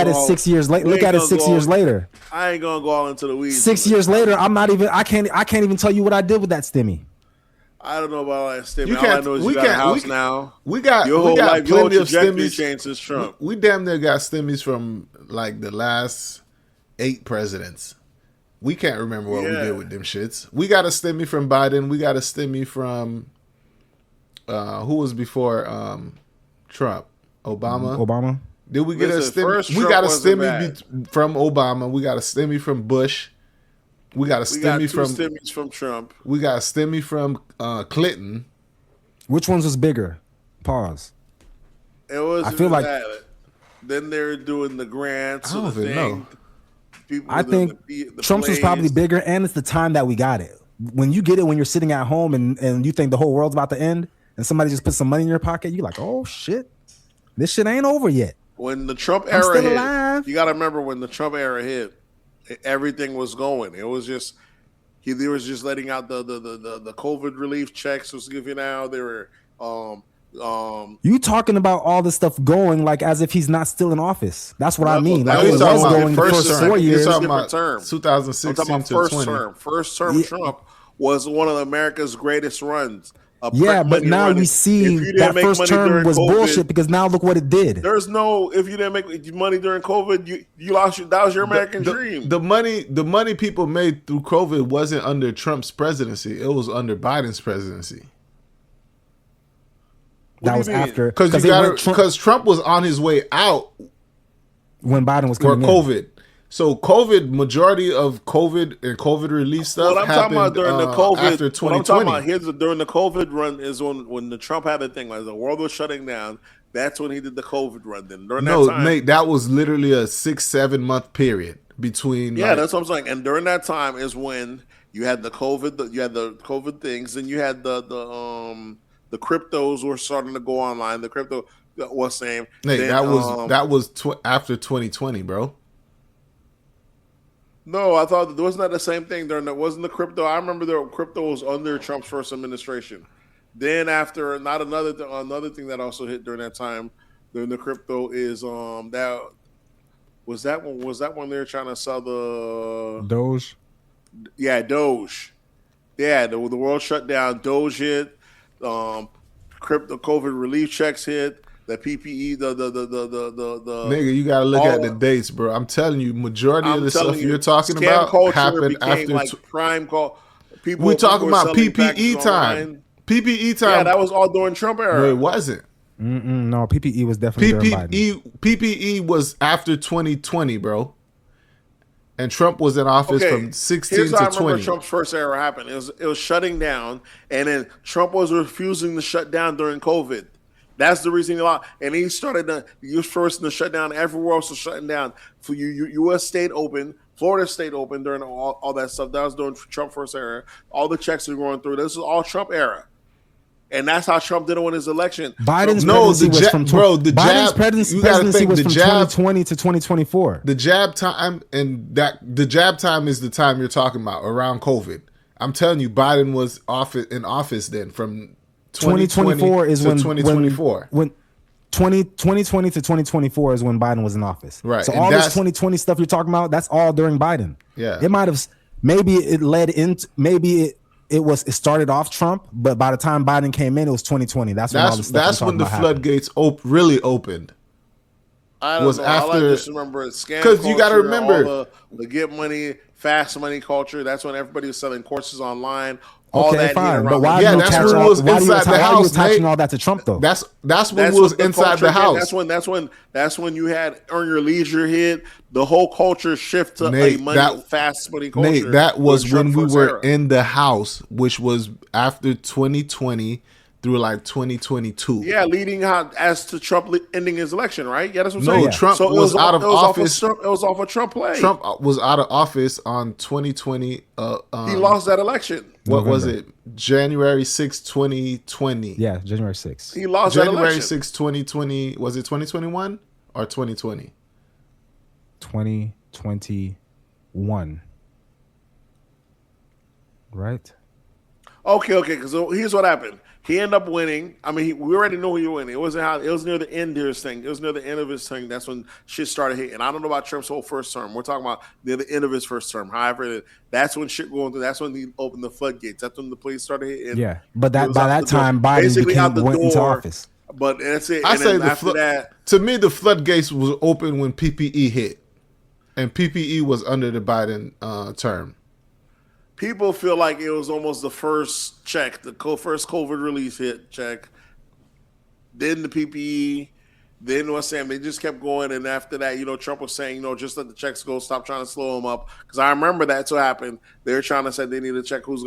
it 6 years later. Look at it 6 years later. I ain't gonna go all into the weeds. 6 years later, I can't even tell you what I did with that stimmy. I don't know about all that stimmy. All I know is you got a house now. We got plenty of stimmies changed since Trump. We damn near got stimmies from like the last 8 presidents. We can't remember what we did with them shits. We got a stimmy from Biden. We got a stimmy from who was before Trump? Obama. Did we get a stimmy? We got a stimmy from Obama. We got a stimmy from Bush. We got a stimmy stimmies from Trump. We got a stimmy from Clinton. Which ones was bigger? Pause. It was. I feel like that. Then they're doing the grants. I don't even know. people. I think the Trump's was probably bigger, and it's the time that we got it. When you get it when you're sitting at home and you think the whole world's about to end, and somebody just puts some money in your pocket, you're like, oh shit, this shit ain't over yet. When the Trump era hit, you got to remember when the Trump era hit, everything was going. It was just they was just letting out the COVID relief checks was giving out. They were you talking about all this stuff going like as if he's not still in office. That's what I mean. Like it was going the first 4 years. Different term. 2016 to 20. First term Trump was one of America's greatest runs. Yeah, but now we see that first term was bullshit because now look what it did. There's no, if you didn't make money during COVID, you lost that was your American dream. The money people made through COVID wasn't under Trump's presidency. It was under Biden's presidency. That was after because Trump was on his way out when Biden was coming COVID. In. So majority of COVID and COVID relief stuff happened talking about during the COVID after 2020. What I'm talking about during the COVID run is when the Trump had the thing like the world was shutting down. That's when he did the COVID run. Then during that time, Nate, that was literally a 6-7 month period between. Yeah, that's what I'm saying. And during that time is when you had the COVID things, and you had the cryptos were starting to go online. The crypto was saying Nate, that was after 2020, bro. No, I thought wasn't that the same thing during that wasn't the crypto. I remember the crypto was under Trump's first administration. Then after another thing that also hit during that time during the crypto is that was when they were trying to sell the Doge. Yeah, Doge. Yeah, the world shut down. Doge hit. Crypto COVID relief checks hit. The PPE, the nigga, you gotta look at the dates, bro. I'm telling you, majority of the stuff you're talking about happened after prime call. People we talking about PPE time. Online. PPE time. Yeah, that was all during Trump era. No, it wasn't. No, PPE was definitely during Biden. PPE was after 2020, bro. And Trump was in office from 16 to 20. I remember Trump's first era happened. It was shutting down, and then Trump was refusing to shut down during COVID. That's the reason he lost. And he was first to shut down. Everywhere else was shutting down. For U.S. stayed open. Florida stayed open during all that stuff. That was during Trump first era. All the checks were going through. This is all Trump era. And that's how Trump didn't win his election. Biden's presidency was from 2020 to 2024. The jab time the jab time is the time you're talking about around COVID. I'm telling you, Biden was in office then from 2024 is when 2024. When 2020 to 2024 is when Biden was in office. Right. So all this 2020 stuff you're talking about, that's all during Biden. Yeah. It might have it started off Trump, but by the time Biden came in, it was 2020 . That's when the floodgates really opened. I don't know. I just remember scam because you got to remember the get money, fast money culture. That's when everybody was selling courses online. Okay, fine. But why do you attaching all that to Trump though? That's when we was inside the house. That's when you had earn your leisure hit. The whole culture shift to fast money culture. Nate, that was when we were in the house, which was after 2020 through like 2022. Yeah, leading out as to Trump ending his election, right? Yeah, that's what I'm saying. No, Trump was out of office. It was off a Trump play. Trump was out of office on 2020. He lost that election. What was it? January 6, 2020. Yeah, January 6. He lost that election. January 6, 2020. Was it 2021 or 2020? 2021. Right? Okay. Because here's what happened. He ended up winning. I mean, we already know he was winning. It was near the end of his thing. It was near the end of his thing. That's when shit started hitting. I don't know about Trump's whole first term. We're talking about near the end of his first term. However, that's when shit going through. That's when he opened the floodgates. That's when the police started hitting. Yeah, but by that time, Biden went into office. But that's it. I say to me, the floodgates was open when PPE hit, and PPE was under the Biden term. People feel like it was almost the first check, the first COVID relief hit check. Then the PPE. Then what's saying they just kept going, and after that, Trump was saying, just let the checks go. Stop trying to slow them up. Because I remember that's what happened. They were trying to say they need to check who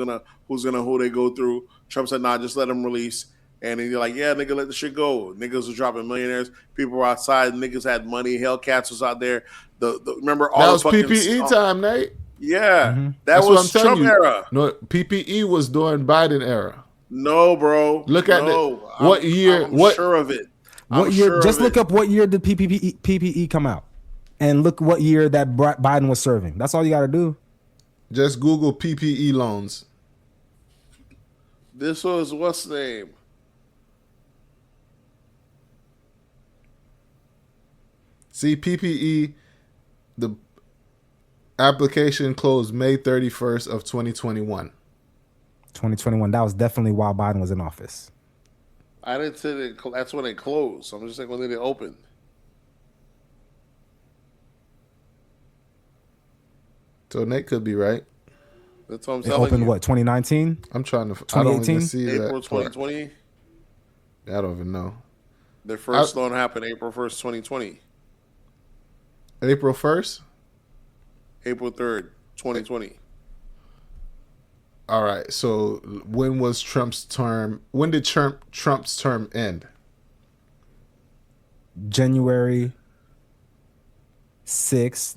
they go through. Trump said, nah, just let them release. And then you're like, yeah, nigga, let the shit go. Niggas was dropping millionaires. People were outside. Niggas had money. Hellcats was out there. Remember all that the was fucking PPE time, Nate. Yeah, that That's was Trump you. era. No, PPE was during Biden era. No, bro. Look at what year? I'm sure of it. What year? Just look up what year did PPE come out, and look what year that Biden was serving. That's all you got to do. Just Google PPE loans. This was what's the name? See, PPE, the application closed May 31st of 2021. 2021. That was definitely while Biden was in office. I didn't say that that's when it closed. I'm just saying when they opened. So Nate could be right. That's what I'm It telling opened you. what, 2019? I'm trying to. I 2018? don't even see April that. 2020. I don't even know. The first loan happened April 1st, 2020. April 1st? April 3rd, 2020. All right. So when was Trump's term? When did Trump's term end? January 6th,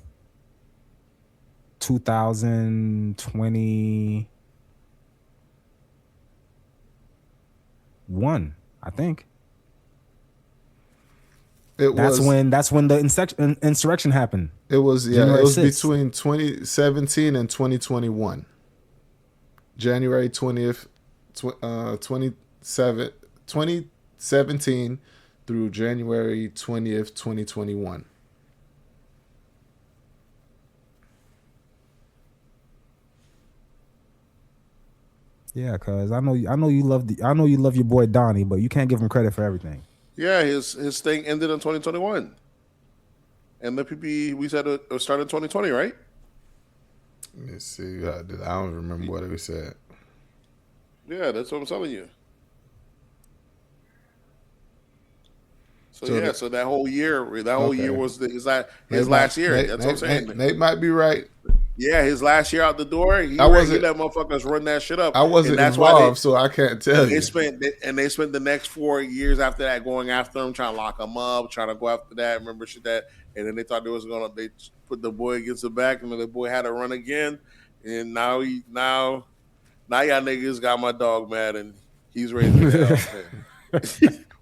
2021, I think. That's when the insurrection happened. It was January it was 6th. between 2017 and 2021. January 20th, 2017 through January 20th, 2021. Yeah, cause I know you love your boy Donnie, but you can't give him credit for everything. Yeah, his thing ended in 2021. And the PPE, we said it started in 2020, right? Let me see. I don't remember what we said. Yeah, that's what I'm telling you. So that whole year was his last year. That's what I'm saying. Nate might be right. Yeah, his last year out the door, he let motherfuckers run that shit up. I wasn't involved, so I can't tell you. They spent the next 4 years after that going after him, trying to lock him up, trying to go after that. Remember shit that, and then they thought they put the boy against the back, and then the boy had to run again, and now y'all niggas got my dog mad, and he's raising hell.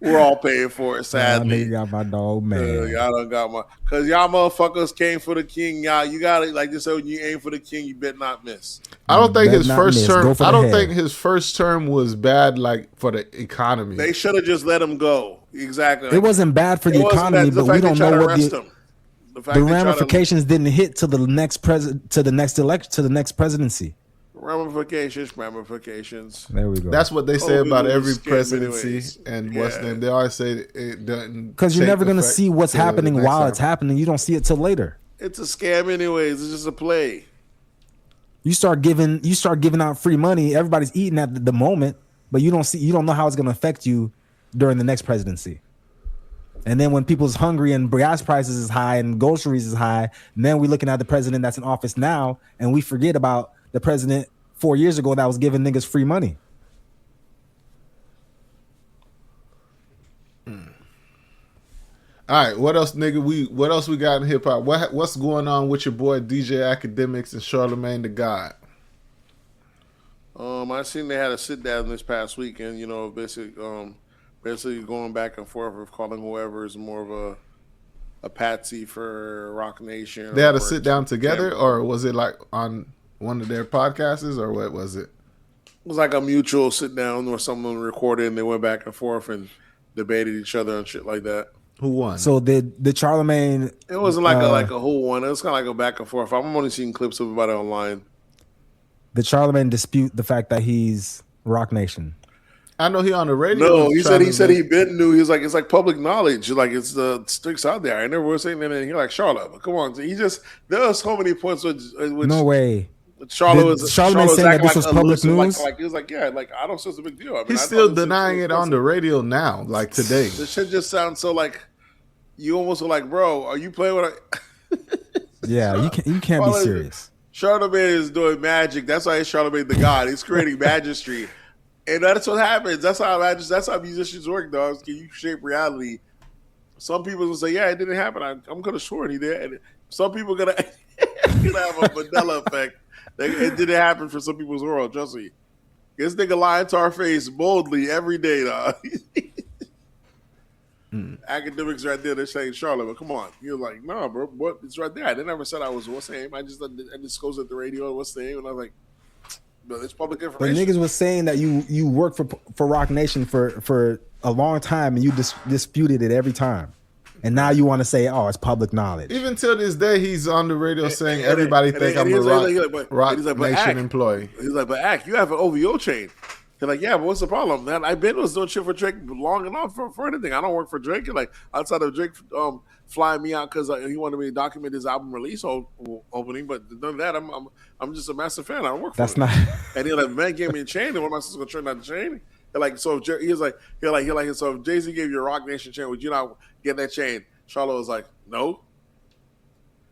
We're all paying for it, sadly. Nigga got my dog mad. Y'all done got because y'all motherfuckers came for the king. Y'all, you got it. Like this, when you aim for the king, you better not miss. I don't think his first term. I don't think his first term was bad, like for the economy. They should have just let him go. Exactly. It wasn't bad for the economy, but we don't know what the ramifications didn't hit to the next presidency. Ramifications. There we go. That's what they say about every presidency and what's name. They always say it doesn't. Because you're never gonna see what's happening while it's happening. You don't see it till later. It's a scam, anyways. It's just a play. You start giving out free money. Everybody's eating at the moment, but you don't know how it's gonna affect you during the next presidency. And then when people's hungry and gas prices is high and groceries is high, and then we're looking at the president that's in office now, and we forget about the president 4 years ago that was giving niggas free money. All right, what else, nigga? What else we got in hip hop? What's going on with your boy DJ Academics and Charlemagne the God? I seen they had a sit down this past weekend. Basically going back and forth with calling whoever is more of a patsy for Rock Nation. They had a sit down together, or was it like on one of their podcasts, or what was it? It was like a mutual sit down where someone recorded and they went back and forth and debated each other and shit like that. Who won? So did Charlemagne? It wasn't like a who won. It was kind of like a back and forth. I'm only seeing clips of about it online. Did Charlemagne dispute the fact that he's Rock Nation? I know he on the radio. No, he said he been knew. He was like, it's like public knowledge. Like it's the sticks out there. I never was saying anything. He like Charlotte, but come on. There are so many points which no way. Charlotte Charlemagne saying that this was public news. Like he was like, yeah, like I don't see it's a big deal. I mean, he's still denying it on the radio now, like today. The shit just sounds so like you almost are like, bro, are you playing with? Yeah, you can't be serious. Charlemagne is doing magic. That's why he's Charlemagne the God. He's creating magistry. And that's what happens. That's how musicians work, dogs. Can you shape reality? Some people will say, "Yeah, it didn't happen." I'm gonna swear he did. And some people gonna have a Mandela effect. It didn't happen for some people's world. Trust me. This nigga lying to our face boldly every day, dog. Academics right there, they're saying Charlotte, but come on. You're like, nah, bro, what? It's right there. They never said I was what's the name. I disclosed at the radio what's the name, and I was like, but it's public information. But niggas was saying that you worked for Rock Nation for a long time and you disputed it every time. And now you want to say, oh, it's public knowledge. Even till this day, he's on the radio saying everybody think I'm a Rock Nation employee. He's like, but Ack, you have an OVO chain. He's like, yeah, but what's the problem? Man, I've been doing shit for Drake long enough for anything. I don't work for Drake. Like, outside of Drake flying me out because he wanted me to document his album release opening, but none of that. I'm just a massive fan. I don't work for That's him. not. And he's like, man gave me a chain, and what am I supposed to turn out the chain? And like, so if he's like, so if Jay-Z gave you a Rock Nation chain, would you not get that chain? Charlotte was like, no.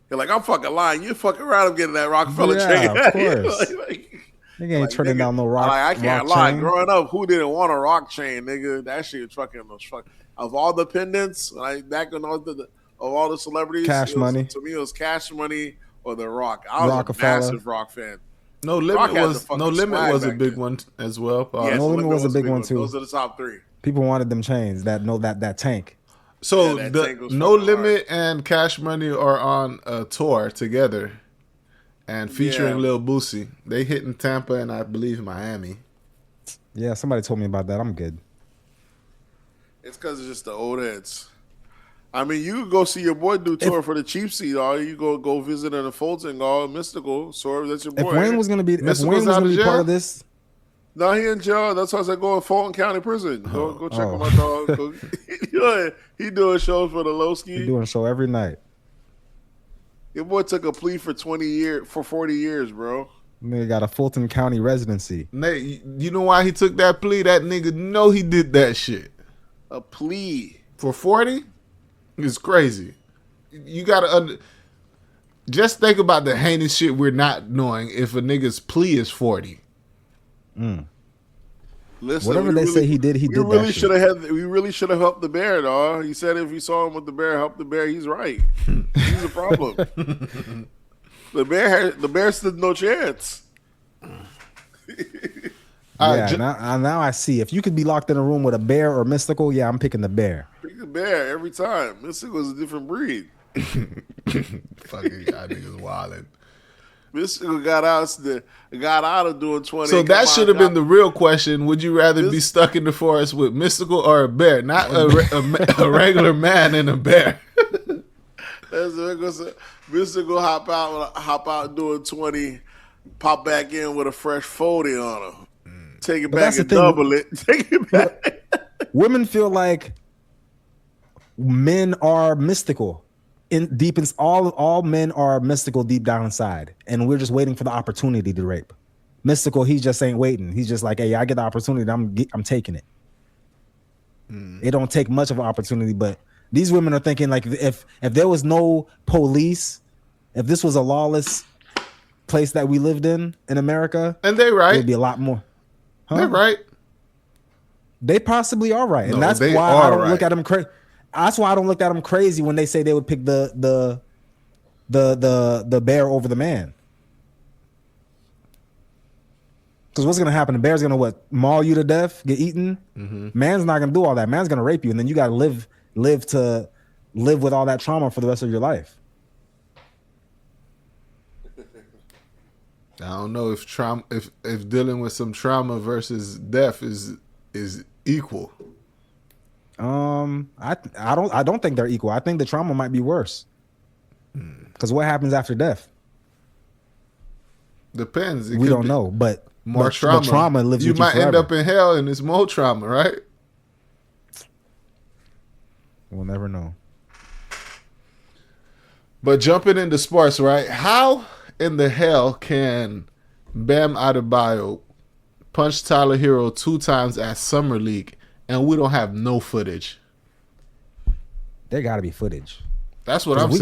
You're like, I'm fucking lying. You fucking around. I'm getting that Rockefeller chain. Of course. Nigga ain't turning down no rock. I can't rock lie. chain. Growing up, who didn't want a rock chain, nigga? That shit was fucking of all the pendants, like back when of all the celebrities, Cash Money. To me, it was Cash Money or The Rock. I was Rockefeller. a massive Rock fan. No Limit was a big one as well. Yes, No Limit was a big one too. Those are the top three. People wanted them chains. That tank. So Yeah, that the tank was No fucking Limit and Cash Money are on a tour together, and featuring Yeah. Lil Boosie. They hit in Tampa and I believe Miami. Yeah, somebody told me about that. I'm good. It's because it's just the old heads. I mean, you can go see your boy do tour for the cheap seat, or you go visit in the Fulton, or Mystical. So that's your boy. If Wayne was gonna be, Mystical's out of part jail? of this, No, he in jail. That's why I said go in Fulton County Prison. Go check him out, dog. He doing shows for the low he ski. doing a show every night. Your boy took a plea for 40 years, bro. Nigga got a Fulton County residency. Nate, you know why he took that plea? That nigga know he did that shit. A plea. For 40? It's crazy. You gotta just think about the heinous shit we're not knowing if a nigga's plea is 40. Listen, Whatever they say he did, he did really that should have we really should have helped the bear, dog. He said if we saw him with the bear, help the bear. He's right. He's a problem. The bear stood no chance. Now I see. If you could be locked in a room with a bear or Mystical, yeah, I'm picking the bear. Pick the bear every time. Mystical is a different breed. Fucking y'all niggas wildin'. Mystical got out of doing 20. So that should have been the real question. Would you rather be stuck in the forest with Mystical or a bear? Not a regular man and a bear. Mystical hop out doing 20, pop back in with a fresh 40 on him. Take it back and double it. Take it back. Women feel like men are mystical. All men are mystical deep down inside, and we're just waiting for the opportunity to rape. Mystical, he just ain't waiting. He's just like, hey, I get the opportunity, I'm taking it. It don't take much of an opportunity, but these women are thinking like if there was no police, if this was a lawless place that we lived in America, and they right, there'd be a lot more. Huh? They're right. They possibly are right, and that's why I don't look at them crazy. That's why I don't look at them crazy when they say they would pick the bear over the man. Because what's gonna happen? The bear's gonna maul you to death, get eaten. Mm-hmm. Man's not gonna do all that. Man's gonna rape you, and then you gotta live with all that trauma for the rest of your life. I don't know if trauma, if dealing with some trauma versus death is equal. I don't think they're equal. I think the trauma might be worse. Because what happens after death? Depends. We don't know, but more trauma. The trauma lives with you might forever. end up in hell, and it's more trauma, right? We'll never know. But jumping into sports, right? How in the hell can Bam Adebayo punch Tyler Hero 2 times at Summer League and we don't have no footage? There got to be footage. That's what I'm saying.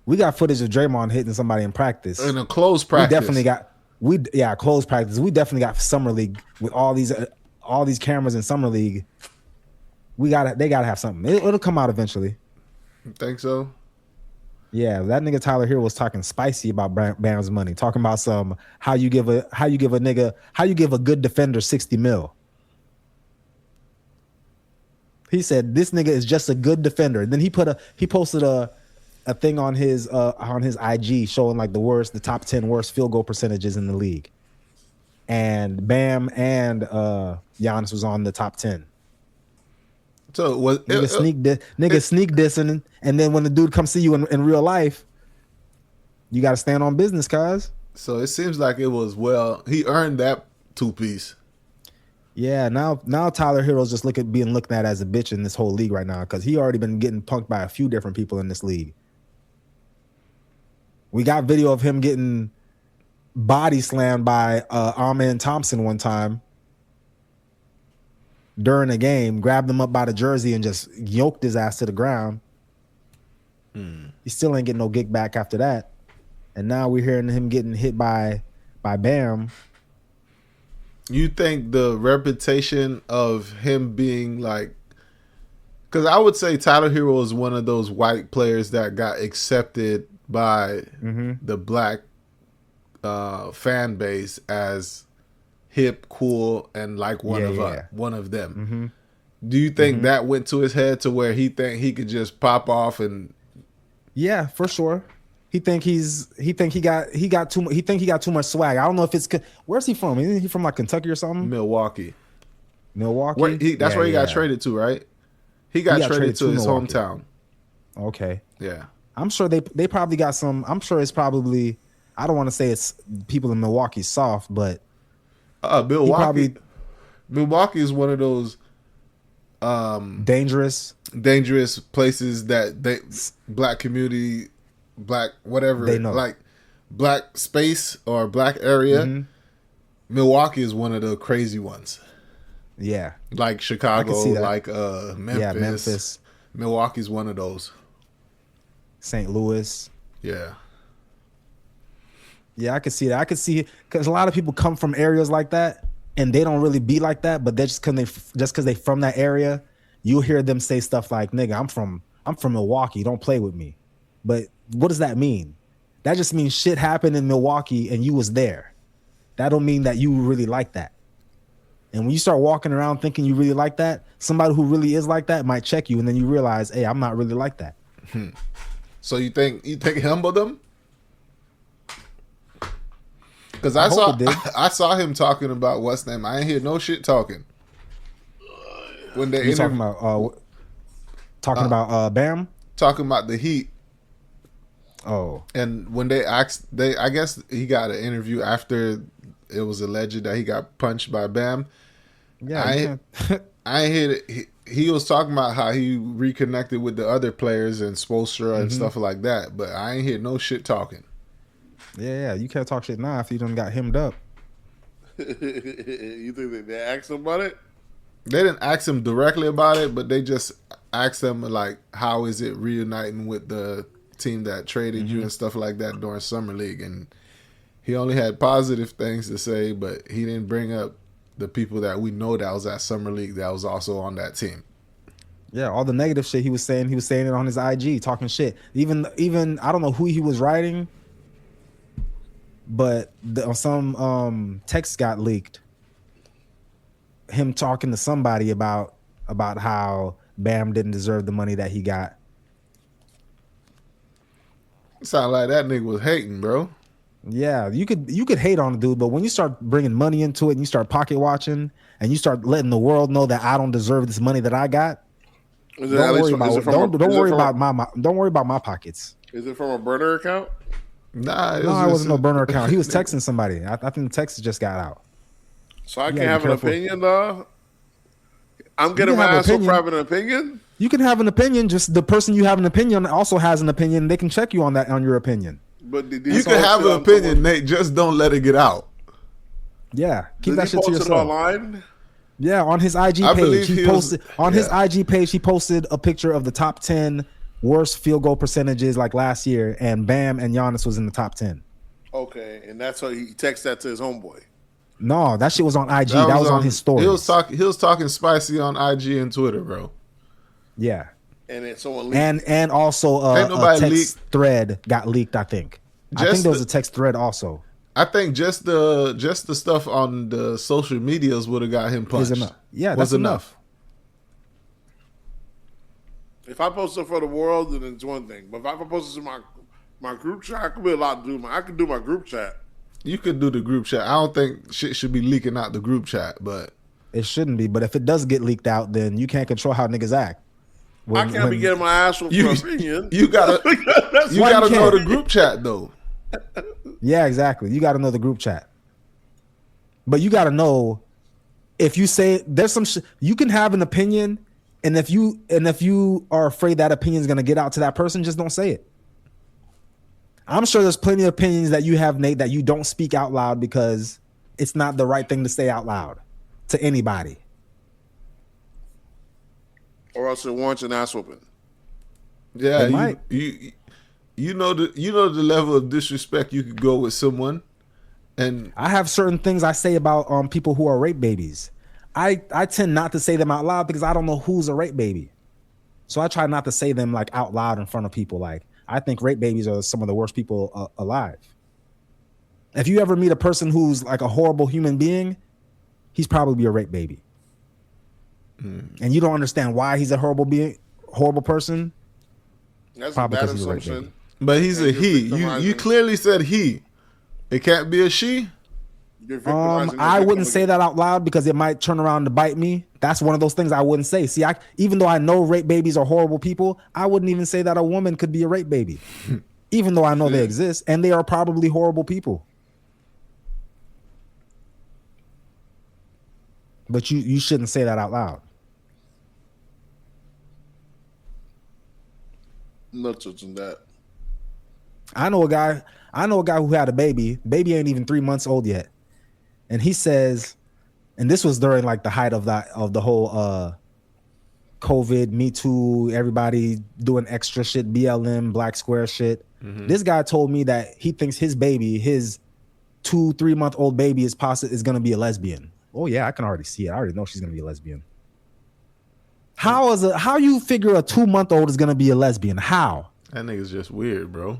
We got footage of Draymond hitting somebody in practice. In a closed practice. We closed practice. We definitely got summer league with all these cameras in summer league. They gotta have something. It'll come out eventually. You think so? Yeah, that nigga Tyler here was talking spicy about Bam's money, talking about how you give a good defender 60 mil. He said this nigga is just a good defender. Then he posted a thing on his IG showing like the top 10 worst field goal percentages in the league, and Bam and Giannis was on the top 10. So was sneak dissing, and then when the dude comes see you in real life, you got to stand on business, cuz. So it seems like it was he earned that 2-piece. Yeah, now Tyler Hero's just being looked at as a bitch in this whole league right now because he already been getting punked by a few different people in this league. We got video of him getting body slammed by Amen Thompson one time during a game, grabbed him up by the jersey and just yoked his ass to the ground. He still ain't getting no gig back after that. And now we're hearing him getting hit by Bam. You think the reputation of him being like, because I would say Tyler Hero is one of those white players that got accepted by the black fan base as hip, cool, and like one of them. Do you think that went to his head to where he think he could just pop off and? Yeah, for sure. He think he got too much swag. I don't know if it's where's he from? Isn't he from like Kentucky or something? Milwaukee. That's where he got traded to, right? He got traded to his Milwaukee. hometown. Okay. Yeah. I'm sure they probably got some. I'm sure it's probably. I don't want to say it's people in Milwaukee soft, but Milwaukee is one of those dangerous places that black community, black whatever, they know. Like black space or black area. Milwaukee is one of the crazy ones. Yeah, like Chicago, like Memphis. Yeah, Memphis. Milwaukee's one of those. St. Louis. Yeah. Yeah, I could see that. I could see because a lot of people come from areas like that, and they don't really be like that. But they're just because they from that area, you'll hear them say stuff like, "Nigga, I'm from Milwaukee. Don't play with me." But what does that mean? That just means shit happened in Milwaukee, and you was there. That don't mean that you really like that. And when you start walking around thinking you really like that, somebody who really is like that might check you, and then you realize, "Hey, I'm not really like that." So you think he humbled them? Because I saw him talking about what's name. I ain't hear no shit talking. When they talking about Bam, talking about the Heat. Oh, and when I guess he got an interview after it was alleged that he got punched by Bam. Yeah, I ain't hear it. He was talking about how he reconnected with the other players and Spoelstra and stuff like that, but I ain't hear no shit talking. Yeah, you can't talk shit now if you done got hemmed up. You think they asked him about it? They didn't ask him directly about it, but they just asked him like, how is it reuniting with the team that traded you and stuff like that during Summer League? And he only had positive things to say, but he didn't bring up the people that we know that was at Summer League that was also on that team. Yeah, all the negative shit he was saying it on his IG, talking shit. Even I don't know who he was writing, but some text got leaked. Him talking to somebody about how Bam didn't deserve the money that he got. Sound like that nigga was hating, bro. Yeah, you could hate on a dude, but when you start bringing money into it and you start pocket watching and you start letting the world know that I don't deserve this money that I got, don't worry about my pockets. Is it from a burner account? Nah, it wasn't no burner account. He was texting somebody. I think the text just got out. So I can't have an opinion, though. I'm getting my ass for having an opinion. You can have an opinion. Just the person you have an opinion also has an opinion. They can check you on your opinion. But you can have an opinion, Nate. Just don't let it get out. Yeah, keep that shit to yourself. Online? Yeah, on his IG page, he posted his IG page. He posted a picture of the top 10 worst field goal percentages like last year, and Bam and Giannis was in the top 10. Okay. Okay, and that's how he texted that to his homeboy. No, that shit was on IG. That was on his story. He was talking spicy on IG and Twitter, bro. Yeah. And then someone leaked. And also a text thread got leaked, I think. I think there was a text thread also. I think just the stuff on the social medias would have got him punched. Yeah, that's enough. If I post it for the world, then it's one thing. But if I post it to my group chat, I could be a lot to do. I could do my group chat. You could do the group chat. I don't think shit should be leaking out the group chat, but it shouldn't be. But if it does get leaked out, then you can't control how niggas act. I can't be getting my ass for opinion. You gotta know the group chat though. Yeah, exactly. You gotta know the group chat. But you gotta know if you say there's some you can have an opinion, and if you are afraid that opinion is gonna get out to that person, just don't say it. I'm sure there's plenty of opinions that you have, Nate, that you don't speak out loud because it's not the right thing to say out loud to anybody. Or else it warrants an ass whooping. Yeah, you know the level of disrespect you could go with someone, and I have certain things I say about people who are rape babies. I tend not to say them out loud because I don't know who's a rape baby, so I try not to say them like out loud in front of people. Like I think rape babies are some of the worst people alive. If you ever meet a person who's like a horrible human being, he's probably a rape baby. And you don't understand why he's a horrible person. That's a bad assumption. But he's a he. You clearly said he. It can't be a she. I wouldn't say that out loud because it might turn around to bite me. That's one of those things I wouldn't say. See, even though I know rape babies are horrible people, I wouldn't even say that a woman could be a rape baby, even though I know they exist and they are probably horrible people. But you shouldn't say that out loud. Not touching that. I know a guy who had a baby. Baby ain't even 3 months old yet. And he says, and this was during like the height of the whole COVID, Me Too, everybody doing extra shit, BLM, Black Square shit. Mm-hmm. This guy told me that he thinks his baby, his 2-3 month old baby is gonna be a lesbian. Oh yeah, I can already see it. I already know she's gonna be a lesbian. How you figure a 2 month old is gonna be a lesbian? How? That nigga's just weird, bro.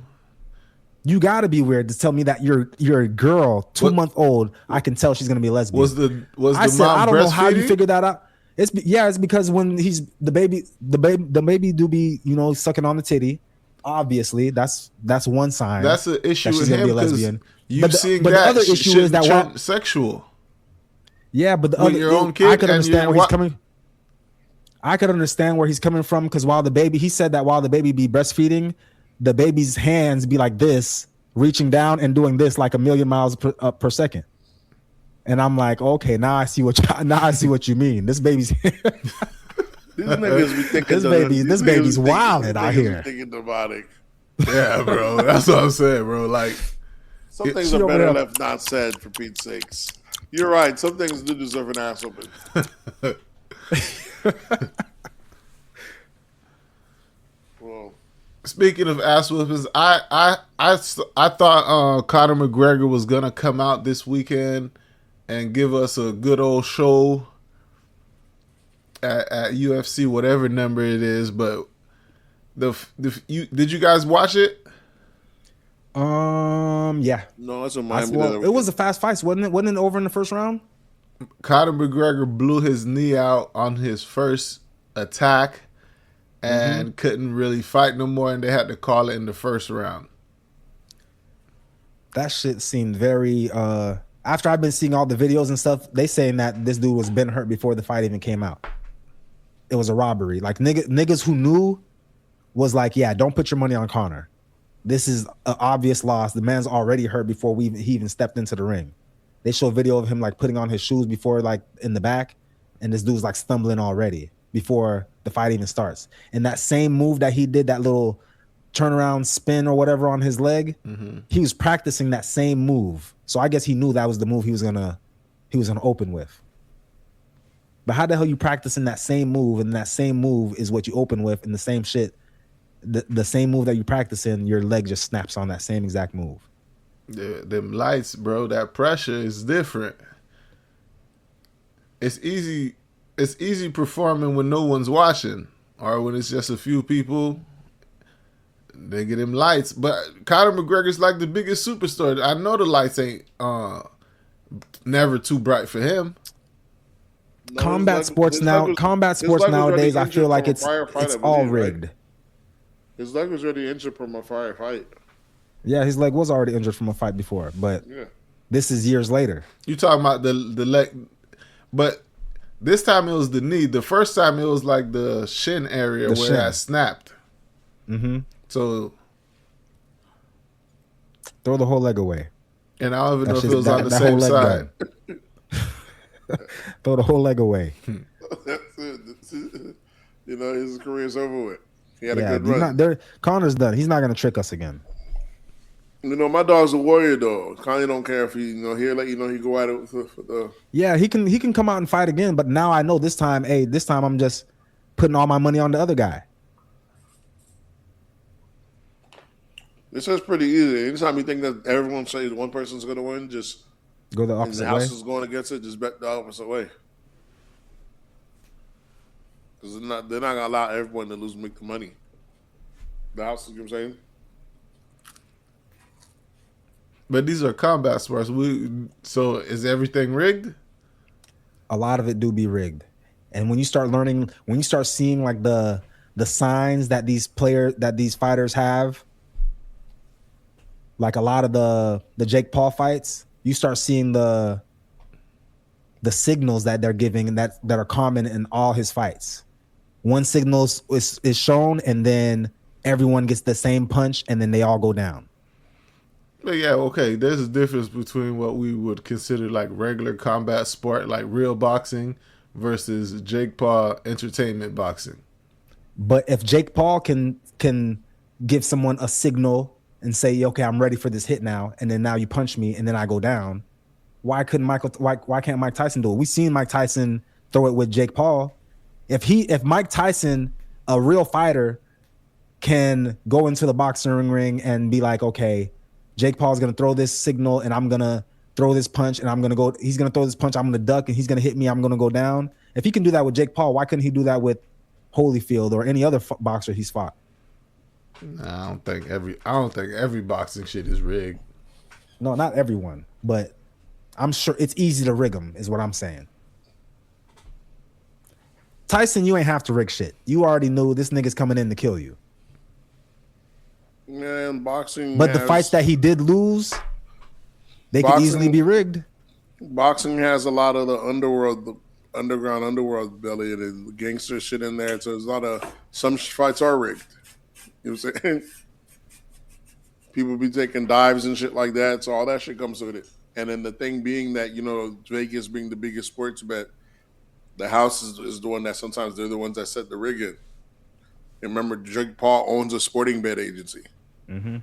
You gotta be weird to tell me that you're a girl, 2 month old. I can tell she's gonna be a lesbian. Was the mom I don't know how you breastfeeding? figured that out. It's because when the baby do be sucking on the titty. Obviously, that's one sign. That's an issue that she's with gonna him be a lesbian. You've seen but that the other issue is that sexual. Yeah, but with your own kid, I could understand where he's coming. I could understand where he's coming from because he said that while the baby be breastfeeding, the baby's hands be like this, reaching down and doing this like 1,000,000 miles per second. And I'm like, okay, now I see what you mean. This baby's these niggas be thinking this baby's wilding out here. Thinking demonic. Yeah, bro. That's what I'm saying, bro. Like some things are better left not said, for Pete's sakes. You're right. Some things do deserve an ass whooping. Well, speaking of ass whoopings, I thought Conor McGregor was gonna come out this weekend and give us a good old show at UFC, whatever number it is. But did you guys watch it? Yeah. No, that's a mind. It was a fast fight, wasn't it? Wasn't it over in the first round? Conor McGregor blew his knee out on his first attack and couldn't really fight no more, and they had to call it in the first round. That shit seemed very after I've been seeing all the videos and stuff, they saying that this dude was been hurt before the fight even came out. It was a robbery. Like niggas who knew was like, yeah, don't put your money on Conor. This is an obvious loss. The man's already hurt before he even stepped into the ring. They show a video of him like putting on his shoes before, like in the back, and this dude's like stumbling already before the fight even starts. And that same move that he did, that little turnaround spin or whatever on his leg, he was practicing that same move. So I guess he knew that was the move he was gonna open with. But how the hell you practicing that same move, and that same move is what you open with, and the same shit, the same move that you practice in, your leg just snaps on that same exact move. Them lights, bro. That pressure is different. It's easy. It's easy performing when no one's watching, or when it's just a few people. They get them lights, but Conor McGregor's like the biggest superstar. I know the lights ain't never too bright for him. No, combat sports nowadays, I feel like it's all rigged. Right? His leg was already injured from a firefight. Yeah, his leg was already injured from a fight before, but this is years later. You talking about the leg, but this time it was the knee. The first time it was like the shin area where it had snapped. Mm-hmm. So throw the whole leg away. And I don't even know if it was on the same side. Throw the whole leg away. That's it. You know, his career's over with. He had a good run. Conor's done. He's not going to trick us again. You know, my dog's a warrior, though. Conor don't care if he'll let you know he go at it for the. Yeah, he can come out and fight again. But now I know this time I'm just putting all my money on the other guy. This is pretty easy. Anytime you think that everyone says one person's going to win, just go the opposite way. The house is going against it, just bet the opposite way. Because they're not going to allow everyone to lose and make the money. The house, you know what I'm saying? But these are combat sports. So is everything rigged? A lot of it do be rigged. And when you start seeing like the signs that these fighters have, like a lot of the Jake Paul fights, you start seeing the signals that they're giving and that are common in all his fights. One signal is shown, and then everyone gets the same punch, and then they all go down. But yeah, okay. There's a difference between what we would consider like regular combat sport, like real boxing, versus Jake Paul entertainment boxing. But if Jake Paul can give someone a signal and say, okay, I'm ready for this hit now, and then now you punch me, and then I go down, why can't Mike Tyson do it? We've seen Mike Tyson throw it with Jake Paul. If Mike Tyson, a real fighter, can go into the boxing ring and be like, okay, Jake Paul's gonna throw this signal, and I'm gonna throw this punch, and he's gonna throw this punch, I'm gonna duck, and he's gonna hit me, I'm gonna go down. If he can do that with Jake Paul, why couldn't he do that with Holyfield or any other boxer he's fought? Nah, I don't think every boxing shit is rigged. No, not everyone, but I'm sure it's easy to rig them, is what I'm saying. Tyson, you ain't have to rig shit. You already knew this nigga's coming in to kill you. Man, boxing. But the fights that he did lose, they could easily be rigged. Boxing has a lot of the underground underworld belly and the gangster shit in there. So there's a lot of some fights are rigged. You know what I'm saying? People be taking dives and shit like that. So all that shit comes with it. And then the thing being that, you know, Vegas being the biggest sports bet, the house is the one that sometimes they're the ones that set the rig in. And remember, Jake Paul owns a sporting bet agency. Mm-hmm.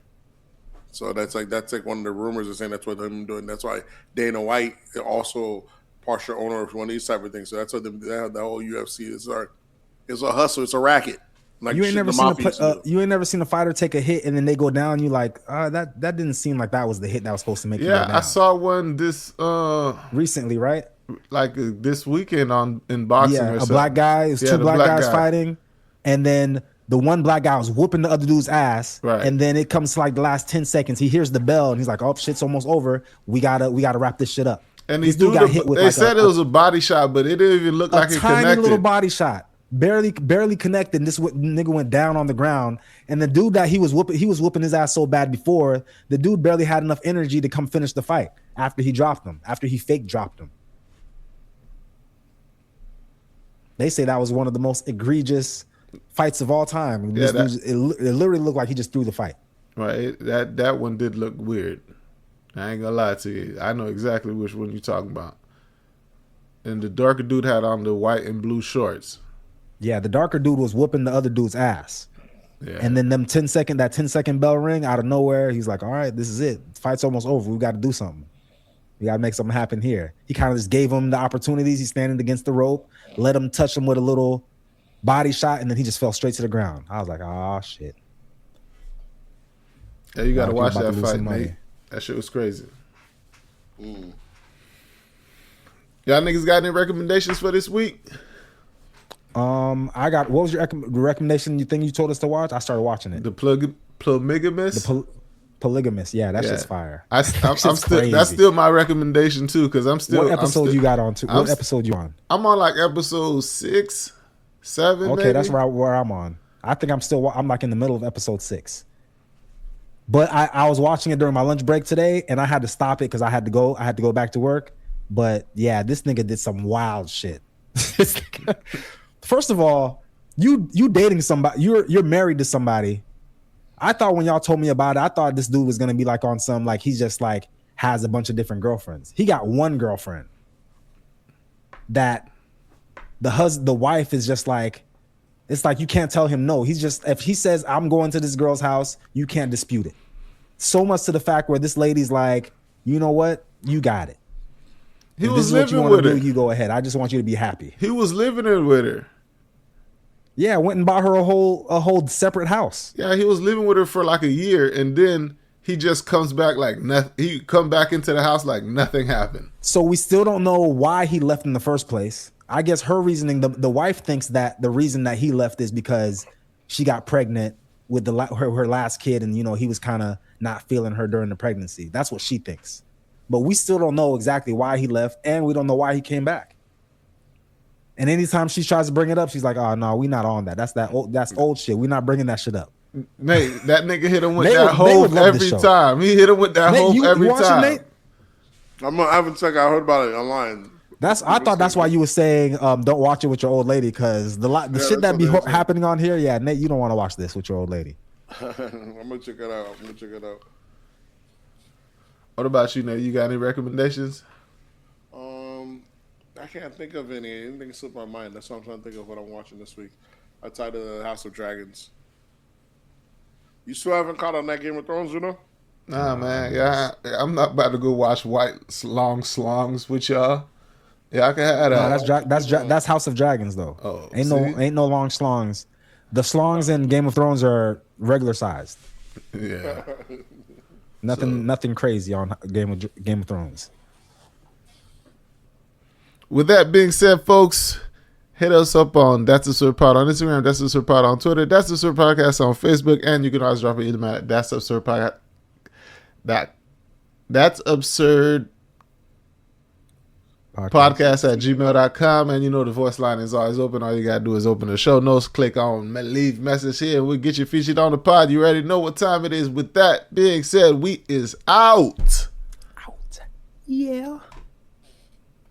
So that's like one of the rumors are saying that's what they're doing. That's why Dana White also partial owner of one of these type of things. So that's what the whole UFC is. It's a hustle. It's a racket. Like you ain't never seen a fighter take a hit and then they go down. You like that didn't seem like that was the hit that was supposed to make you go down. I saw one this recently, right? Like this weekend in boxing. Yeah, or a black guy. It was two black guys fighting, and then the one black guy was whooping the other dude's ass. Right. And then it comes to like the last 10 seconds. He hears the bell and he's like, "Oh, shit's almost over. We gotta wrap this shit up." And this dude got hit with. They said it was a body shot, but it didn't even look like it connected. A tiny little body shot. Barely connected. And this nigga went down on the ground, and the dude that he was whooping his ass so bad before, the dude barely had enough energy to come finish the fight after he dropped him, after he fake dropped him. They say that was one of the most egregious fights of all time. Yeah, it literally looked like he just threw the fight. Right, that one did look weird. I ain't gonna lie to you. I know exactly which one you're talking about. And the darker dude had on the white and blue shorts. Yeah, the darker dude was whooping the other dude's ass. Yeah. And then that 10-second bell ring out of nowhere. He's like, all right, this is it. The fight's almost over. We got to do something. We got to make something happen here. He kind of just gave him the opportunities. He's standing against the rope, let him touch him with a little body shot, and then he just fell straight to the ground. I was like, oh, shit. Yeah, you got to watch that fight, mate. That shit was crazy. Y'all niggas got any recommendations for this week? I got. What was your recommendation? You think you told us to watch? I started watching it. The Polygamous. Polygamous. Yeah, that's just fire. I'm still. That's still my recommendation too, because I'm still. What episode you got on? What episode you on? I'm on like episode 6, 7. Okay, maybe? that's where I'm on. I think I'm like in the middle of episode 6. But I was watching it during my lunch break today, and I had to stop it because I had to go back to work. But yeah, this nigga did some wild shit. First of all, you dating somebody, you're married to somebody. I thought when y'all told me about it, I thought this dude was gonna be like on some like he's just like has a bunch of different girlfriends. He got one girlfriend that the wife is just like, it's like you can't tell him no. He's just, if he says I'm going to this girl's house, you can't dispute it. So much to the fact where this lady's like, you know what, you got it. He if was this is what you living want with to her. do, you go ahead. I just want you to be happy. He was living it with her. Yeah, went and bought her a whole separate house. Yeah, he was living with her for like a year, and then he just comes back like nothing. He come back into the house like nothing happened. So we still don't know why he left in the first place. I guess her reasoning, the wife thinks that the reason that he left is because she got pregnant with her last kid, and he was kind of not feeling her during the pregnancy. That's what she thinks. But we still don't know exactly why he left, and we don't know why he came back. And anytime she tries to bring it up, she's like, "Oh no, we not on that. That's old shit. We're not bringing that shit up." Nate, that nigga hit him with that HOV every time. He hit him with that HOV every time. Nate? I haven't checked. I heard about it online. I thought that's why you were saying don't watch it with your old lady, because the shit that be happening on here. Yeah, Nate, you don't want to watch this with your old lady. I'm gonna check it out. What about you, Nate? You got any recommendations? I can't think of any. Anything slipped my mind. That's what I'm trying to think of what I'm watching this week. Outside of the House of Dragons. You still haven't caught on that Game of Thrones, Nah, man. Yeah, I'm not about to go watch White Long Slongs with y'all. Yeah, I can have that. No, that's House of Dragons though. Oh, ain't no long slongs. The slongs in Game of Thrones are regular sized. Yeah. Nothing crazy on Game of Thrones. With that being said, folks, hit us up on That's Absurd Pod on Instagram, That's Absurd Pod on Twitter, That's Absurd Podcast on Facebook, and you can always drop an email at That's Absurd Podcast. That's Absurd Podcast at gmail.com. And the voice line is always open. All you gotta do is open the show notes, click on leave message here, and we'll get you featured on the pod. You already know what time it is. With that being said, we is out. Yeah.